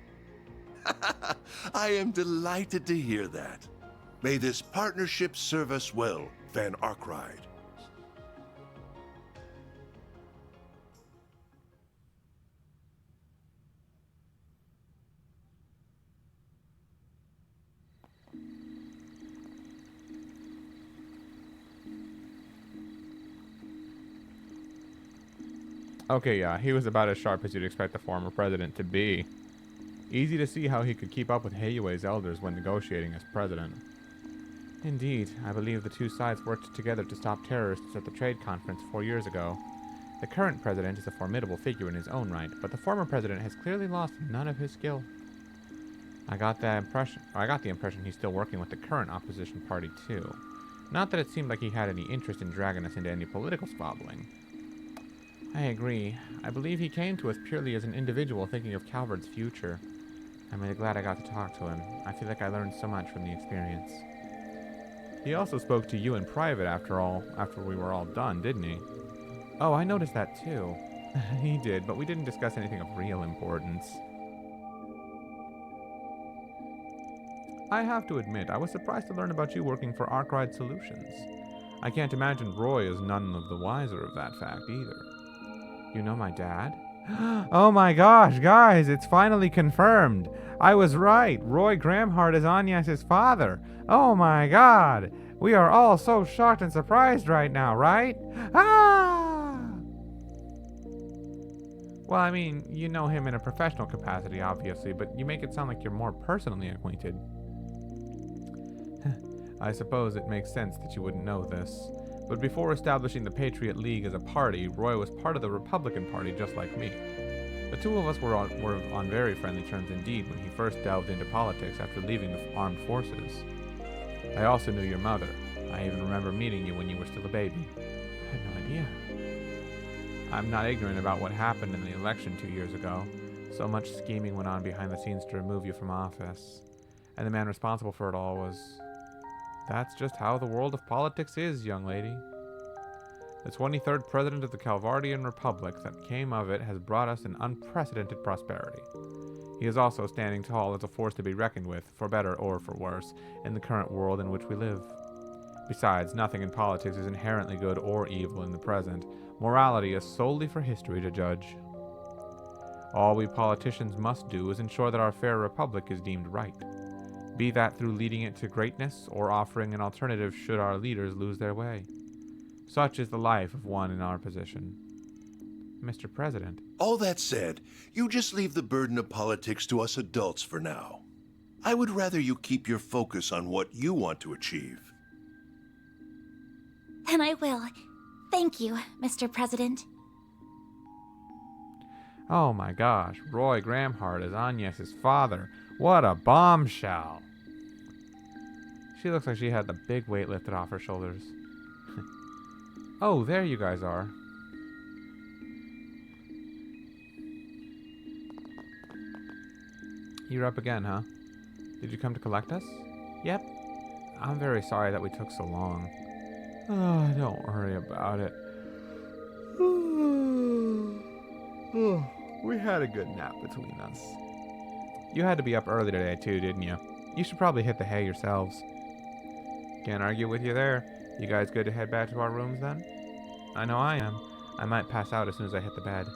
I am delighted to hear that. May this partnership serve us well, Van Arkride.
Okay, yeah, he was about as sharp as you'd expect the former president to be. Easy to see how he could keep up with Heyue's elders when negotiating as president. Indeed, I believe the two sides worked together to stop terrorists at the trade conference 4 years ago. The current president is a formidable figure in his own right, but the former president has clearly lost none of his skill. I got the impression he's still working with the current opposition party too. Not that it seemed like he had any interest in dragging us into any political squabbling. I agree. I believe he came to us purely as an individual thinking of Calvard's future. I'm really glad I got to talk to him. I feel like I learned so much from the experience. He also spoke to you in private after we were all done, didn't he? Oh, I noticed that too. He did, but we didn't discuss anything of real importance. I have to admit, I was surprised to learn about you working for Arkwright Solutions. I can't imagine Roy is none of the wiser of that fact either. You know my dad? Oh my gosh, guys, it's finally confirmed. I was right. Roy Gramhart is Agnes's father. Oh my god. We are all so shocked and surprised right now, right? Ah! Well, I mean, you know him in a professional capacity, obviously, but you make it sound like you're more personally acquainted. I suppose it makes sense that you wouldn't know this. But before establishing the Patriot League as a party, Roy was part of the Republican Party just like me. The two of us were on very friendly terms indeed when he first delved into politics after leaving the armed forces. I also knew your mother. I even remember meeting you when you were still a baby. I had no idea. I'm not ignorant about what happened in the election 2 years ago. So much scheming went on behind the scenes to remove you from office. And the man responsible for it all was... That's just how the world of politics is, young lady. The 23rd president of the Calvardian Republic that came of it has brought us an unprecedented prosperity. He is also standing tall as a force to be reckoned with, for better or for worse, in the current world in which we live. Besides, nothing in politics is inherently good or evil in the present. Morality is solely for history to judge. All we politicians must do is ensure that our fair republic is deemed right. Be that through leading it to greatness or offering an alternative should our leaders lose their way. Such is the life of one in our position. Mr. President.
All that said, you just leave the burden of politics to us adults for now. I would rather you keep your focus on what you want to achieve.
Then I will. Thank you, Mr. President.
Oh my gosh, Roy Gramhart is Agnes's father. What a bombshell. She looks like she had the big weight lifted off her shoulders. Oh, there you guys are. You're up again, huh? Did you come to collect us? Yep. I'm very sorry that we took so long. Oh, don't worry about it. We had a good nap between us. You had to be up early today too, didn't you? You should probably hit the hay yourselves. Can't argue with you there. You guys good to head back to our rooms then? I know I am. I might pass out as soon as I hit the bed.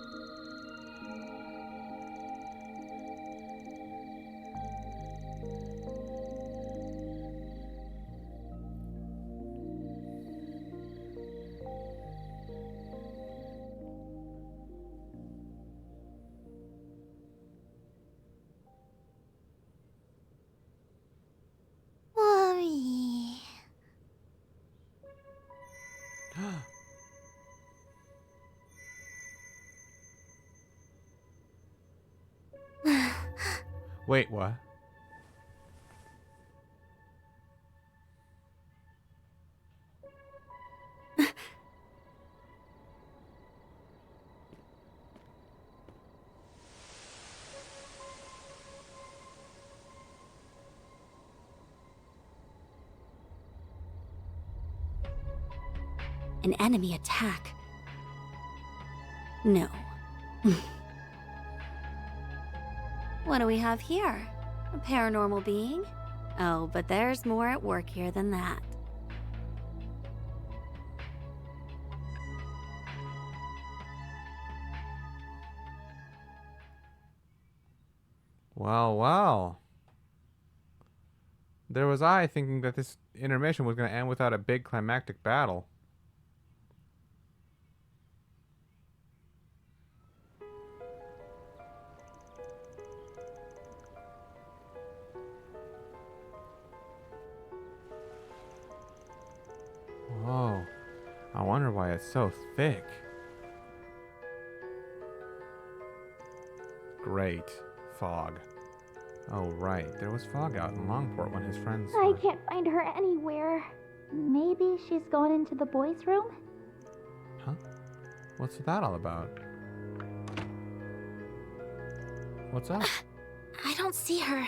Mommy.
Wait, what?
An enemy attack. No. What do we have here? A paranormal being? Oh, but there's more at work here than that.
Well, well. There was I thinking that this intermission was going to end without a big climactic battle. Whoa. I wonder why it's so thick. Great. Fog. Oh, right. There was fog out in Longport when his friends...
I can't find her anywhere. Maybe she's gone into the boys' room?
Huh? What's that all about? What's up?
I don't see her.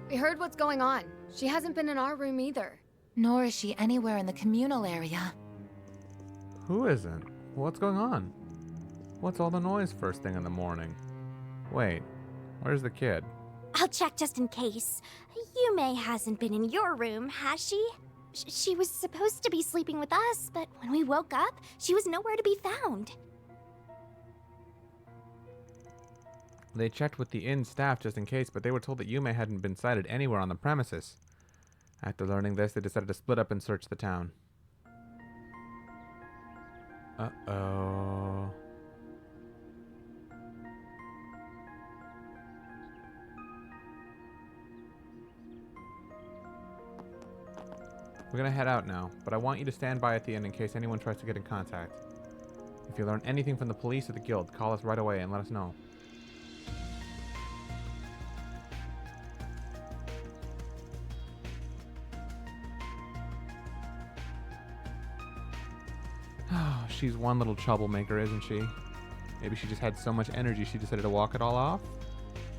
We heard what's going on. She hasn't been in our room either.
Nor is she anywhere in the communal area.
Who isn't? What's going on? What's all the noise first thing in the morning? Wait, where's the kid?
I'll check just in case. Yume hasn't been in your room, has she? She was supposed to be sleeping with us, but when we woke up, she was nowhere to be found.
They checked with the inn staff just in case, but they were told that Yume hadn't been sighted anywhere on the premises. After learning this, they decided to split up and search the town. Uh-oh. We're gonna head out now, but I want you to stand by at the inn in case anyone tries to get in contact. If you learn anything from the police or the guild, call us right away and let us know. Oh, she's one little troublemaker, isn't she? Maybe she just had so much energy she decided to walk it all off?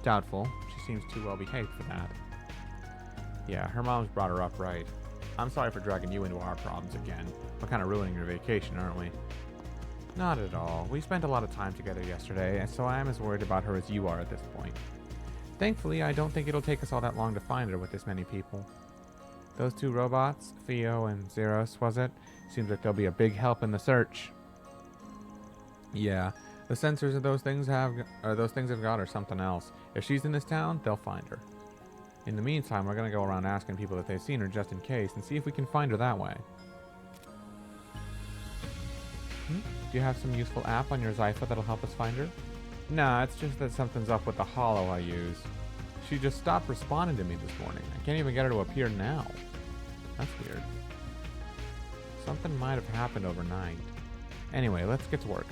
Doubtful. She seems too well behaved for that. Yeah, her mom's brought her up right. I'm sorry for dragging you into our problems again. We're kind of ruining your vacation, aren't we? Not at all. We spent a lot of time together yesterday, and so I am as worried about her as you are at this point. Thankfully, I don't think it'll take us all that long to find her with this many people. Those two robots, Theo and Zeros, was it? Seems like they'll be a big help in the search. Yeah, the sensors of those things have got are something else. If she's in this town, they'll find her. In the meantime, we're gonna go around asking people if they've seen her just in case and see if we can find her that way. Do you have some useful app on your Zypha that'll help us find her? Nah, it's just that something's up with the holo I use. She just stopped responding to me this morning. I can't even get her to appear now. That's weird. Something might have happened overnight. Anyway, let's get to work.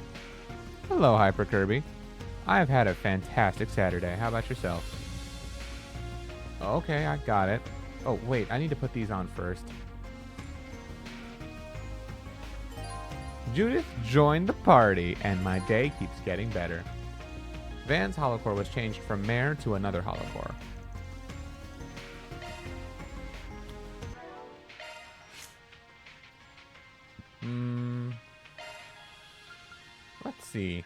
Hello, Hyper Kirby. I've had a fantastic Saturday. How about yourself? Okay, I got it. Oh, wait, I need to put these on first. Judith joined the party, and my day keeps getting better. Van's holocore was changed from Mare to another holocore. Let's see.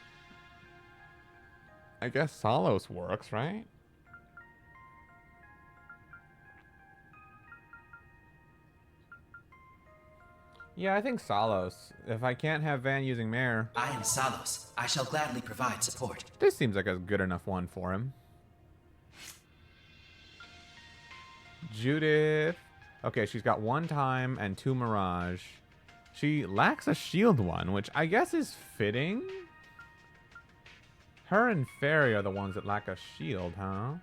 I guess Solos works, right? Yeah, I think Solos. If I can't have Van using Mare...
I am Salos. I shall gladly provide support.
This seems like a good enough one for him. Judith. Okay, she's got 1 time and 2 Mirage. She lacks a shield one, which I guess is fitting. Her and Fairy are the ones that lack a shield, huh?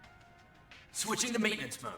Switching to maintenance mode.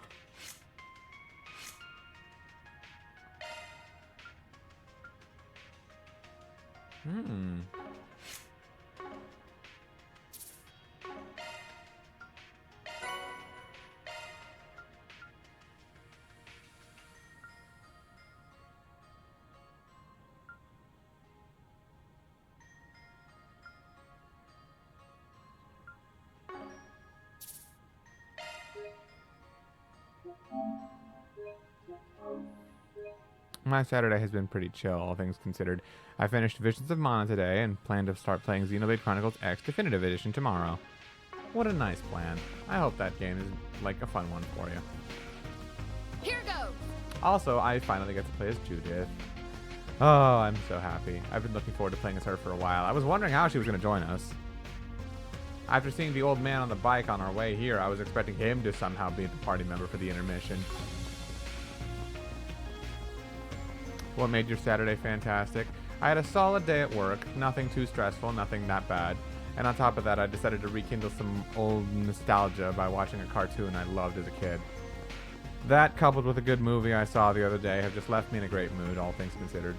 My Saturday has been pretty chill, all things considered. I finished Visions of Mana today and plan to start playing Xenoblade Chronicles X Definitive Edition tomorrow. What a nice plan. I hope that game is like a fun one for you.
Here goes.
Also, I finally get to play as Judith. Oh, I'm so happy. I've been looking forward to playing as her for a while. I was wondering how she was going to join us. After seeing the old man on the bike on our way here, I was expecting him to somehow be the party member for the intermission. What made your Saturday fantastic? I had a solid day at work, nothing too stressful, nothing that bad. And on top of that, I decided to rekindle some old nostalgia by watching a cartoon I loved as a kid. That, coupled with a good movie I saw the other day, have just left me in a great mood, all things considered.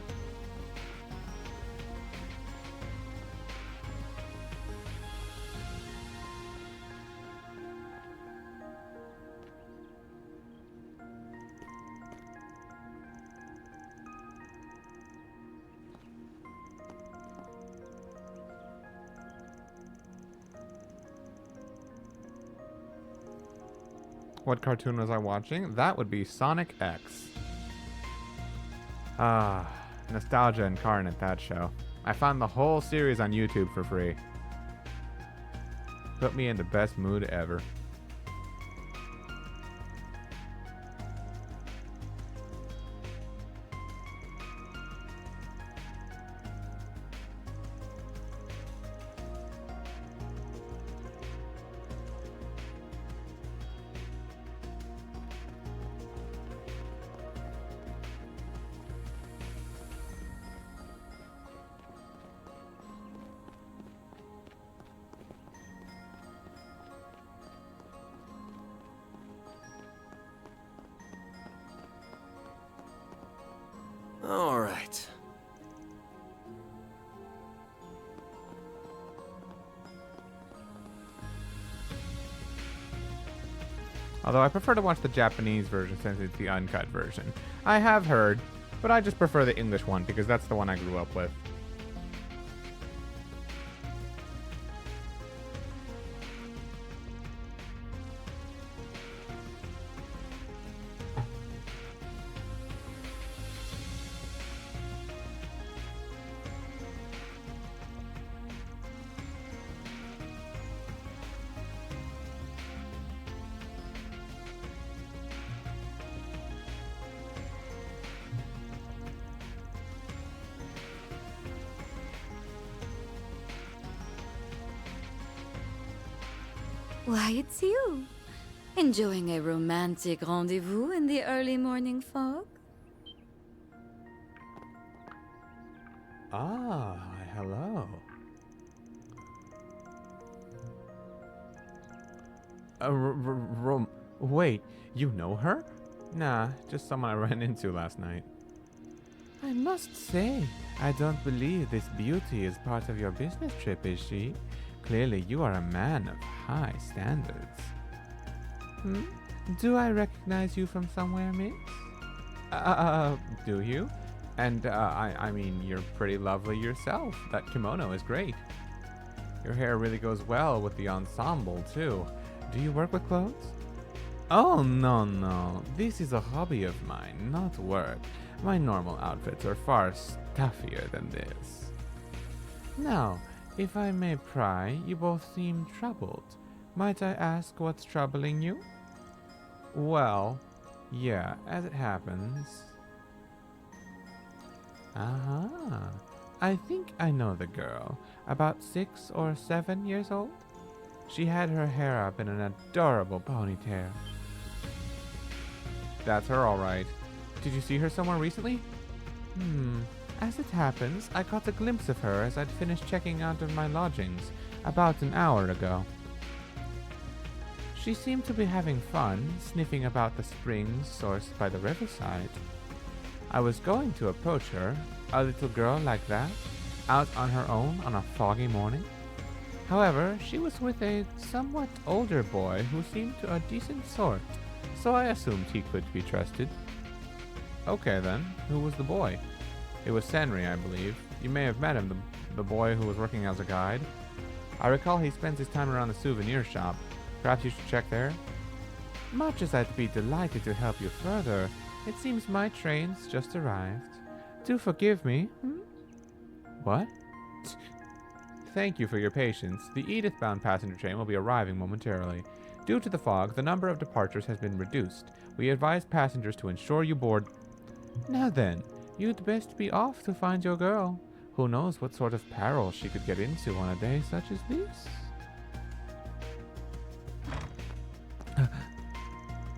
What cartoon was I watching? That would be Sonic X. Ah, nostalgia incarnate, that show. I found the whole series on YouTube for free. Put me in the best mood ever.
All right.
Although I prefer to watch the Japanese version since it's the uncut version. I have heard, but I just prefer the English one because that's the one I grew up with.
Why, it's you. Enjoying a romantic rendezvous in the early morning fog?
Ah, hello. Wait, you know her? Nah, just someone I ran into last night. I must say, I don't believe this beauty is part of your business trip, is she? Clearly, you are a man of high standards. Do I recognize you from somewhere, miss? Do you? And, I mean, you're pretty lovely yourself. That kimono is great. Your hair really goes well with the ensemble, too. Do you work with clothes? Oh, no. This is a hobby of mine, not work. My normal outfits are far stuffier than this. Now, if I may pry, you both seem troubled. Might I ask what's troubling you? Well, yeah, as it happens. I think I know the girl. About 6 or 7 years old? She had her hair up in an adorable ponytail. That's her, all right. Did you see her somewhere recently? As it happens, I caught a glimpse of her as I'd finished checking out of my lodgings about an hour ago. She seemed to be having fun, sniffing about the springs sourced by the riverside. I was going to approach her, a little girl like that, out on her own on a foggy morning. However, she was with a somewhat older boy who seemed a decent sort, so I assumed he could be trusted. Okay then, who was the boy? It was Senri, I believe. You may have met him, the boy who was working as a guide. I recall he spends his time around the souvenir shop. Perhaps you should check there? Much as I'd be delighted to help you further, it seems my train's just arrived. Do forgive me. What? Thank you for your patience. The Edith-bound passenger train will be arriving momentarily. Due to the fog, the number of departures has been reduced. We advise passengers to ensure you board... Now then, you'd best be off to find your girl. Who knows what sort of peril she could get into on a day such as this?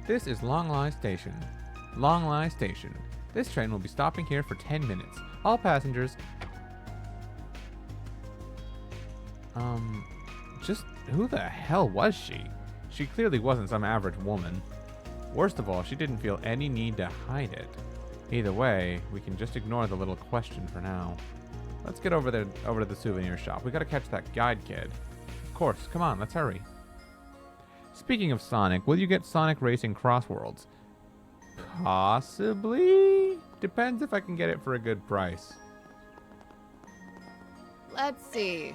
This is Longley Station. Longley Station. This train will be stopping here for 10 minutes. All passengers... Just who the hell was she? She clearly wasn't some average woman. Worst of all, she didn't feel any need to hide it. Either way, we can just ignore the little question for now. Let's get over to the souvenir shop. We gotta catch that guide kid. Of course, come on, let's hurry. Speaking of Sonic, will you get Sonic Racing Crossworlds? Possibly? Depends if I can get it for a good price.
Let's see.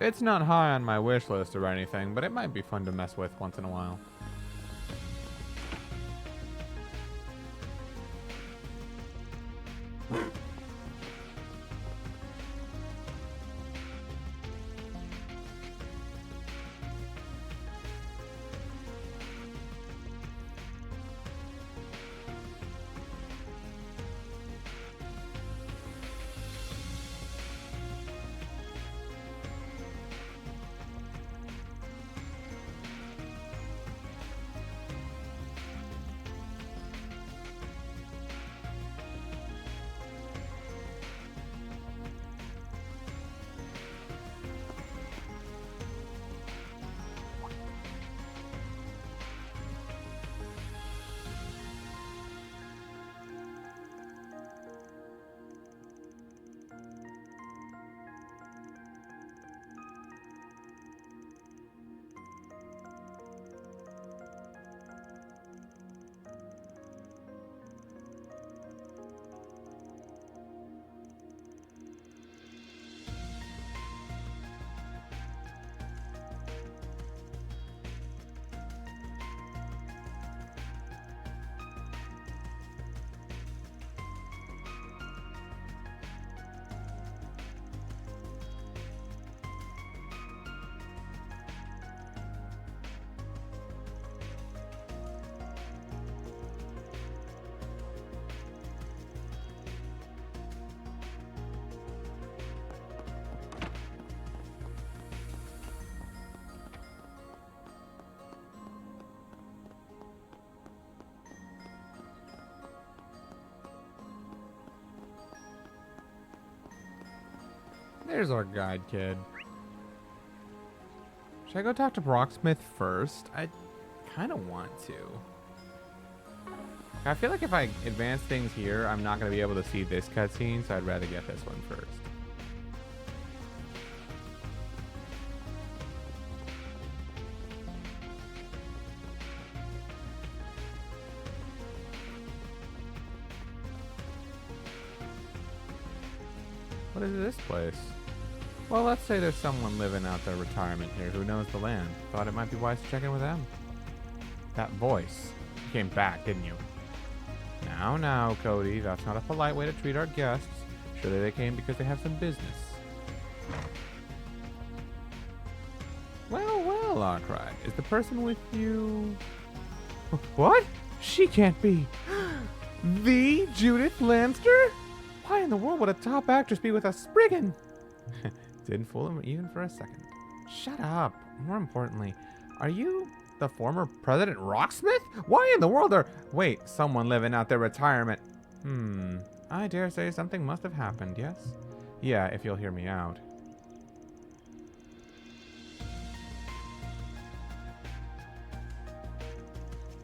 It's not high on my wish list or anything, but it might be fun to mess with once in a while. There's our guide kid. Should I go talk to Brocksmith first? I kind of want to. I feel like if I advance things here, I'm not going to be able to see this cutscene, so I'd rather get this one first. What is this place? Well, let's say there's someone living out their retirement here who knows the land. Thought it might be wise to check in with them. That voice. You came back, didn't you? Now, Cody, that's not a polite way to treat our guests. Surely they came because they have some business. Well, Arkwright, is the person with you... What? She can't be... The Judith Lanster? Why in the world would a top actress be with a Spriggan? Didn't fool him even for a second. Shut up. More importantly, are you the former President Rocksmith? Why in the world are... Wait, someone living out their retirement. I dare say something must have happened, yes? Yeah, if you'll hear me out.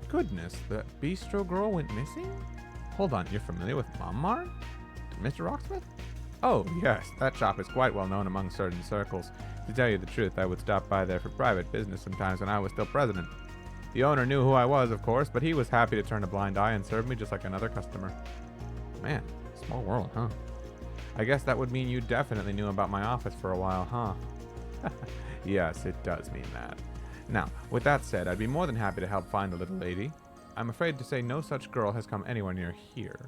Goodness, the bistro girl went missing? Hold on, you're familiar with Mammar? Mr. Rocksmith? Oh, yes, that shop is quite well known among certain circles. To tell you the truth, I would stop by there for private business sometimes when I was still president. The owner knew who I was, of course, but he was happy to turn a blind eye and serve me just like another customer. Man, small world, huh? I guess that would mean you definitely knew about my office for a while, huh? Yes, it does mean that. Now, with that said, I'd be more than happy to help find the little lady. I'm afraid to say no such girl has come anywhere near here.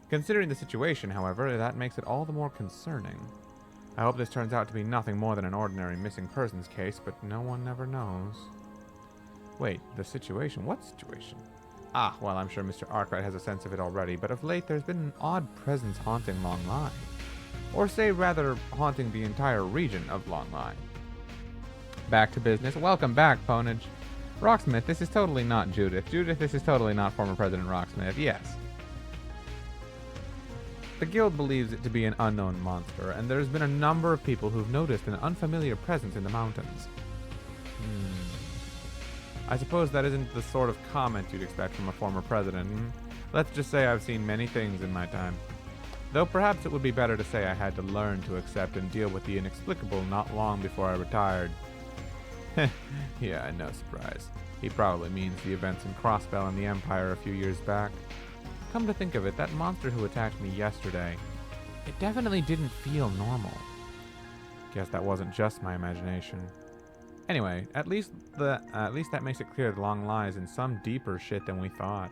Considering the situation, however, that makes it all the more concerning. I hope this turns out to be nothing more than an ordinary missing persons case, but no one ever knows. Wait, the situation? What situation? Ah, well, I'm sure Mr. Arkwright has a sense of it already, but of late there's been an odd presence haunting Long Line. Or say, rather, haunting the entire region of Long Line. Back to business. Welcome back, Ponage. Rocksmith, this is totally not Judith. Judith, this is totally not former President Rocksmith. Yes. The guild believes it to be an unknown monster, and there's been a number of people who've noticed an unfamiliar presence in the mountains. I suppose that isn't the sort of comment you'd expect from a former president. Let's just say I've seen many things in my time. Though perhaps it would be better to say I had to learn to accept and deal with the inexplicable not long before I retired. Yeah, no surprise. He probably means the events in Crossbell and the Empire a few years back. Come to think of it, that monster who attacked me yesterday, it definitely didn't feel normal. Guess that wasn't just my imagination. Anyway, at least that makes it clear the long lies in some deeper shit than we thought.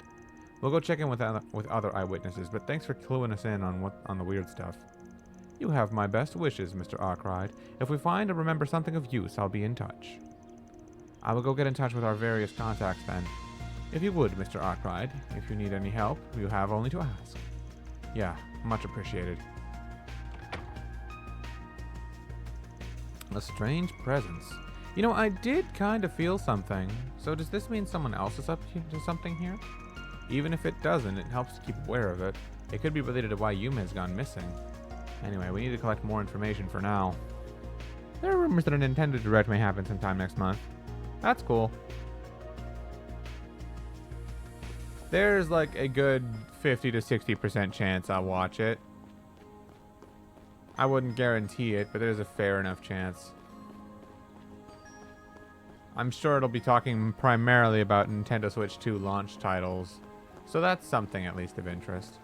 We'll go check in with other eyewitnesses, but thanks for cluing us in on the weird stuff. You have my best wishes, Mr. Arkwright. If we find or remember something of use, I'll be in touch. I will go get in touch with our various contacts then. If you would, Mr. Arkwright, if you need any help, you have only to ask. Yeah, much appreciated. A strange presence. You know, I did kind of feel something. So does this mean someone else is up to something here? Even if it doesn't, it helps to keep aware of it. It could be related to why Yuma has gone missing. Anyway, we need to collect more information for now. There are rumors that a Nintendo Direct may happen sometime next month. That's cool. There's like a good 50 to 60% chance I'll watch it. I wouldn't guarantee it, but there's a fair enough chance. I'm sure it'll be talking primarily about Nintendo Switch 2 launch titles. So that's something at least of interest.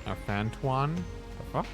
A Fantuan? The fuck?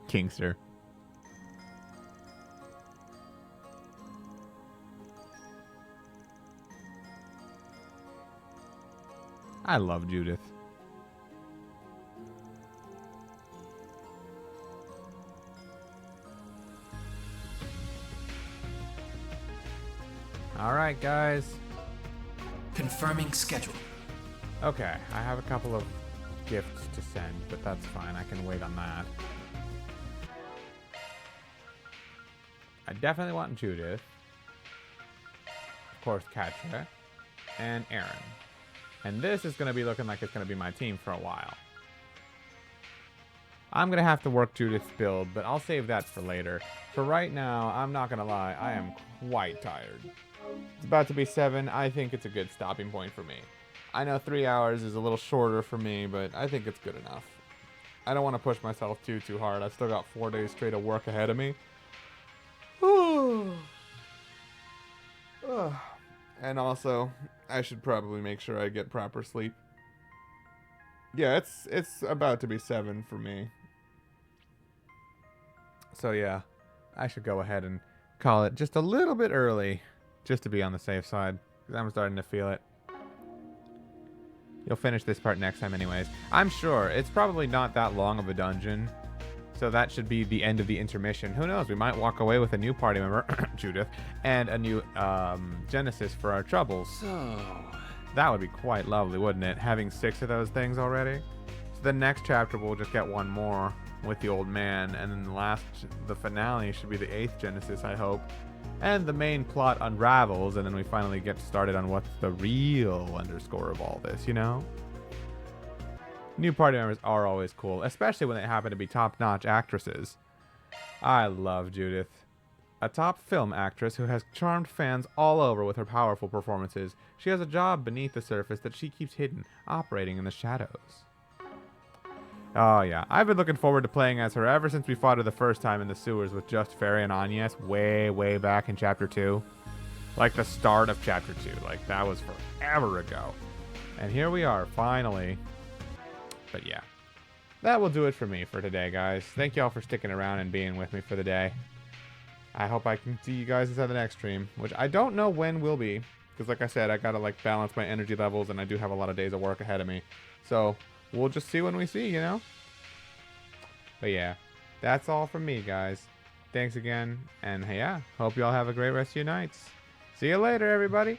Kingster. I love Judith. All right, guys.
Confirming schedule.
Okay, I have a couple of gifts to send, but that's fine. I can wait on that. I definitely want Judith. Of course, Katra. And Aaron. And this is going to be looking like it's going to be my team for a while. I'm going to have to work Judith's build, but I'll save that for later. For right now, I'm not going to lie, I am quite tired. It's about to be 7. I think it's a good stopping point for me. I know 3 hours is a little shorter for me, but I think it's good enough. I don't want to push myself too hard. I've still got 4 days straight of work ahead of me. And also, I should probably make sure I get proper sleep. Yeah, it's about to be 7 for me. So yeah, I should go ahead and call it just a little bit early, just to be on the safe side, because I'm starting to feel it. You'll finish this part next time anyways. I'm sure it's probably not that long of a dungeon, so that should be the end of the intermission. Who knows, we might walk away with a new party member, Judith, and a new Genesis for our troubles.
So...
that would be quite lovely, wouldn't it? Having 6 of those things already. So the next chapter we'll just get one more with the old man, and then the finale should be the 8th Genesis, I hope. And the main plot unravels, and then we finally get started on what's the real underscore of all this, you know? New party members are always cool, especially when they happen to be top-notch actresses. I love Judith. A top film actress who has charmed fans all over with her powerful performances. She has a job beneath the surface that she keeps hidden, operating in the shadows. Oh yeah, I've been looking forward to playing as her ever since we fought her the first time in the sewers with Just Fairy and Agnes way back in Chapter 2. Like the start of Chapter 2, like that was forever ago. And here we are, finally. But yeah, that will do it for me for today, guys. Thank y'all for sticking around and being with me for the day. I hope I can see you guys inside the next stream, which I don't know when will be, because like I said, I gotta like balance my energy levels, and I do have a lot of days of work ahead of me. So we'll just see when we see, you know? But yeah, that's all from me, guys. Thanks again, and yeah, hope you all have a great rest of your nights. See you later, everybody.